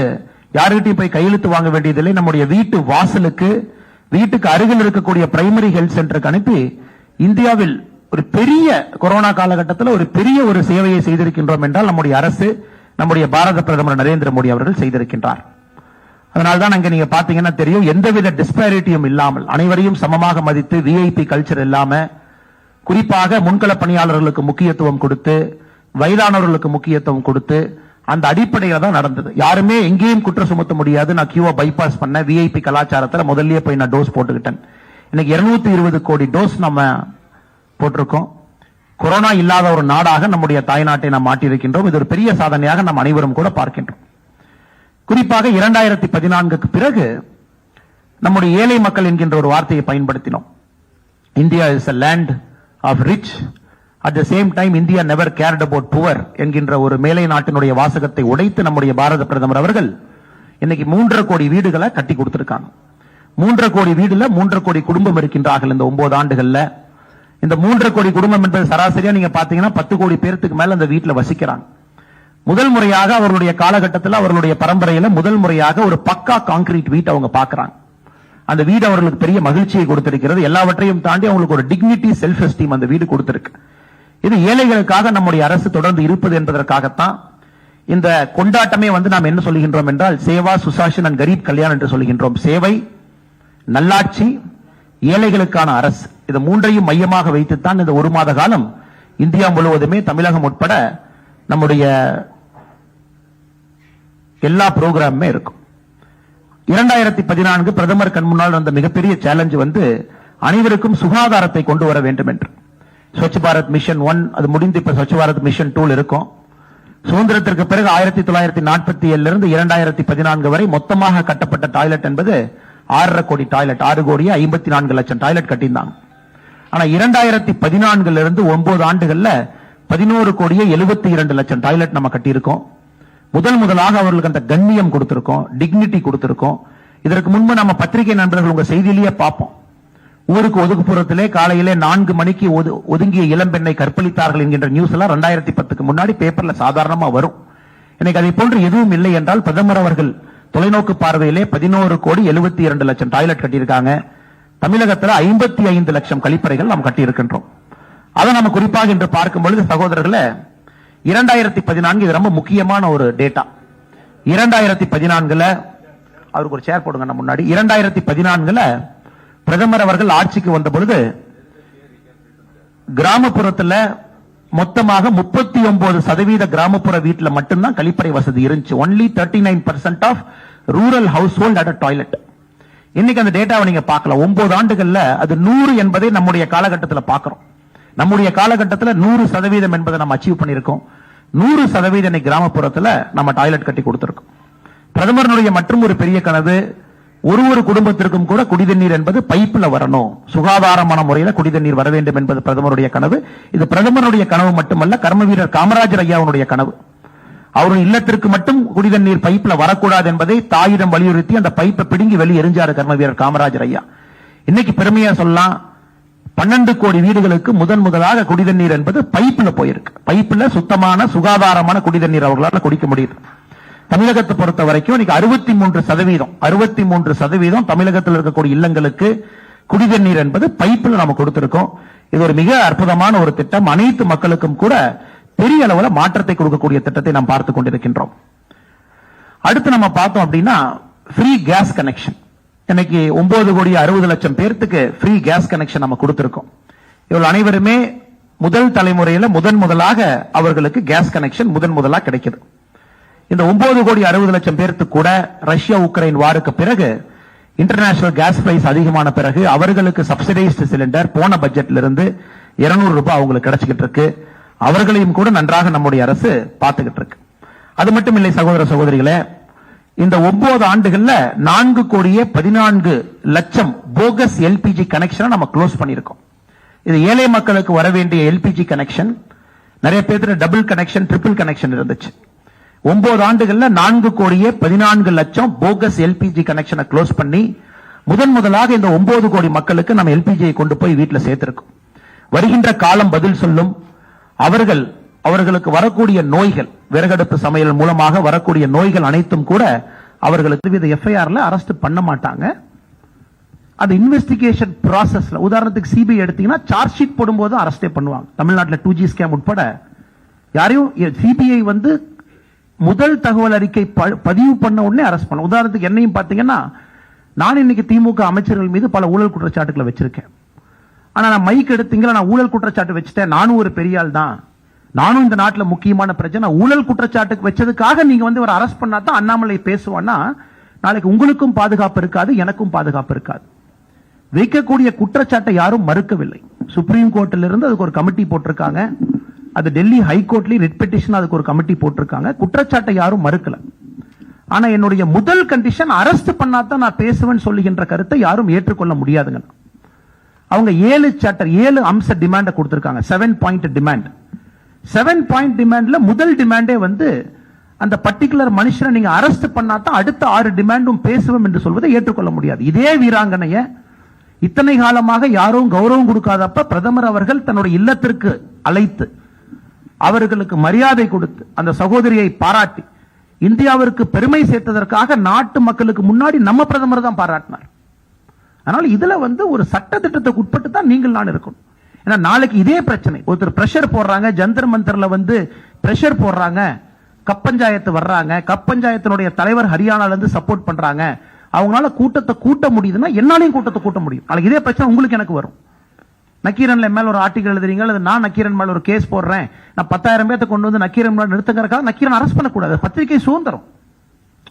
யாருகிட்டையும் போய் கையெழுத்து வாங்க வேண்டியதில்லை. நம்முடைய வீட்டு வாசலுக்கு, வீட்டுக்கு அருகில் இருக்கக்கூடிய பிரைமரி ஹெல்த் சென்டருக்கு அனுப்பி இந்தியாவில் ஒரு பெரிய கொரோனா காலகட்டத்தில் ஒரு பெரிய ஒரு சேவையை செய்திருக்கின்றோம் என்றால் நம்முடைய அரசு, நம்முடைய பாரத பிரதமர் நரேந்திர மோடி அவர்கள் செய்திருக்கின்றார். அதனால்தான் அங்க நீங்க பாத்தீங்கன்னா தெரியும், எந்தவித டிஸ்பாரிட்டியும் இல்லாமல் அனைவரையும் சமமாக மதித்து, விஐபி கல்ச்சர் இல்லாம, குறிப்பாக முன்கள பணியாளர்களுக்கு முக்கியத்துவம் கொடுத்து, வயதானவர்களுக்கு முக்கியத்துவம் கொடுத்து, அந்த அடிப்படையில தான் நடந்தது. யாருமே எங்கேயும் குற்றம் சுமத்த முடியாது. நான் கியூவை பைபாஸ் பண்ண, விஐபி கலாச்சாரத்துல முதல்லயே போய் நான் டோஸ் போட்டுக்கிட்டேன். இன்னைக்கு 220 கோடி டோஸ் நம்ம போட்டிருக்கோம். கொரோனா இல்லாத ஒரு நாடாக நம்முடைய தாய்நாட்டை நாம் மாற்றியிருக்கின்றோம். இது ஒரு பெரிய சாதனையாக நாம் அனைவரும் கூட பார்க்கின்றோம். குறிப்பாக 2014க்கு பிறகு நம்முடைய ஏழை மக்கள் என்கின்ற ஒரு வார்த்தையை பயன்படுத்தினோம். India is a land of rich, at the same time India never cared about poor என்கின்ற ஒரு மேலை நாட்டினுடைய வாசகத்தை உடைத்து நம்முடைய பாரத பிரதமர் அவர்கள் இன்னைக்கு 3.5 கோடி வீடுகளை கட்டி கொடுத்திருக்காங்க. 3.5 கோடி வீடுல 3.5 கோடி குடும்பம் இருக்கின்றார்கள். இந்த 9 ஆண்டுகள்ல இந்த 3.5 கோடி குடும்பம் என்பது சராசரியா நீங்க பாத்தீங்கன்னா 10 கோடி பேருக்கு மேல அந்த வீட்டுல வசிக்கிறாங்க. முதல் முறையாக அவர்களுடைய காலகட்டத்தில், அவர்களுடைய பரம்பரையில முதல் முறையாக ஒரு பக்கா கான்கிரீட் வீட்டை அவங்க பாக்குறாங்க. அந்த வீடு அவர்களுக்கு பெரிய மகிழ்ச்சியை கொடுத்திருக்கிறது. எல்லாவற்றையும் தாண்டி அவங்களுக்கு ஒரு டிக்னிட்டி, செல்ஃப் எஸ்டீம் அந்த வீடு கொடுத்திருக்கு. இது ஏழைகளுக்காக நம்முடைய அரசு தொடர்ந்து இருப்பது என்பதற்காகத்தான் இந்த கொண்டாட்டமே நாம் என்ன சொல்லுகின்றோம் என்றால், சேவா, சுசாசன் அண்ட் கரீப் கல்யாண் என்று சொல்லுகின்றோம். சேவை, நல்லாட்சி, ஏழைகளுக்கான அரசு, இது மூன்றையும் மையமாக வைத்துத்தான் இந்த ஒரு மாத காலம் இந்தியா முழுவதுமே, தமிழகம் உட்பட நம்முடைய எல்லா புரோகிராமுமே இருக்கும். 2014 பிரதமர் கண் முன்னால் வந்த மிகப்பெரிய சேலஞ்சு அனைவருக்கும் சுகாதாரத்தை கொண்டு வர வேண்டும் என்று. ஸ்வச் பாரத் மிஷன் 1 அது முடிந்து இப்ப ஸ்வச் பாரத் மிஷன் 2 இருக்கும். சுதந்திரத்திற்கு பிறகு 1947 இருந்து 2014 வரை மொத்தமாக கட்டப்பட்ட டாய்லெட் என்பது 6.5 கோடி டாய்லெட், 6 கோடியே 54 லட்சம் டாய்லெட் கட்டியிருந்தாங்க. ஆனா 2014 இருந்து 9 ஆண்டுகள்ல 11 கோடியே 72 லட்சம் டாய்லெட் நம்ம கட்டியிருக்கோம். முதலாக அவர்களுக்கு அந்த கண்ணியம் கொடுத்திருக்கோம், டிக்னிட்டி கொடுத்திருக்கோம். இதற்கு முன்பு நம்ம பத்திரிகை நண்பர்கள் உங்க செய்தியிலேயே பார்ப்போம், ஊருக்கு ஒதுக்குப்புறத்திலே காலையிலே 4 மணிக்கு ஒதுங்கிய இளம்பெண்ணை கற்பழித்தார்கள் என்கின்ற நியூஸ் எல்லாம் 2010க்கு முன்னாடி பேப்பர்ல சாதாரணமா வரும். இன்னைக்கு அதை போன்று எதுவும் இல்லை என்றால், பிரதமர் அவர்கள் தொலைநோக்கு பார்வையிலே 11 கோடி 72 லட்சம் டாய்லெட் கட்டியிருக்காங்க. தமிழகத்தில் 55 லட்சம் கழிப்பறைகள் நாம் கட்டியிருக்கின்றோம். அதை நம்ம குறிப்பாக இன்று பார்க்கும் பொழுது சகோதரர்களே, 2014 இது ரொம்ப முக்கியமான ஒரு டேட்டா. 2014 அவருக்கு ஒரு சேர் போடுங்க முன்னாடி. 2014 பிரதமர் அவர்கள் ஆட்சிக்கு வந்த பொழுது கிராமப்புறத்துல மொத்தமாக 39% கிராமப்புற வீட்டுல மட்டும்தான் கழிப்பறை வசதி இருந்துச்சு. only 39% of rural household at toilet. இன்னைக்கு அந்த டேட்டாவை நீங்க பார்க்கலாம். 9 ஆண்டுகள்ல அது 100 என்பதை நம்முடைய காலகட்டத்தில் பார்க்கிறோம். நம்முடைய காலகட்டத்தில் 100% என்பதை நம்ம அச்சீவ் பண்ணிருக்கோம். 100% கிராமப்புறத்துல நம்ம டாய்லெட் கட்டி கொடுத்திருக்கோம். பிரதமருடைய மற்றும் ஒரு பெரிய கனவு, ஒரு குடும்பத்திற்கும் கூட குடிதண்ணீர் என்பது பைப்ல வரணும், சுகாதாரமான முறையில் குடிதண்ணீர் வர வேண்டும் என்பது பிரதமருடைய கனவு. இது பிரதமருடைய கனவு மட்டுமல்ல, கர்மவீரர் காமராஜர் ஐயாவுடைய கனவு. அவருடைய இல்லத்திற்கு மட்டும் குடிதண்ணீர் பைப்ல வரக்கூடாது என்பதை தாயிடம் வலியுறுத்தி அந்த பைப்பை பிடுங்கி வெளியே எரிஞ்சாரு கர்மவீரர் காமராஜர் ஐயா. இன்னைக்கு பெருமையா சொல்லலாம், 12 கோடி வீடுகளுக்கு முதலாக குடிதண்ணீர் என்பது பைப்ல போயிருக்கு. பைப்ல சுத்தமான சுகாதாரமான குடிதண்ணீர் அவர்களால் குடிக்க முடியுது. தமிழகத்தை பொறுத்த வரைக்கும் இன்னைக்கு 63% தமிழகத்தில் இருக்கக்கூடிய இல்லங்களுக்கு குடிதண்ணீர் என்பது பைப்பில் நாம கொடுத்திருக்கோம். இது ஒரு மிக அற்புதமான ஒரு திட்டம். அனைத்து மக்களுக்கும் கூட பெரிய அளவில் மாற்றத்தை கொடுக்கக்கூடிய திட்டத்தை நாம் பார்த்துக் கொண்டிருக்கின்றோம். அடுத்து நம்ம பார்த்தோம் அப்படின்னா, ஃப்ரீ கேஸ் கனெக்ஷன். இன்னைக்கு 9 கோடி 60 லட்சம் பேருக்கு ஃப்ரீ கேஸ் கனெக்ஷன் நம்ம கொடுத்திருக்கோம். இவர்கள் அனைவருமே முதல் தலைமுறையில் முதலாக அவர்களுக்கு கேஸ் கனெக்ஷன் முதலா கிடைக்குது. இந்த 9 கோடி 60 லட்சம் பேருக்கு கூட ரஷ்யா உக்ரைன் வாருக்கு பிறகு இன்டர்நேஷனல் கேஸ் பிரைஸ் அதிகமான பிறகு அவர்களுக்கு சப்சிடைஸ்டு சிலிண்டர் போன பட்ஜெட்ல இருந்து 200 ரூபாய் அவங்களுக்கு கிடைச்சிட்டு இருக்கு. அவர்களையும் கூட நன்றாக நம்முடைய அரசு பார்த்துக்கிட்டு இருக்கு. அது மட்டும் இல்லை சகோதர சகோதரிகளே, இந்த 9 ஆண்டுகள்ல 4 கோடியே 14 லட்சம் போகஸ் எல்பிஜி கனெக்ஷன் நம்ம க்ளோஸ் பண்ணிருக்கோம். இது ஏழை மக்களுக்கு வர வேண்டிய எல்பிஜி கனெக்ஷன். நிறைய பேருக்கு டபுள் கனெக்ஷன், ட்ரிபிள் கனெக்ஷன் இருந்துச்சு. 9 ஆண்டுகள்ல 4 கோடியே 14 லட்சம் போகஸ் எல்பிஜி கனெக்ஷனை க்ளோஸ் பண்ணி முதலாக இந்த 9 கோடி மக்களுக்கு நம்ம எல்பிஜியை கொண்டு போய் வீட்டில் சேர்த்திருக்கோம். வருகின்ற காலம் பதில் சொல்லும். அவர்களுக்கு வரக்கூடிய நோய்கள், விறகடுப்பு சமையல் மூலமாக வரக்கூடிய நோய்கள் அனைத்தும் கூட அவர்களுக்கு எஃப்ஐஆர்ல அரெஸ்ட் பண்ண மாட்டாங்க. அது இன்வெஸ்டிகேஷன் ப்ராசஸ்ல, உதாரணத்துக்கு சிபிஐ எடுத்தீங்கன்னா சார்ஜ் ஷீட் போடும்போது அரெஸ்டே பண்ணுவாங்க. தமிழ்நாட்டில் 2G ஸ்கேம் உட்பட யாரையும் சிபிஐ முதல் தகவல் அறிக்கை பதிவு பண்ண உடனே அரெஸ்ட் பண்ண. உதாரணத்துக்கு என்னையும் பாத்தீங்கன்னா, நான் இன்னைக்கு திமுக அமைச்சர்கள் மீது பல ஊழல் குற்றச்சாட்டுகளை வச்சிருக்கேன். ஆனா நான் மைக் எடுத்தீங்களா, நான் ஊழல் குற்றச்சாட்டு வச்சுட்டேன், நானும் ஒரு பெரிய ஆள் தான், நானும் இந்த நாட்டில் முக்கியமான பிரச்சனை, ஊழல் குற்றச்சாட்டுக்கு வச்சதுக்காக நீங்க ஒரு அரெஸ்ட் பண்ணா தான் அண்ணாமலை பேசுவான்னா, நாளைக்கு உங்களுக்கும் பாதுகாப்பு இருக்காது, எனக்கும் பாதுகாப்பு இருக்காது. வைக்கக்கூடிய குற்றச்சாட்டை யாரும் மறுக்கவில்லை. சுப்ரீம் கோர்ட்டில் இருந்து அதுக்கு ஒரு கமிட்டி போட்டிருக்காங்க. அது டெல்லி ஹைகோர்ட்லயும் ரிட் பெட்டிஷன் அதுக்கு ஒரு கமிட்டி போட்டிருக்காங்க. குற்றச்சாட்டை யாரும் மறுக்கல. ஆனா என்னுடைய முதல் கண்டிஷன் அரெஸ்ட் பண்ணாதான் நான் பேசுவேன் சொல்லுகின்ற கருத்தை யாரும் ஏற்றுக்கொள்ள முடியாதுங்க. அவங்க 7 அம்ச டிமாண்ட கொடுத்திருக்காங்க. 7 பாயிண்ட் டிமாண்ட். 7 பாயிண்ட் டிமாண்ட்ல முதல் டிமாண்டே அந்த பர்டிகுலர் மனுஷனை நீங்க அரெஸ்ட் பண்ணாதான் அடுத்த 6 டிமாண்டும் பேசுவோம் என்று சொல்வதை ஏற்றுக்கொள்ள முடியாது. இதே வீராங்கனைய இத்தனை காலமாக யாரும் கௌரவம் கொடுக்காதப்ப பிரதமர் அவர்கள் தன்னுடைய இல்லத்திற்கு அழைத்து அவர்களுக்கு மரியாதை கொடுத்து அந்த சகோதரியை பாராட்டி இந்தியாவிற்கு பெருமை சேர்த்ததற்காக நாட்டு மக்களுக்கு முன்னாடி நம்ம பிரதமர் தான் பாராட்டினார். அதனால இதுல ஒரு சட்ட திட்டத்துக்கு உட்பட்டு தான் நீங்கள் நான் இருக்கணும். ஏன்னா நாளைக்கு இதே பிரச்சனை, ஒருத்தர் பிரஷர் போடுறாங்க, ஜந்தர் மந்தர்ல பிரஷர் போடுறாங்க, கப்பஞ்சாயத்து வர்றாங்க, கப்பஞ்சாயத்தினுடைய தலைவர் ஹரியானால இருந்து சப்போர்ட் பண்றாங்க, அவங்களால கூட்டத்தை கூட்ட முடியுதுன்னா என்னாலையும் கூட்டத்தை கூட்ட முடியும். நாளைக்கு இதே பிரச்சனை உங்களுக்கு எனக்கு வரும். நக்கீரன்ல மேல ஒரு ஆர்டிகல் எழுதுறீங்க, நான் நக்கீரன் மேல ஒரு கேஸ் போடுறேன், நான் 10,000 பேர்த்த கொண்டு வந்து நக்கீரன் மேல நிறுத்துங்கிறக்காக நக்கீரன் அரெஸ்ட் பண்ணக்கூடாது. பத்திரிகை சுதந்திரம்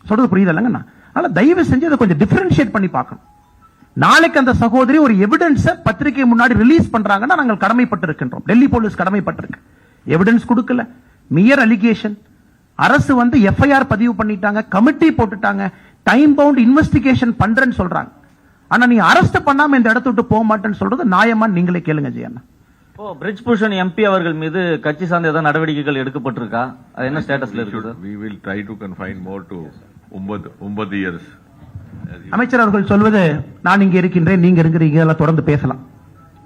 சொல்றது புரியுது இல்லைங்க. அதனால தயவு செஞ்சு அதை கொஞ்சம் டிஃபரன்ஷியேட் பண்ணி பார்க்கணும். நாளைக்கு அந்த சகோதரி ஒரு எவிடன்ஸ் பத்திரிகை முன்னாடி ரிலீஸ் பண்றாங்கன்னா நாங்கள் கடமைப்பட்டு இருக்கின்றோம். டெல்லி போலீஸ் கடமைப்பட்டிருக்கு. எவிடன்ஸ் கொடுக்கல, மியர் அலிகேஷன். அரசு எஃப்ஐஆர் பதிவு பண்ணிட்டாங்க, கமிட்டி போட்டுட்டாங்க, டைம் பவுண்ட் இன்வெஸ்டிகேஷன் பண்றேன்னு சொல்றாங்க. ஆனா நீ அரெஸ்ட் பண்ணாம இந்த இடத்த விட்டு போக மாட்டேன்னு சொல்றது நியாயமா? நீங்களே கேளுங்க ஜெயண்ணா. பிரிட்ஜ் பூஷன் எம்பி அவர்கள் மீது கட்சி சார்ந்த ஏதாவது நடவடிக்கைகள் எடுக்கப்பட்டிருக்கா? அது என்ன ஸ்டேட்டஸ்ல இருக்கு? We will try to confine more to 9 years. அமைச்சர் அவர்கள் சொல்வது, நான் இங்க இருக்கின்றேன், நீங்க இருக்கிறீங்க, எல்லாம் தொடர்ந்து பேசலாம்.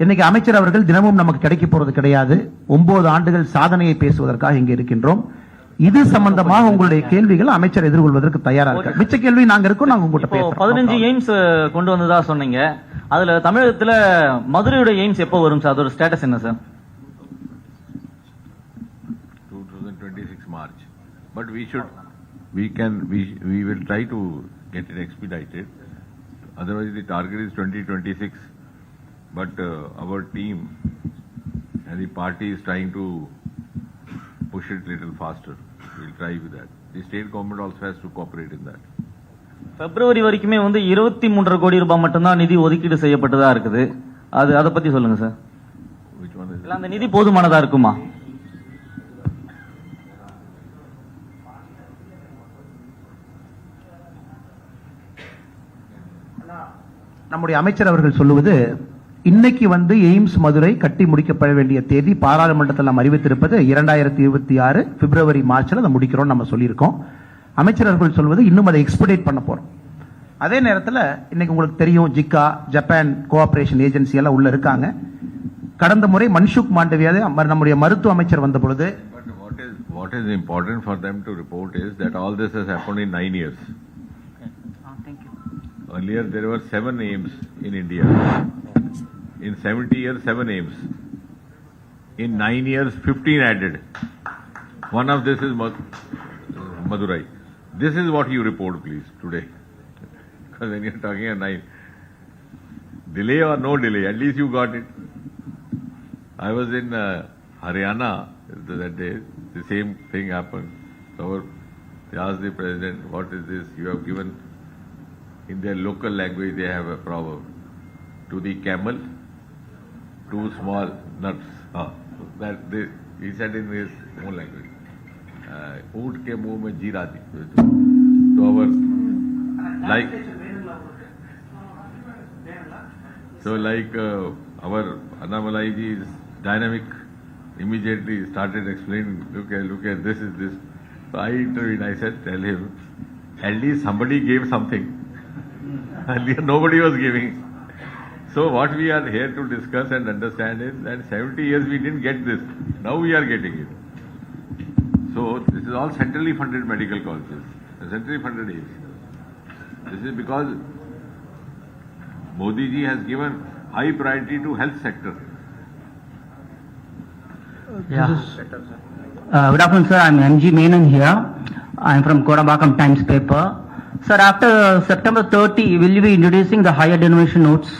இன்னைக்கு அமைச்சர் அவர்கள் தினமும் நமக்கு கிடைக்க போறது கிடையாது. 9 ஆண்டுகள் சாதனையை பேசுவதற்காக இங்க இருக்கின்றோம். இது சம்பந்தமாக உங்களுடைய கேள்விகள் அமைச்சர் எதிர்கொள்வதற்கு தயாரா இருக்க. மிச்ச கேள்வி நாங்க இருக்கோம், நாங்க உங்ககிட்ட பேசுறோம். 15 எய்ம்ஸ் கொண்டு வந்ததா சொன்னீங்க. அதுல தமிழகத்துல மதுரையோட எய்ம்ஸ் எப்போ வரும் சார்? அதோட ஸ்டேட்டஸ் என்ன sir? 2026 March. But we will try to get it expedited. Otherwise the target is 2026. But our team and the party is trying to push it a little faster. We'll try with that. The state government also has to cooperate in that. பிப்ரவரி வரைக்குமே 23.5 கோடி ரூபாய் மட்டும்தான் நிதி ஒதுக்கீடு செய்யப்பட்டதா இருக்குது. அதை பத்தி சொல்லுங்க சார். Which one is? அந்த நிதி போதுமானதா இருக்குமா? நம்முடைய அமைச்சர் அவர்கள் சொல்லுவது, இன்னைக்கு எய்ம்ஸ் மதுரை கட்டி முடிக்கப்பட வேண்டிய தேதி பாராளுமன்றத்தில் நாம் அறிவித்திருப்பது 2026 பிப்ரவரி மார்ச்ல அதை முடிக்கிறோம் நம்ம சொல்லியிருக்கோம். அமைச்சர் அவர்கள் சொல்வது இன்னும் அதை எக்ஸ்பெடிட் பண்ண போறோம். அதே நேரத்தில் இன்னைக்கு உங்களுக்கு தெரியும், ஜிக்கா ஜப்பான் கோஆபரேஷன் ஏஜென்சி எல்லாம் உள்ள இருக்காங்க. கடந்த முறை மன்சுக் மாண்டவியா நம்முடைய மருத்துவ அமைச்சர் வந்த பொழுது, what is important for them to report is that all this has happened in 9 years. Earlier there were 7 aims in India. In 70 years, 7 aims. In 9 years, 15 added. One of this is Madurai. This is what you report, please, today. Because when you're talking at 9, delay or no delay, at least you got it. I was in Haryana that day, the same thing happened. So they asked the president, what is this? You have given, in their local language they have a proverb, to the camel, 2 small nuts. He said in his own language, ऊंट के मुंह में जीरा दी. So our Annamalai ji is dynamic, immediately started explaining, look at this is this. So I intervened, I said, tell him, at least somebody gave something. Earlier nobody was giving. So what we are here to discuss and understand is that 70 years we didn't get this. Now we are getting it. So this is all centrally funded medical colleges, centrally funded aids. This is because Modi ji has given high priority to health sector. Yeah. Good afternoon, sir. I'm MG Menon here. I'm from Kodambakam Times paper. Sir, after September 30, will you be introducing the higher denomination notes?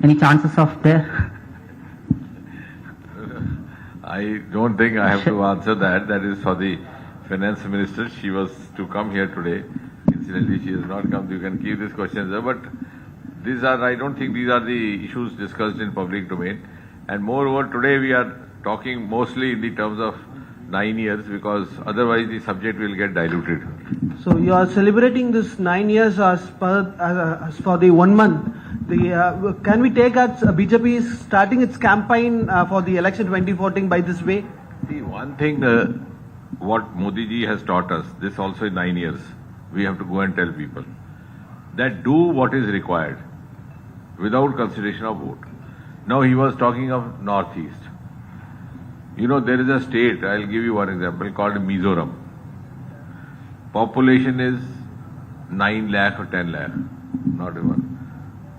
Any chances of there? I don't think I have to answer that. That is for the finance minister. She was to come here today. Incidentally, she has not come. You can keep this question there. But these are, I don't think these are the issues discussed in public domain. And moreover, today we are talking mostly in the terms of 9 years because otherwise the subject will get diluted. So you are celebrating this 9 years as for the 1 month. Can we take as BJP is starting its campaign for the election 2014 by this way? See, one thing what Modi ji has taught us, this also in 9 years, we have to go and tell people that do what is required without consideration of vote. Now he was talking of Northeast. You know, there is a state, I'll give you one example, called Mizoram. Population is 9 lakh or 10 lakh, not even.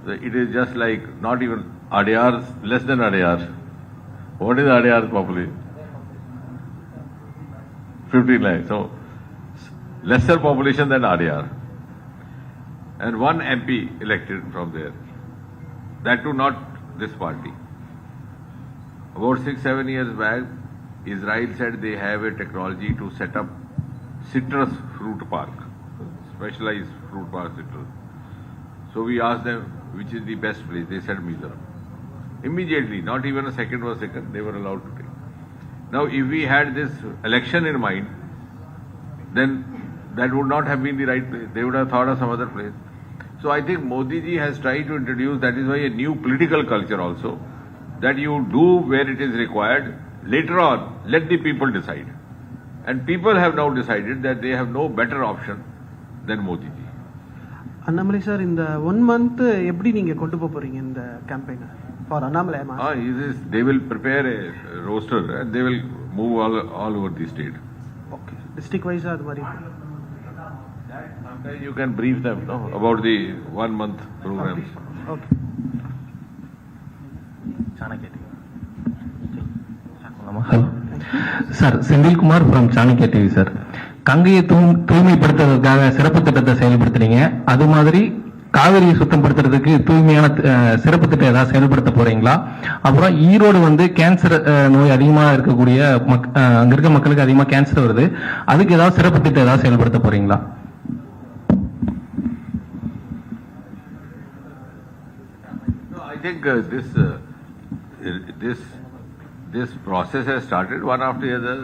It is just like, not even Adyar, less than Adyar. What is Adyar's population? 15 lakhs. So, lesser population than Adyar. And 1 MP elected from there. That too not this party. About 6-7 years back, Israel said they have a technology to set up citrus fruit park, specialized fruit park citrus. So we asked them which is the best place. They said Mizoram. Immediately, not even a second was taken, they were allowed to take. Now if we had this election in mind, then that would not have been the right place. They would have thought of some other place. So I think Modi ji has tried to introduce, that is why, a new political culture also, that you do where it is required. Later on, let the people decide. And people have now decided that they have no better option than Modi ji. Annamalai sir, in the 1 month, எப்படி நீங்க கொண்டு போறீங்க இந்த campaign for Annamalai? They will prepare a roster and they will move all over the state. Okay. District wise அது மாதிரி. Sometimes you can brief them about the 1 month programs. Okay. Sir, Senthilkumar from Chanakya TV. Sir, கங்கையை தூய்மைப்படுத்துறதுக்காக சிறப்பு திட்டத்தை செயல்படுத்துறீங்க. அது மாதிரி காவிரியை சுத்தப்படுத்துறதுக்கு தூய்மையான சிறப்பு திட்டம் ஏதாவது செயல்படுத்த போறீங்களா? அப்புறம் ஈரோடு கேன்சர் நோய் அதிகமா இருக்கக்கூடிய அங்க இருக்க மக்களுக்கு அதிகமா கேன்சர் வருது. அதுக்கு ஏதாவது சிறப்பு திட்டம் ஏதாவது செயல்படுத்த போறீங்களா? I think this process has started one after the other.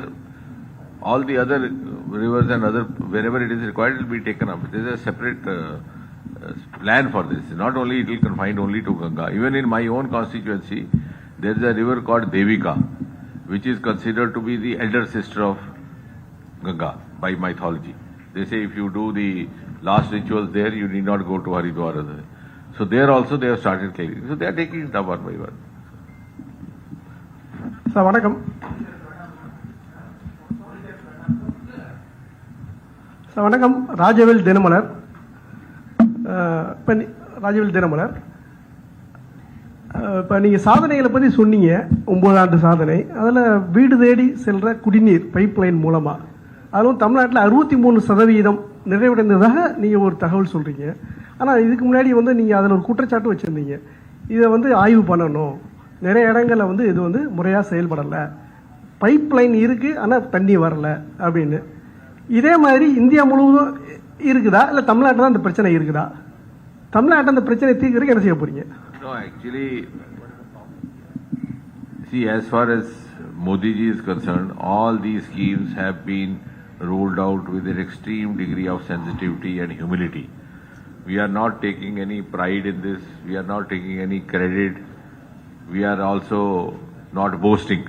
All the other rivers and wherever it is required, it will be taken up. There is a separate plan for this. Not only it will confine only to Ganga. Even in my own constituency, there is a river called Devika, which is considered to be the elder sister of Ganga by mythology. They say if you do the last rituals there, you need not go to Haridwar. So there also they have started clearing. So they are taking it up one by one. Sir, vanakkam. Sir, vanakkam. Rajavel Dinamalar. Rajavel Dinamalar. இப்போ நீங்கள் சாதனைகளை பற்றி சொன்னீங்க, 9 ஆண்டு சாதனை. அதில் வீடு தேடி செல்கிற குடிநீர் பைப்லைன் மூலமாக அதுவும் தமிழ்நாட்டில் 63% நிறைவடைந்ததாக நீங்கள் ஒரு தகவல் சொல்கிறீங்க. ஆனால் இதுக்கு முன்னாடி வந்து நீங்கள் அதில் ஒரு குற்றச்சாட்டு வச்சுருந்தீங்க, இதை வந்து ஆய்வு பண்ணணும், நிறைய இடங்களில் வந்து இது வந்து முறையாக செயல்படலை, பைப் லைன் இருக்குது ஆனால் தண்ணி வரல அப்படின்னு. இதே மாதிரி இந்தியா முழுவதும் இருக்குதா, இல்லை தமிழ்நாட்டில் தான் அந்த பிரச்சனை இருக்குதா? தமிழ்நாட்டில் அந்த பிரச்சனை தீர்க்கிறதுக்கு என்ன செய்ய போறீங்க? No, actually, see, as far as Modi ji is concerned, all these schemes have been rolled out with an extreme degree of sensitivity and humility. We are not taking any pride in this. We are not taking any credit. We are also not boasting.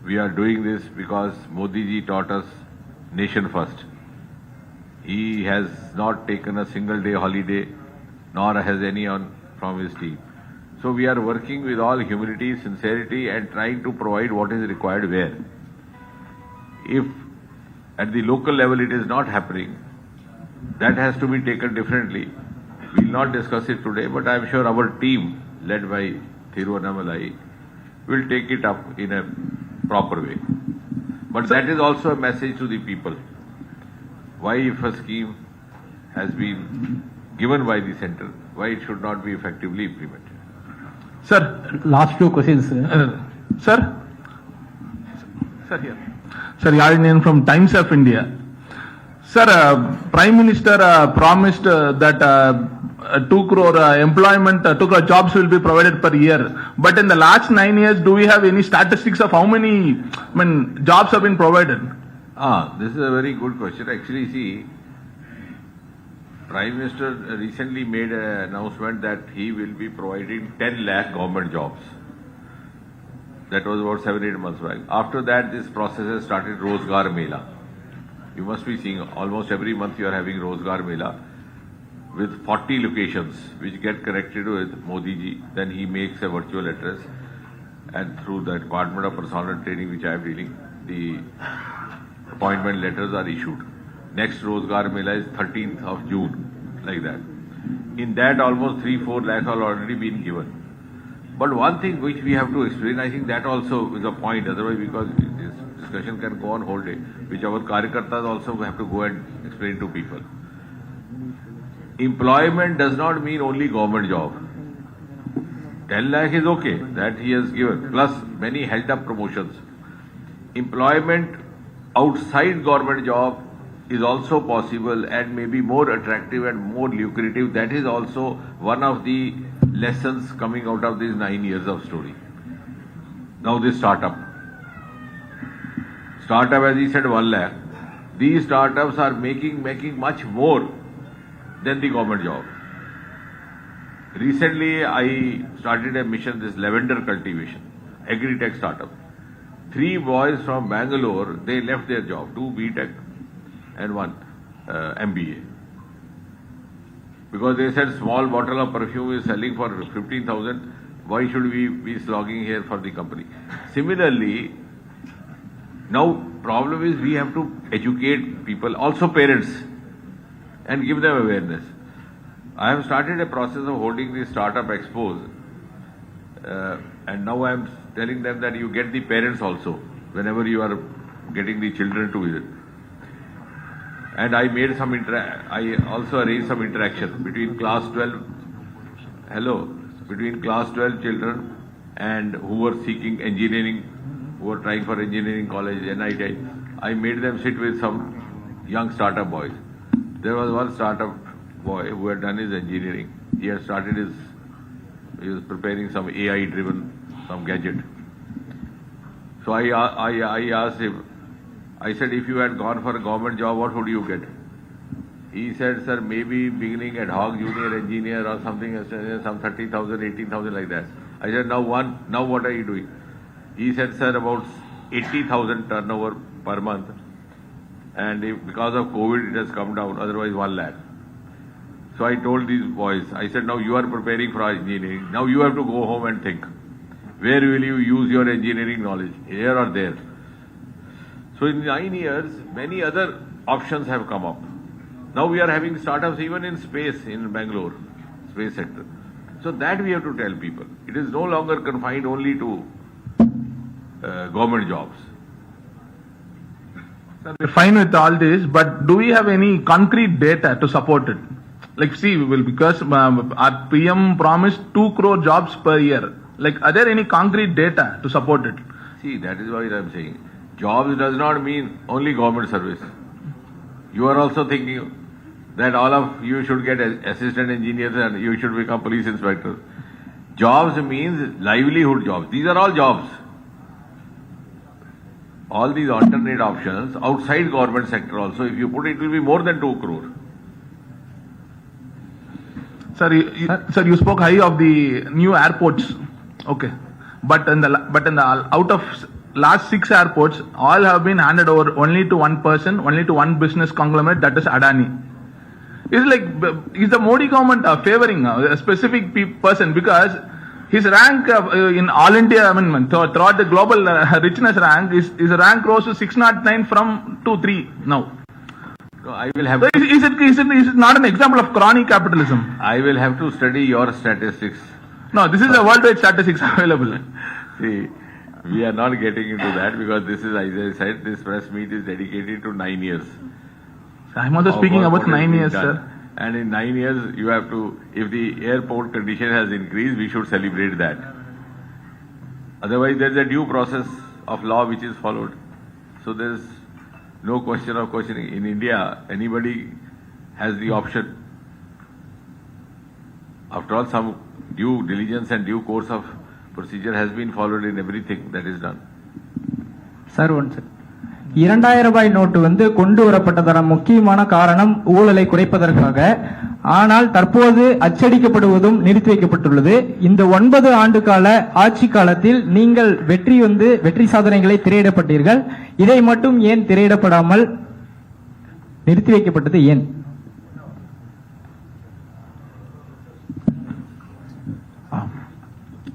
We are doing this because Modi ji taught us nation first. He has not taken a single day holiday, nor has anyone from his team. So we are working with all humility, sincerity, and trying to provide what is required where. If at the local level it is not happening, that has to be taken differently. We will not discuss it today, but I am sure our team, led by Thiruvannamalai, will take it up in a proper way. But that is also a message to the people. Why, if a scheme has been given by the center, why it should not be effectively implemented? Sir, Last few questions. sir, here. Sir, Yalinian from Times of India. Sir, Prime Minister promised that 2 crore employment, 2 crore jobs will be provided per year. But in the last 9 years, do we have any statistics of how many jobs have been provided? This is a very good question. Actually, see, Prime Minister recently made an announcement that he will be providing 10 lakh government jobs. That was about 7-8 months back. After that, this process has started Rozgar Mela. You must be seeing almost every month you are having Rozgar Mela with 40 locations which get connected with Modi ji. Then he makes a virtual address, and through the Department of Personnel Training, which I am dealing, the appointment letters are issued. Next Rozgar Mela is 13th of June, like that. In that, almost 3-4 lakhs have already been given. But one thing which we have to explain, I think that also is a point, otherwise because this discussion can go on whole day, which our Karyakartas also have to go and explain to people. Employment does not mean only government job. 10 lakh is okay, that he has given, plus many held up promotions. Employment outside government job is also possible and may be more attractive and more lucrative. That is also one of the lessons coming out of these 9 years of story. Now this startup, as he said, 1 lakh. These startups are making much more than the government job. Recently, I started a mission, this lavender cultivation, agri-tech startup. 3 boys from Bangalore, they left their job, 2 B.Tech and 1 MBA. Because they said small bottle of perfume is selling for 15,000, why should we be slogging here for the company? Similarly, now problem is we have to educate people, also parents, and give them awareness. I have started a process of holding these startup expos, and now I am telling them that you get the parents also whenever you are getting the children to visit. And I made some I also arranged some interaction between class 12 children and who were seeking engineering, who were trying for engineering college, NIT. I made them sit with some young startup boys. There was one startup boy who had done his engineering. He had started he was preparing some AI driven, some gadget. So I asked him, I said, if you had gone for a government job, what would you get? He said, sir, maybe beginning ad hoc junior engineer or something, some 30,000, 18,000 like that. I said, now what are you doing? He said, sir, about 80,000 turnover per month. And because of COVID, it has come down, otherwise 1 lakh. So I told these boys, I said, now you are preparing for engineering. Now you have to go home and think. Where will you use your engineering knowledge? Here or there? So in 9 years, many other options have come up. Now we are having startups even in space in Bangalore, space sector. So that we have to tell people. It is no longer confined only to government jobs. Sir, we're fine with all this, but do we have any concrete data to support it? Like, see, because our PM promised 2 crore jobs per year. Like, are there any concrete data to support it? See, that is why I am saying, jobs does not mean only government service. You are also thinking that all of you should get assistant engineers and you should become police inspectors. Jobs means livelihood jobs. These are all jobs. All these alternate options outside government sector also, if you put it, will be more than 2 crore. Sir, you spoke high of the new airports. Okay. But in the out of last 6 airports, all have been handed over only to one person, only to one business conglomerate, that is Adani. Is the Modi government favoring a specific person because his rank in all India, throughout the global richness rank, his rank rose to 609 from 2-3 now. No, I will have. So is it not an example of crony capitalism? I will have to study your statistics. No, this is a worldwide statistics available. See, we are not getting into that because this is, as I said, this press meet is dedicated to 9 years. I'm also speaking about 9 years, sir. And in 9 years, you have to, if the airport condition has increased, we should celebrate that. Otherwise, there is a due process of law which is followed. So there is no question of questioning. In India, anybody has the option. After all, some due diligence and due course of procedure has been followed in everything that is done. Sir, one second. 2000 ரூபாய் நோட்டு வந்து கொண்டு வரப்பட்டதான முக்கியமான காரணம் ஊழலை குறைப்பதற்காக. ஆனால் தற்போது அச்சடிக்கப்படுவதும் நிறுத்தி வைக்கப்பட்டுள்ளது. இந்த 9 ஆண்டு கால ஆட்சி காலத்தில் நீங்கள் வெற்றி சாதனைகளை திரையிடப்பட்டீர்கள். இதை மட்டும் ஏன் திரையிடப்படாமல் நிறுத்தி வைக்கப்பட்டது ஏன்?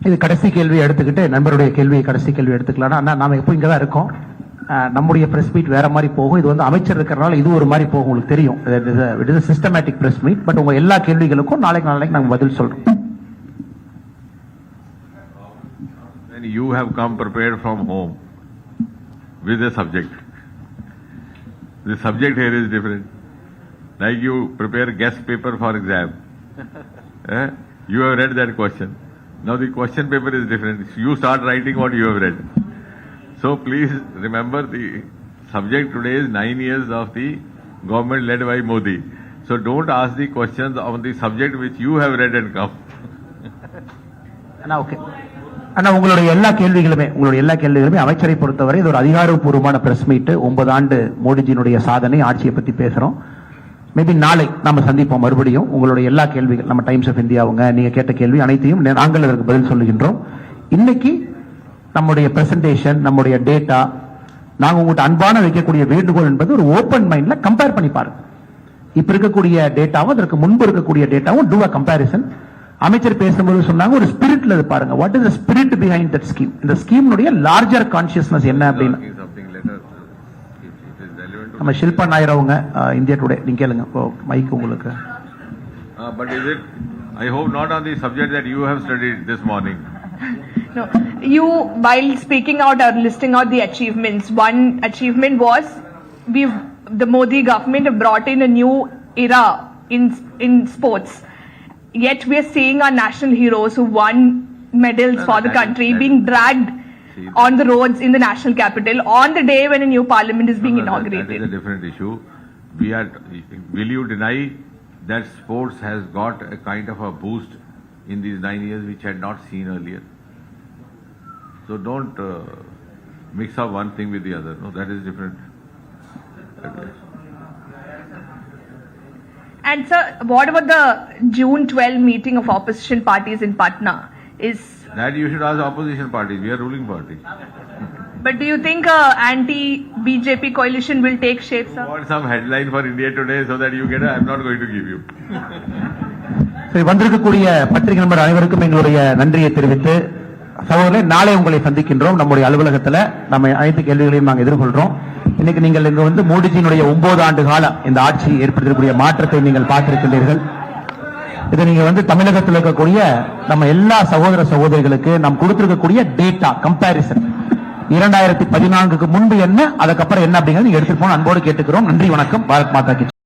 இது கடைசி கேள்வி எடுத்துக்கிட்டு நண்பருடைய கடைசி கேள்வி எடுத்துக்கலாம். நாம எப்போ இங்கதான் இருக்கோம். நம்முடைய பிரஸ் மீட் வேற மாதிரி போகும். இது வந்து அமைச்சர் இருக்கிறனால இது ஒரு மாதிரி போகும். உங்களுக்கு தெரியும், it is systematic press meet. But உங்க எல்லா கேள்விகளுக்கும் நாளைக்கு நாங்க பதில் சொல்றோம். You have come prepared from home with a subject. The subject here is different. Like you prepare guest paper for exam. You have read that question. Now the question paper is different. You start writing what you have read. So please remember, the subject today is 9 years of the government led by Modi. So don't ask the questions on the subject which you have read and come. Okay அண்ணா, உங்களுடைய எல்லா கேள்விகளுமே அமைச்சரை பொறுத்தவரை இது ஒரு அதிகாரப்பூர்வமான பிரஸ் மீட். 9 ஆண்டு மோடிஜியினுடைய சாதனை, ஆட்சியை பத்தி பேசுறோம். மேபி நாளை நம்ம சந்திப்போம் மறுபடியும். உங்களுடைய எல்லா கேள்விகள், நம்ம டைம்ஸ் ஆஃப் இந்தியா நீங்க கேட்ட கேள்வி அனைத்தையும் நாங்கள் அதற்கு பதில் சொல்லுகின்றோம். இன்னைக்கு நம்முடைய பிரசன்டேஷன், நம்முடைய டேட்டா, நாங்க உங்கள்கிட்ட அன்பான வைக்கக்கூடிய வேண்டுகோள் என்பது ஒரு ஓப்பன் மைண்ட்ல கம்பேர் பண்ணி பாருங்க. இப்ப இருக்கக்கூடிய டேட்டாவும் அதற்கு முன்பு இருக்கக்கூடிய டேட்டாவும் டூ அ கம்பேரிசன். அமைச்சர் பேசும்போது சொன்னாங்க ஒரு ஸ்பிரிட்ல பாருங்க. What is the spirit behind that scheme? இந்த ஸ்கீம்னுடைய லார்ஜர் கான்சியஸ்னஸ் என்ன அப்படின்னு நம்ம ஷில்பா நாயர் அவங்க இந்தியா டுடே நீங்க கேளுங்க. மைக் உங்களுக்கு. But is it, I hope not on the subject that you have studied this morning. No, you, while speaking out or listing out the achievements, one achievement was the Modi government have brought in a new era in sports. Yet we are seeing our national heroes who won medals for the country being dragged on the roads in the national capital on the day when a new parliament is being inaugurated. That is a different issue. Will you deny that sports has got a kind of a boost in these 9 years which had not seen earlier? So don't mix up one thing with the other. No, that is different. And sir, what about the June 12 meeting of opposition parties in Patna? That you should ask opposition parties. We are ruling party. But do you think anti-BJP coalition will take shape, sir? You want some headline for India Today so that you get I am not going to give you. வந்திருக்கக்கூடிய பத்திரிகை நண்பர் அனைவருக்கும் எங்களுடைய நன்றியை தெரிவித்து, சகோதரர்களே, நாளை உங்களை சந்திக்கின்றோம். நம்முடைய அலுவலகத்தில் நம்ம அனைத்து கேள்விகளையும் நாங்கள் எதிர்கொள்றோம். இன்னைக்கு நீங்கள் இங்கு வந்து மோடிஜியினுடைய 9 ஆண்டு காலம் இந்த ஆட்சி ஏற்படுத்தக்கூடிய மாற்றத்தை நீங்கள் பார்த்திருக்கின்றீர்கள். இதை நீங்க வந்து தமிழகத்தில் இருக்கக்கூடிய நம்ம எல்லா சகோதரிகளுக்கு நாம் கொடுத்திருக்கக்கூடிய டேட்டா கம்பாரிசன் 2014க்கு முன்பு என்ன, அதுக்கப்புறம் என்ன அப்படிங்கிறது நீங்க எடுத்துட்டு போன அன்போடு கேட்டுக்கிறோம். நன்றி, வணக்கம். பாரத் மாதா கி